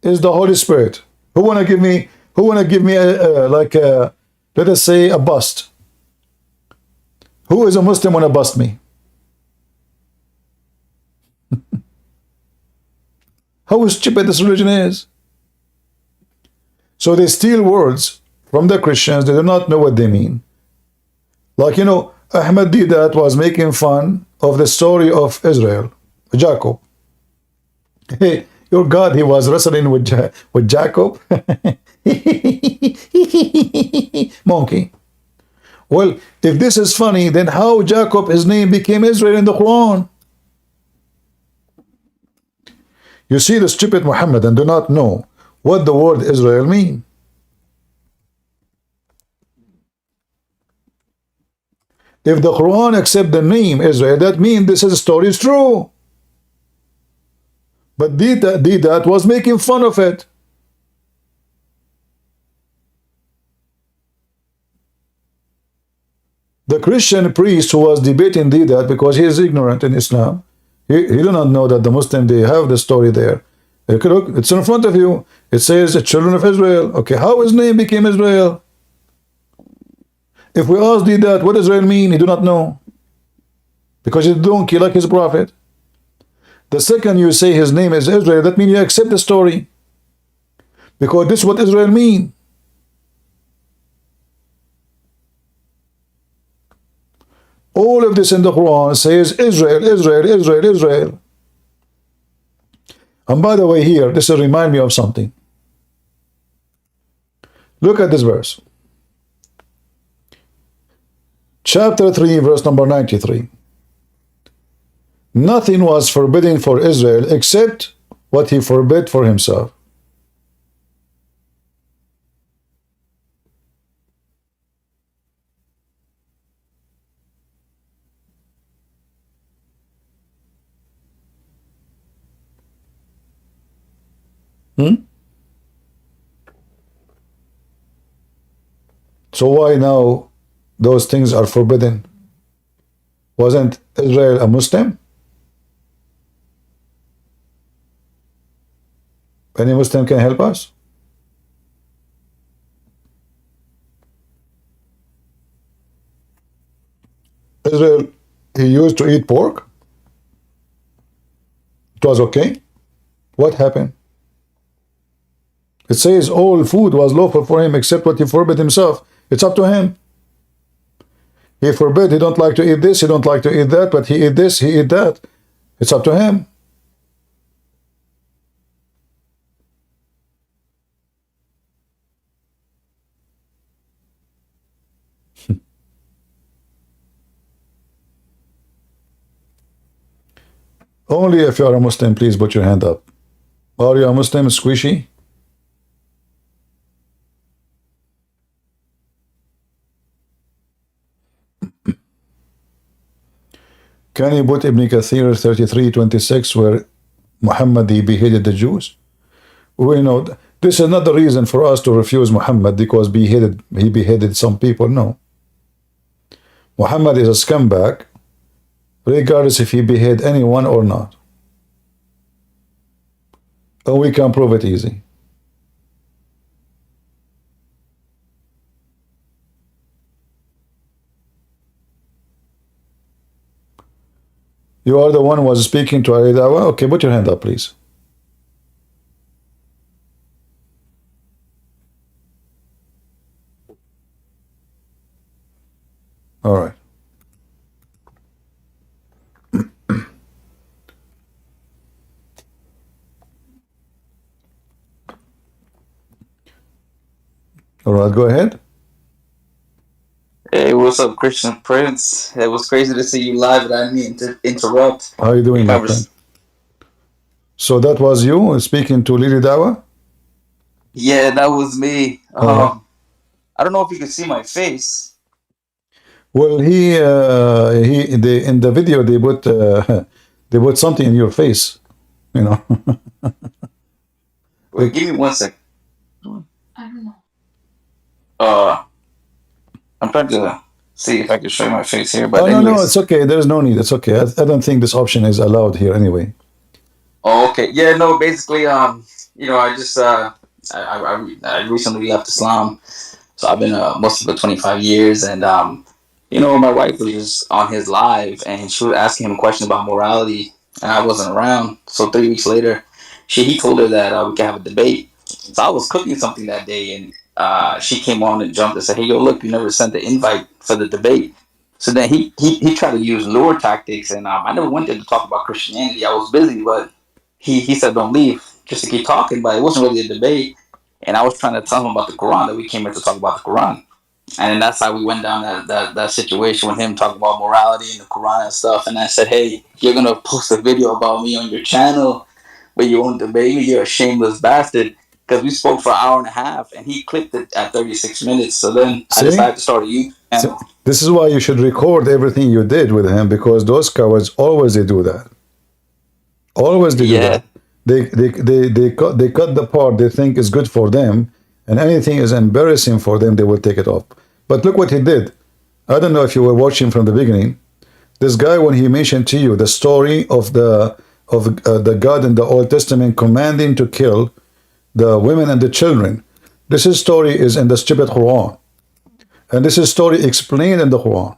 is the Holy Spirit. Who wanna give me let us say a bust? Who is a Muslim wanna bust me? How stupid this religion is. So they steal words from the Christians. They do not know what they mean. Like, you know, Ahmed Hidayat was making fun of the story of Israel, Jacob. Hey, your God, he was wrestling with Jacob. Monkey. Well, if this is funny, then how Jacob, his name became Israel in the Quran? You see the stupid Muhammad and do not know what the word Israel mean. If the Quran accept the name Israel, that means this story is true. But Hidayat was making fun of it. The Christian priest who was debating Hidayat because he is ignorant in Islam, he do not know that the Muslim, they have the story there. Look, it's in front of you. It says the children of Israel. Okay, how his name became Israel? If we ask Hidayat, what does Israel mean? He do not know. Because he don't kill like his prophet. The second you say his name is Israel, that means you accept the story. Because this is what Israel mean. All of this in the Quran says Israel, Israel, Israel, Israel. And by the way, here, this will remind me of something. Look at this verse. Chapter 3, verse number 93. Nothing was forbidden for Israel except what he forbid for himself. So why now those things are forbidden? Wasn't Israel a Muslim? Any Muslim can help us? Israel, he used to eat pork. It was okay. What happened? It says all food was lawful for him except what he forbid himself. It's up to him. He forbid, he don't like to eat this, he don't like to eat that, but he eat this, he eat that. It's up to him. Only if you are a Muslim, please put your hand up. Are you a Muslim, Squishy? Can you put Ibn Kathir 33:26 where Muhammad he beheaded the Jews? We know this is not the reason for us to refuse Muhammad because he beheaded some people. No. Muhammad is a scumbag, regardless if he beheaded anyone or not. And we can prove it easy. You are the one who was speaking to Dawah? Okay, put your hand up, please. All right. All right, go ahead. Hey, what's up, Christian Prince? It was crazy to see you live, but I didn't mean to interrupt. How are you doing, my friend? So that was you speaking to Lily Dawah? Yeah, that was me. I don't know if you can see my face. Well, in the video they put something in your face, you know. Wait, give me 1 second. I don't know. I'm trying to see if I can show you my face here. But no, it's okay. There's no need. It's okay. I don't think this option is allowed here anyway. Oh, okay. Yeah, no. Basically, you know, I just I recently left Islam, so I've been a Muslim for 25 years, and you know, my wife was just on his live, and she was asking him a question about morality, and I wasn't around. So 3 weeks later, he told her that we could have a debate. So I was cooking something that day, and she came on and jumped and said, "Hey, yo, look, you never sent the invite for the debate." So then he tried to use lure tactics, and I never went there to talk about Christianity. I was busy, but he said, "Don't leave," just to keep talking. But it wasn't really a debate, and I was trying to tell him about the Quran, that we came here to talk about the Quran. And then that's how we went down that situation with him talking about morality and the Quran and stuff. And I said, "Hey, you're gonna post a video about me on your channel, but you won't debate me. You're a shameless bastard." Because we spoke for an hour and a half, and he clipped it at 36 minutes. So then I decided to start a YouTube channel. This is why you should record everything you did with him, because those cowards always they do that. Always they do that. They cut the part they think is good for them, and anything is embarrassing for them, they will take it off. But look what he did. I don't know if you were watching from the beginning. This guy, when he mentioned to you the story of the God in the Old Testament commanding to kill the women and the children, this story is in the stupid Quran, and this is story explained in the Quran.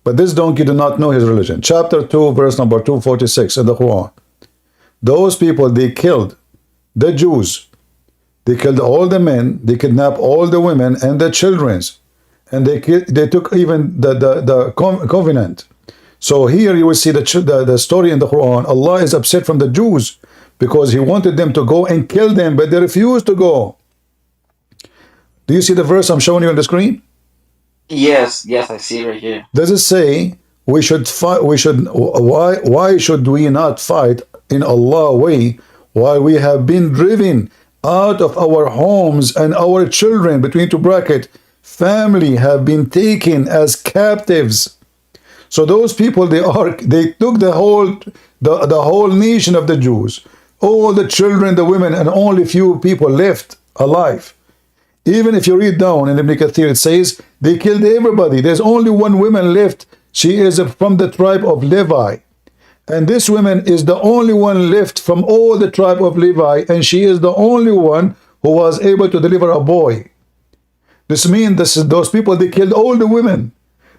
But this donkey do not know his religion. Chapter 2, verse number 246 in the Quran. Those people, they killed the Jews. They killed all the men, they kidnapped all the women and the children, and they took even the covenant. So here you will see the story in the Quran. Allah is upset from the Jews because he wanted them to go and kill them, but they refused to go. Do you see the verse I'm showing you on the screen? Yes, I see it right here. Does it say we should fight? Why should we not fight in Allah's way while we have been driven out of our homes and our children, between two brackets, family, have been taken as captives? So those people, they took the whole nation of the Jews, all the children, the women, and only few people left alive. Even if you read down in Ibn Kathir, it says they killed everybody. There's only one woman left. She is from the tribe of Levi. And this woman is the only one left from all the tribe of Levi, and she is the only one who was able to deliver a boy. This means those people, they killed all the women.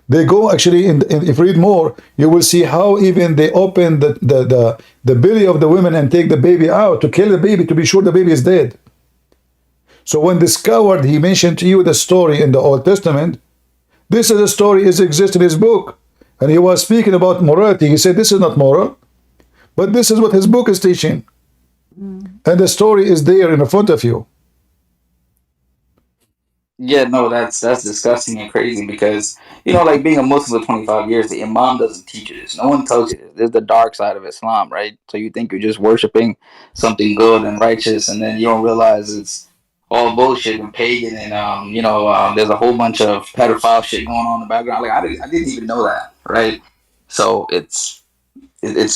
They go actually, if you read more, you will see how even they open the belly of the women and take the baby out to kill the baby, to be sure the baby is dead. So when this coward, he mentioned to you the story in the Old Testament, this is a story that exists in his book. And he was speaking about morality. He said, this is not moral, but this is what his book is teaching. And the story is there in front of you. Yeah, no, that's disgusting and crazy because like being a Muslim for 25 years, the Imam doesn't teach you this. No one tells you this. This is the dark side of Islam, right? So you think you're just worshiping something good and righteous, and then you don't realize it's all bullshit and pagan, and there's a whole bunch of pedophile shit going on in the background. Like I didn't even know that, right? So it's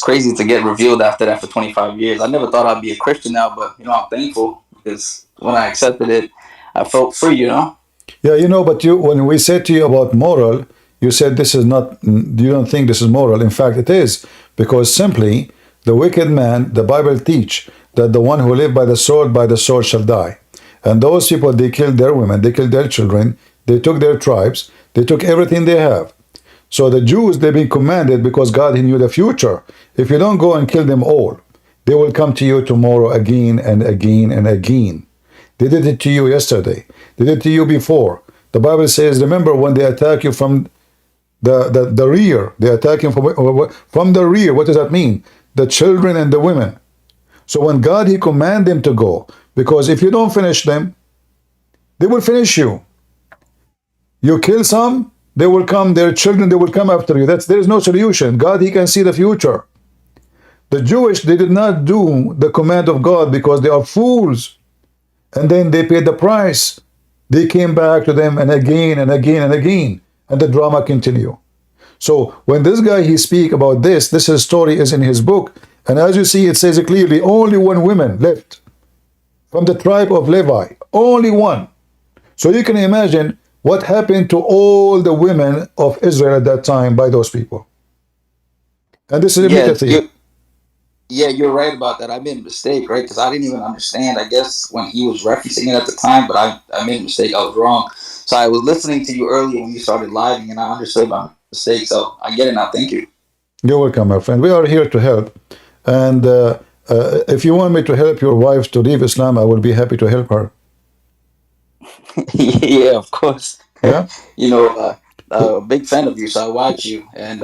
crazy to get revealed after that for 25 years. I never thought I'd be a Christian now, but I'm thankful because when I accepted it, I felt free. Yeah, but when we said to you about moral, you said this is not, you don't think this is moral. In fact, it is, because simply the wicked man, the Bible teach that the one who live by the sword shall die. And those people, they killed their women, they killed their children, they took their tribes, they took everything they have. So the Jews, they've been commanded, because God, he knew the future. If you don't go and kill them all, they will come to you tomorrow again and again and again. They did it to you yesterday. They did it to you before. The Bible says, remember when they attack you from the rear, they attack you from the rear. What does that mean? The children and the women. So when God, he command them to go, because if you don't finish them, they will finish you. You kill some, they will come, their children, they will come after you. There is no solution. God, he can see the future. The Jewish, they did not do the command of God because they are fools. And then they paid the price. They came back to them, and again and again and again. And the drama continue. So when this guy, he speak about this story is in his book. And as you see, it says it clearly, only one woman left from the tribe of Levi. Only one. So you can imagine what happened to all the women of Israel at that time by those people. And this is immediately. Yeah, you're right about that. I made a mistake, right? Because I didn't even understand, I guess, when he was referencing it at the time, but I made a mistake. I was wrong. So I was listening to you earlier when you started living, and I understood my mistake. So I get it now. Thank you. You're welcome, my friend. We are here to help. And if you want me to help your wife to leave Islam, I will be happy to help her. Yeah, of course. Yeah. A big fan of you, so I watch you, and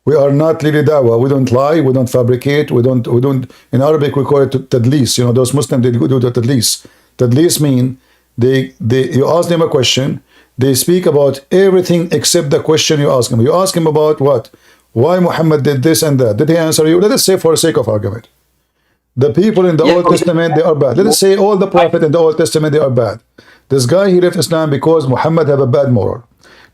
We are not really dawah. We don't lie. We don't fabricate. We don't. In Arabic, we call it tadlis. Those Muslims, they do the tadlis. Tadlis mean you ask them a question. They speak about everything except the question you ask them. You ask him about what? Why Muhammad did this and that. Did he answer you? Let us say, for the sake of argument, the people in the Old Testament, they are bad. Let us say all the prophets in the Old Testament, they are bad. This guy, he left Islam because Muhammad have a bad moral.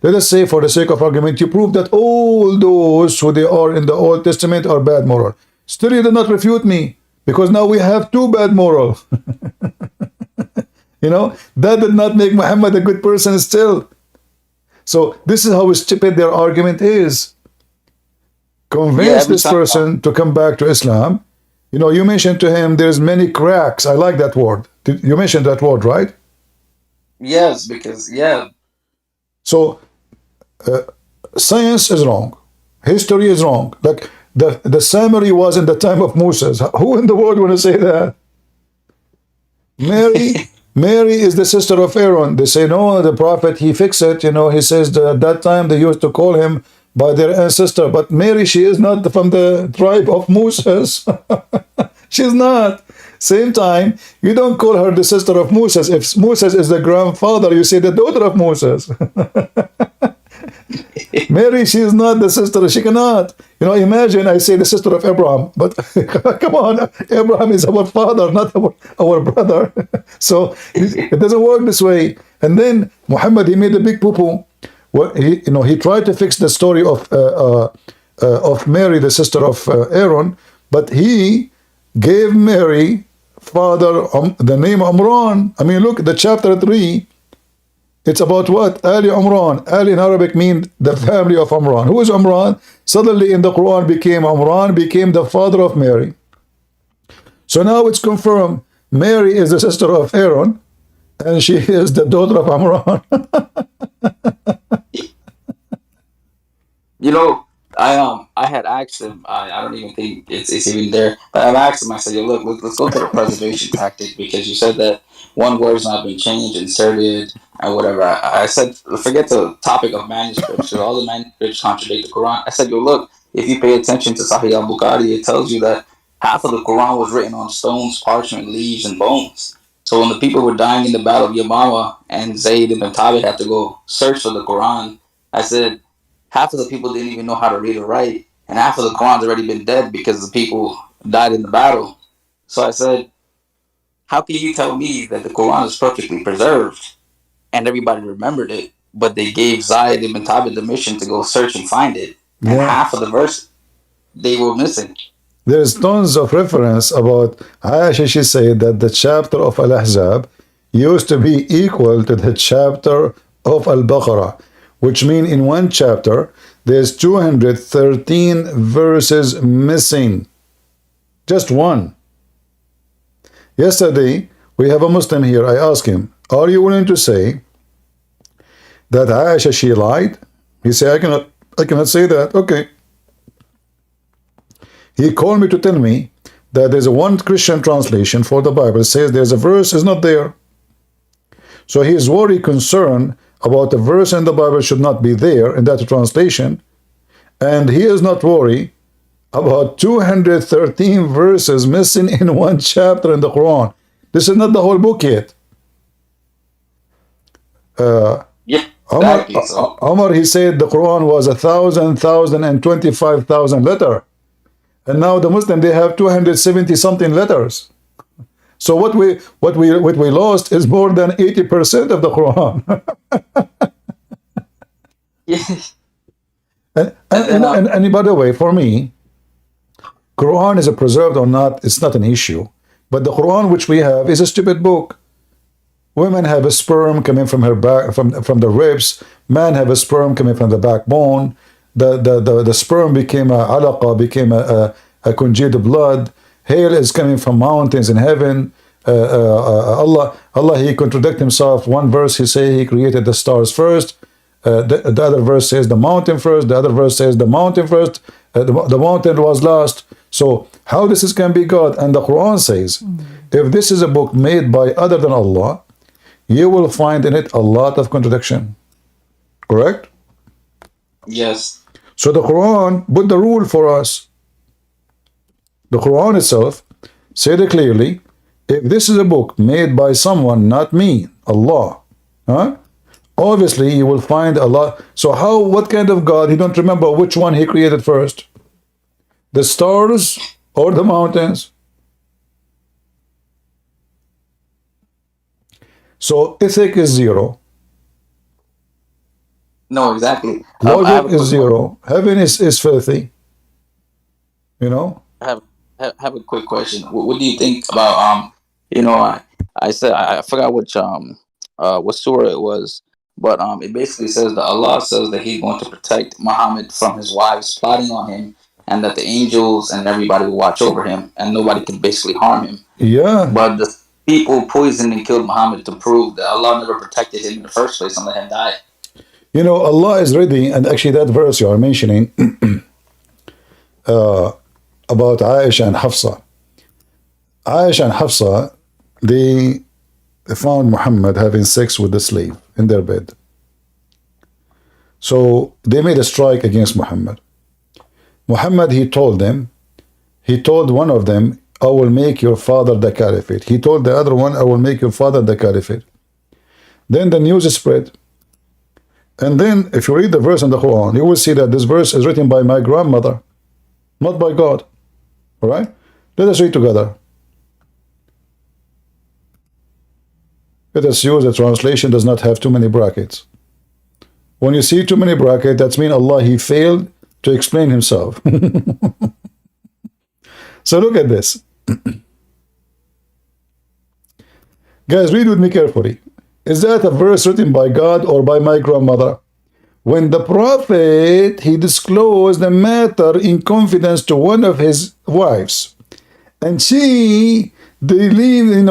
Let us say, for the sake of argument, you prove that all those who they are in the Old Testament are bad moral. Still, you did not refute me, because now we have two bad moral. That did not make Muhammad a good person still. So this is how stupid their argument is. Convince this person to come back to Islam. You mentioned to him there's many cracks. I like that word. You mentioned that word, right? Yes, because, yeah. So science is wrong. History is wrong. Like the summary was in the time of Moses. Who in the world want to say that? Mary is the sister of Aaron. They say, no, the prophet, he fixed it. He says that at that time they used to call him by their ancestor. But Mary, she is not from the tribe of Moses. She's not. Same time, you don't call her the sister of Moses. If Moses is the grandfather, you say the daughter of Moses. Mary, she is not the sister. She cannot. Imagine I say the sister of Abraham. But come on, Abraham is our father, not our brother. So it doesn't work this way. And then Muhammad, he made a big poo-poo. He tried to fix the story of Mary, the sister of Aaron, but he gave Mary father the name Amran. I mean, look, the chapter 3, it's about what? Ali Amran. Ali in Arabic means the family of Amran. Who is Amran? Suddenly in the Quran became Amran, became the father of Mary. So now it's confirmed. Mary is the sister of Aaron, and she is the daughter of Amran. I had asked him. I don't even think it's even there. But I've asked him. I said, "Look, let's go to the preservation tactic because you said that one word's not been changed, inserted, and whatever." I said, forget the topic of manuscripts. So all the manuscripts contradict the Quran. I said, look, if you pay attention to Sahih al-Bukhari, it tells you that half of the Quran was written on stones, parchment, leaves, and bones. So when the people were dying in the Battle of Yamama and Zayd ibn Thabit had to go search for the Quran, I said, half of the people didn't even know how to read or write, and half of the Quran's already been dead because the people died in the battle. So I said, how can you tell me that the Quran is perfectly preserved and everybody remembered it, but they gave Zayd ibn Thabit the mission to go search and find it, and half of the verse they were missing. There's tons of reference about Aisha. She said that the chapter of Al-Ahzab used to be equal to the chapter of Al-Baqarah, which means in one chapter there's 213 verses missing. Just one. Yesterday, we have a Muslim here. I asked him, are you willing to say that Aisha, she lied? He said, I cannot say that. Okay. He called me to tell me that there's a one Christian translation for the Bible. It says there's a verse is not there. So he is worried, concerned about the verse in the Bible should not be there in that translation. And he is not worried about 213 verses missing in one chapter in the Quran. This is not the whole book yet. Omar, he said the Quran was 1,025,000 letters. And now the Muslim, they have 270 something letters. So what we lost is more than 80% of the Quran. and by the way, for me, Quran is preserved or not, it's not an issue. But the Quran which we have is a stupid book. Women have a sperm coming from her back, from the ribs. Man have a sperm coming from the backbone. The sperm became a alaqa, became a congealed blood. Hail is coming from mountains in heaven. Allah, he contradicted himself. One verse he say he created the stars first. The other verse says the mountain first. The other verse says the mountain first. The mountain was last. So how this can be God? And the Quran says, if this is a book made by other than Allah, you will find in it a lot of contradiction. Correct? Yes. So the Quran put the rule for us. The Quran itself said it clearly, if this is a book made by someone, not me, Allah, obviously you will find a lot. So what kind of God? He don't remember which one he created first. The stars or the mountains? So ethic is zero. No, exactly. Logic is zero. Heaven is filthy. You know? I have a quick question. What do you think about I said I forgot which what surah it was, but it basically says that Allah says that He's going to protect Muhammad from his wives plotting on him, and that the angels and everybody will watch over him, and nobody can basically harm him. Yeah. But the people poisoned and killed Muhammad to prove that Allah never protected him in the first place and let him die. You know, Allah is ready, and actually that verse you are mentioning about Aisha and Hafsa. Aisha and Hafsa, they found Muhammad having sex with the slave in their bed. So they made a strike against Muhammad. Muhammad, he told one of them, I will make your father the caliphate. He told the other one, I will make your father the caliphate. Then the news spread. And then if you read the verse in the Quran, you will see that this verse is written by my grandmother, not by God. All right? Let us read together. Let us use a translation does not have too many brackets. When you see too many brackets, that means Allah, he failed to explain himself. So look at this. Guys, read with me carefully. Is that a verse written by God or by my grandmother? When the prophet, he disclosed the matter in confidence to one of his wives, and she believed,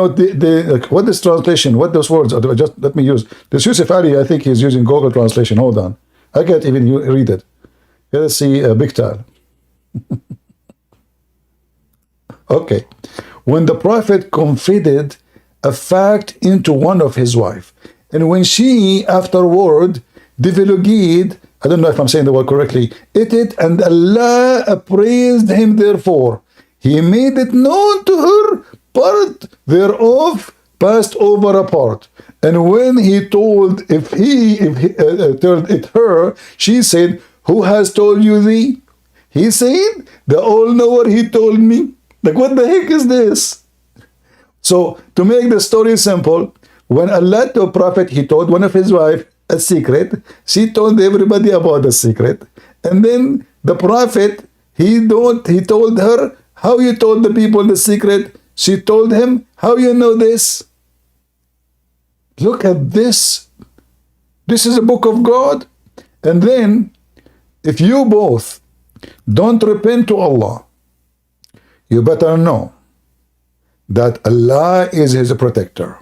what is translation? What those words are? Just let me use this. Yusuf Ali, I think he's using Google translation. Hold on, I can't even read it. Let's see, big time. Okay, when the prophet confided a fact into one of his wife, and when she afterward divulged, I don't know if I'm saying the word correctly, it, and Allah appraised him therefore, he made it known to her part thereof passed over a part. And when he told, if he told it her, she said, who has told you thee? He said, the all-knower, he told me. Like, what the heck is this? So, to make the story simple, when Allah told Prophet, he told one of his wife a secret. She told everybody about the secret. And then the Prophet, he told her, how you told the people the secret? She told him, how you know this? Look at this. This is a book of God. And then, if you both don't repent to Allah, you better know that Allah is his protector.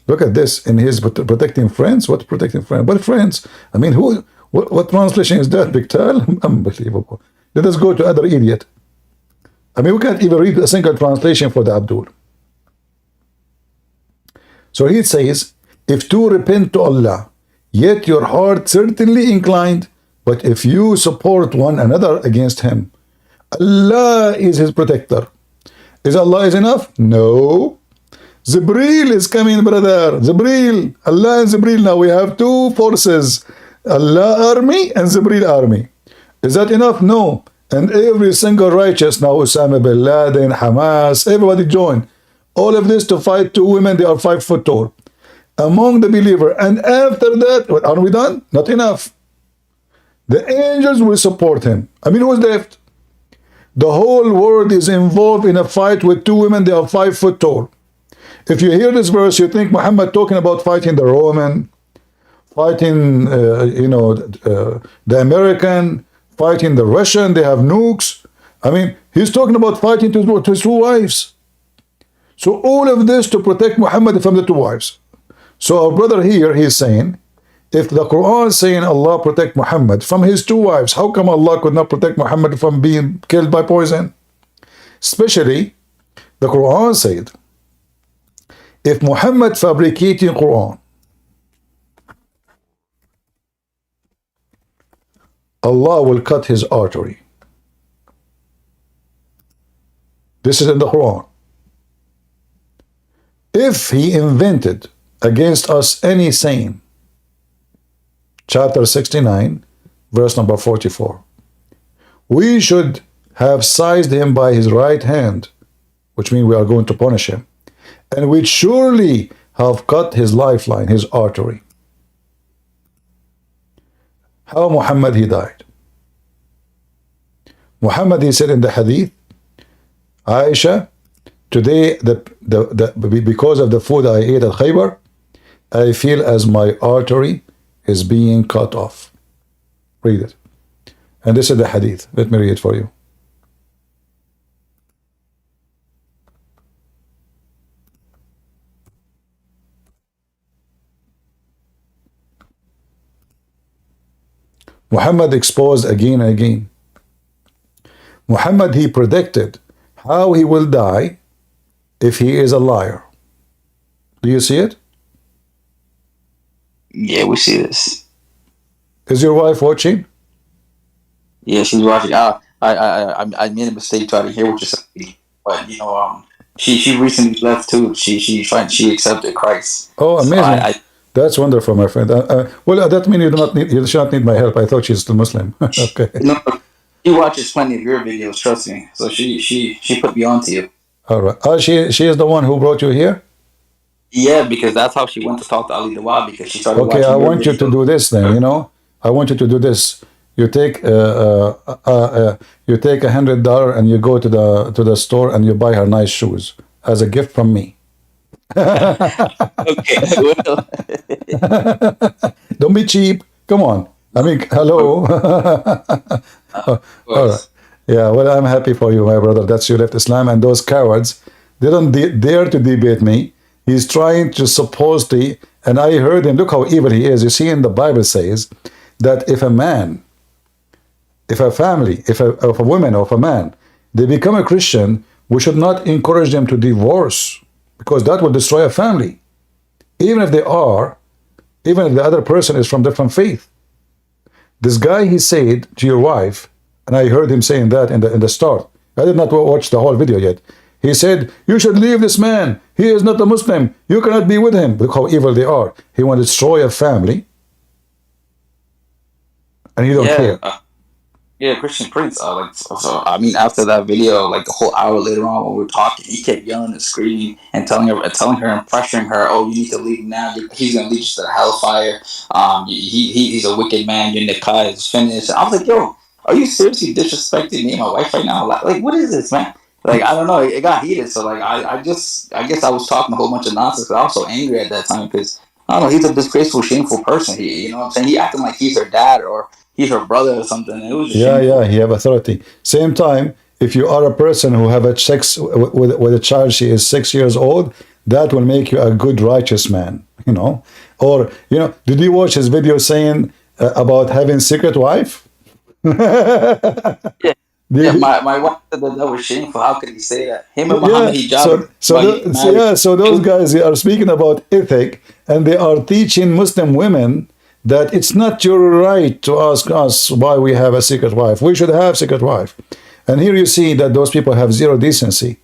Look at this in his protecting friends. What protecting friends? What friends? I mean, what translation is that, Biktal? Unbelievable. Let us go to other idiot. I mean, we can't even read a single translation for the Abdul. So he says, if to repent to Allah, yet your heart certainly inclined, but if you support one another against him, Allah is his protector. Is Allah is enough? No. Jibreel is coming, brother. Jibreel. Allah and Jibreel. Now we have two forces. Allah army and Jibreel army. Is that enough? No. And every single righteous, now Osama bin Laden, Hamas, everybody join. All of this to fight two women, they are 5 foot tall. Among the believer. And after that, what are we done? Not enough. The angels will support him. I mean, who's left? The whole world is involved in a fight with two women, they are 5 foot tall. If you hear this verse, you think Muhammad talking about fighting the Roman, fighting, the American, fighting the Russian, they have nukes. I mean, he's talking about fighting to his two wives. So all of this to protect Muhammad from the two wives. So our brother here, he's saying, if the Quran is saying Allah protect Muhammad from his two wives, how come Allah could not protect Muhammad from being killed by poison? Especially, the Quran said, if Muhammad fabricating Quran, Allah will cut his artery. This is in the Quran. If he invented against us any saying, chapter 69, verse number 44, we should have seized him by his right hand, which means we are going to punish him, and we'd surely have cut his lifeline, his artery. How Muhammad he died? Muhammad, he said in the hadith, Aisha, today because of the food I ate at Khaybar, I feel as my artery is being cut off. Read it. And this is the hadith. Let me read it for you. Muhammad exposed again and again. Muhammad, he predicted how he will die if he is a liar. Do you see it? Yeah, we see this. Is your wife watching? Yeah, she's watching. I made a mistake trying to hear what you're saying, but she recently left too. She accepted Christ. Oh, amazing! So that's wonderful, my friend. Well, that means you should not need my help. I thought she's still Muslim. Okay. No, she watches plenty of your videos. Trust me. So she put me on to you. All right. Oh, she is the one who brought you here. Yeah, because that's how she went to talk to Ali Dawah, because she started watching. Okay, I want you to do this then. I want you to do this. You take $100 and you go to the store and you buy her nice shoes as a gift from me. Okay. Don't be cheap. Come on. I mean, hello. All right. Yeah. Well, I'm happy for you, my brother. That's you left Islam, and those cowards, they don't dare to debate me. He's trying to supposedly, and I heard him, look how evil he is. You see, in the Bible says that if a man, if a family, if a woman or if a man, they become a Christian, we should not encourage them to divorce, because that will destroy a family. Even if the other person is from different faith. This guy, he said to your wife, and I heard him saying that in the start. I did not watch the whole video yet. He said, you should leave this man. He is not a Muslim. You cannot be with him. Look how evil they are. He want to destroy a family, and you don't care. Yeah, Christian Prince. So I mean, after that video, like a whole hour later on, when we were talking, he kept yelling and screaming and telling her and pressuring her, "Oh, you need to leave now. He's gonna lead you to the hellfire. He's a wicked man. Your nikah is finished." I was like, "Yo, are you seriously disrespecting me and my wife right now? Like what is this, man?" Like I don't know. It got heated. So like I guess I was talking a whole bunch of nonsense. But I was so angry at that time because I don't know. He's a disgraceful, shameful person. You know what I'm saying? He acting like he's her dad or he's her brother or something. It was he have authority. Same time, if you are a person who have a sex with a child, she is 6 years old, that will make you a good righteous man, you know. Or did you watch his video saying about having secret wife? My wife said that was shameful. How could he say that? Him and Mohammed Hijab. So those guys, they are speaking about ethic, and they are teaching Muslim women that it's not your right to ask us why we have a secret wife. We should have secret wife. And here you see that those people have zero decency.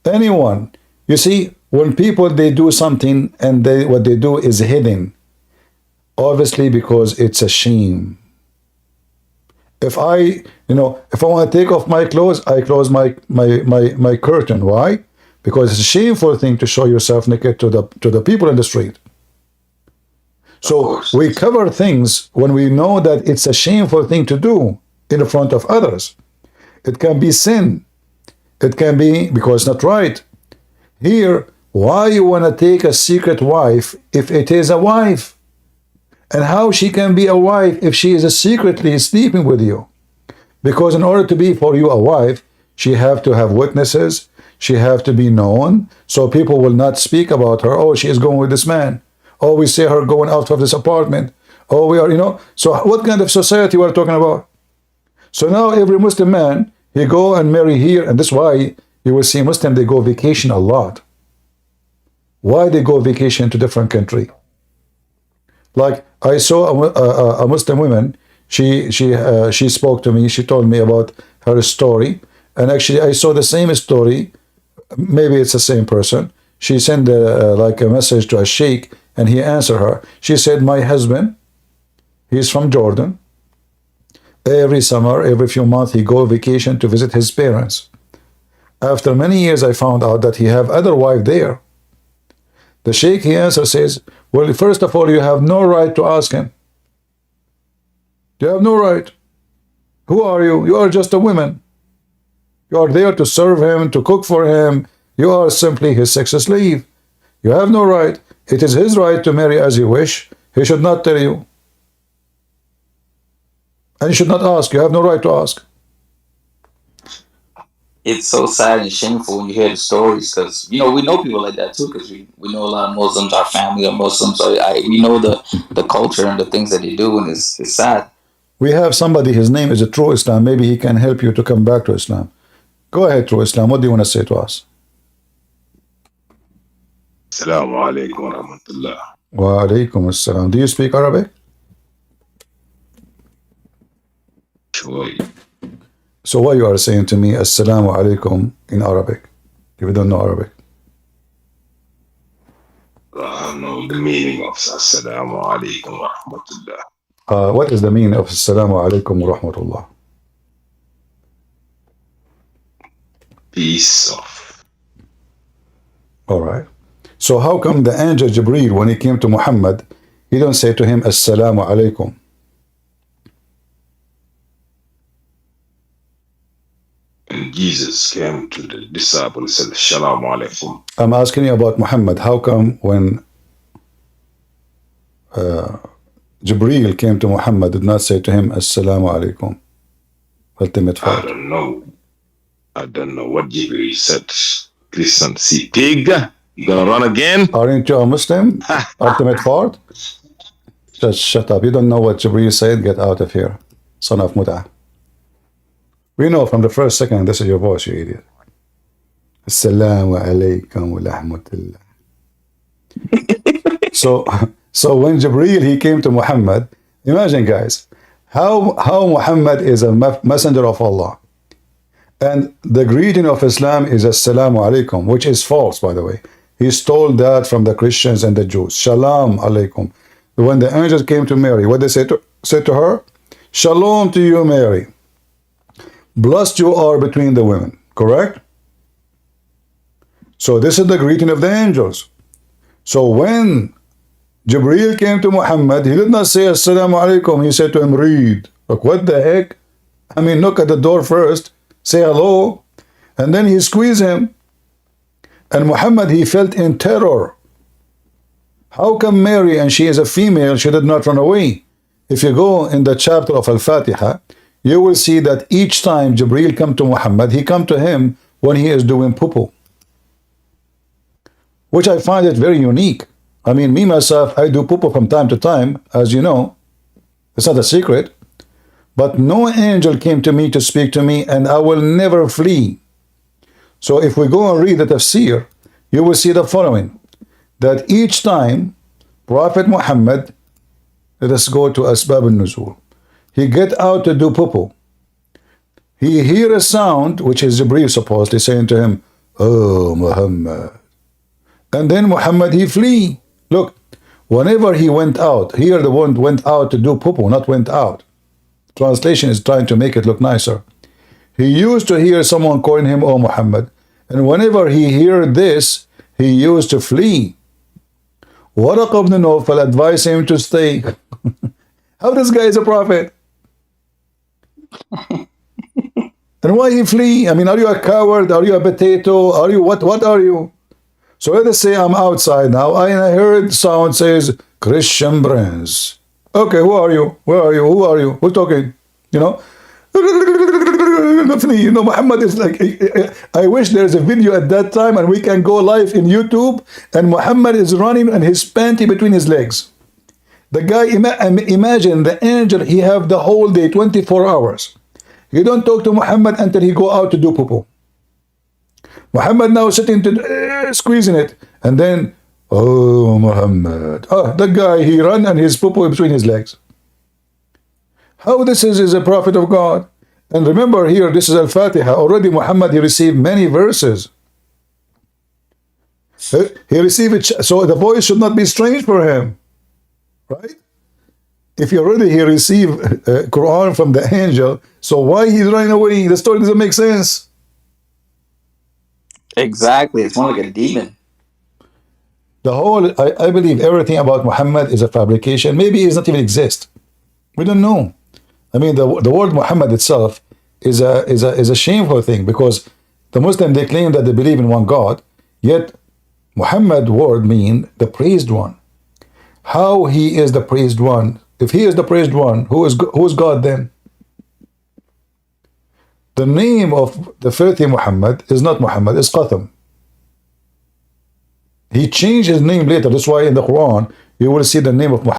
Anyone, you see, when people, they do something and what they do is hidden, obviously because it's a shame. If I want to take off my clothes, I close my curtain. Why? Because it's a shameful thing to show yourself naked to the people in the street. So we cover things when we know that it's a shameful thing to do in front of others. It can be sin. It can be because it's not right. Here, why you want to take a secret wife if it is a wife? And how she can be a wife if she is secretly sleeping with you? Because in order to be for you a wife, she have to have witnesses. She have to be known. So people will not speak about her. Oh, she is going with this man. Oh, we see her going out of this apartment. Oh, we are, So what kind of society we're talking about? So now every Muslim man, he go and marry here. And that's why you will see Muslim, they go vacation a lot. Why they go vacation to different country? Like I saw a Muslim woman, she spoke to me, she told me about her story. And actually I saw the same story. Maybe it's the same person. She sent like a message to a sheikh, and he answered her. She said, my husband, he's from Jordan. Every summer, every few months, he go vacation to visit his parents. After many years, I found out that he have other wife there. The sheikh, he answers, says, well, first of all, you have no right to ask him. You have no right. Who are you? You are just a woman. You are there to serve him, to cook for him. You are simply his sex slave. You have no right. It is his right to marry as he wish. He should not tell you. And you should not ask. You have no right to ask. It's so sad and shameful when you hear the stories because, we know people like that too because we know a lot of Muslims, our family are Muslims. So we know the culture and the things that they do, and it's sad. We have somebody, his name is a True Islam. Maybe he can help you to come back to Islam. Go ahead, True Islam. What do you want to say to us? Assalamu alaikum wa rahmatullah. Wa alaikum assalam. Do you speak Arabic? Sure. So why you are saying to me Assalamu alaikum in Arabic if you don't know Arabic? I know the meaning of Assalamu alaikum wa rahmatullah. What is the meaning of Assalamu alaikum wa rahmatullah? Peace of. All right. So how come the angel Jibreel, when he came to Muhammad, he don't say to him Assalamu alaikum? And Jesus came to the disciples and said, Shalom alaikum. I'm asking you about Muhammad. How come when Jibreel came to Muhammad, did not say to him Assalamu alaikum? Ultimate fault. I don't know what Jibreel said. Listen, see, pig, you gonna run again? Aren't you a Muslim? Ultimate fault? Just shut up. You don't know what Jibreel said? Get out of here. Son of Mut'ah. We know from the first second this is your voice, you idiot. Assalamu alaikum wa rahmatullah. So when Jibreel, he came to Muhammad, imagine guys, how Muhammad is a messenger of Allah. And the greeting of Islam is Assalamu alaikum, which is false, by the way. He stole that from the Christians and the Jews. Shalom alaikum. When the angels came to Mary, what they said to her? Shalom to you, Mary. Blessed you are between the women. Correct? So this is the greeting of the angels. So when Jibreel came to Muhammad, he did not say Assalamu alaikum. He said to him, read. Like, what the heck? I mean, knock at the door first, say hello, and then he squeezed him. And Muhammad, he felt in terror. How come Mary, and she is a female, she did not run away? If you go in the chapter of Al-Fatiha, you will see that each time Jibreel come to Muhammad, he come to him when he is doing poo-poo. Which I find it very unique. I mean, me, myself, I do poo-poo from time to time, as you know. It's not a secret. But no angel came to me to speak to me, and I will never flee. So if we go and read the tafsir, you will see the following. That each time Prophet Muhammad, let us go to Asbab al-Nuzul, he get out to do poo-poo. He hear a sound, which is Jibreel supposedly saying to him, oh, Muhammad. And then Muhammad, he flee. Look, whenever he went out, here the one went out to do poo-poo, not went out. Translation is trying to make it look nicer. He used to hear someone calling him, oh, Muhammad. And whenever he heard this, he used to flee. Waraq ibn Nawfal advised him to stay. How this guy is a prophet? And why he flee? I mean, are you a coward? Are you a potato? Are you what? What are you? So let us say I'm outside now. I heard sound says, Christian brains. Okay, who are you? Where are you? Who are you? Who's talking? You know? You know, Muhammad is like, I wish there's a video at that time and we can go live in YouTube and Muhammad is running and his panty between his legs. The guy, imagine the angel, he have the whole day, 24 hours. He don't talk to Muhammad until he go out to do poo-poo. Muhammad now sitting to squeezing it, and then, oh, Muhammad. Oh, the guy, he run and his poo-poo between his legs. How this is a prophet of God? And remember here, this is Al-Fatiha. Already Muhammad, he received many verses. He received it, so the voice should not be strange for him. Right? If he received Quran from the angel, so why he's running away? The story doesn't make sense. Exactly. It's more like a demon. The whole, I believe everything about Muhammad is a fabrication. Maybe it does not even exist. We don't know. I mean, the word Muhammad itself is a shameful thing, because the Muslim, they claim that they believe in one God, yet Muhammad word mean the praised one. How he is the praised one? If he is the praised one, who is God then? The name of the filthy Muhammad is not Muhammad, it's Qatham. He changed his name later. That's why in the Quran you will see the name of Muhammad.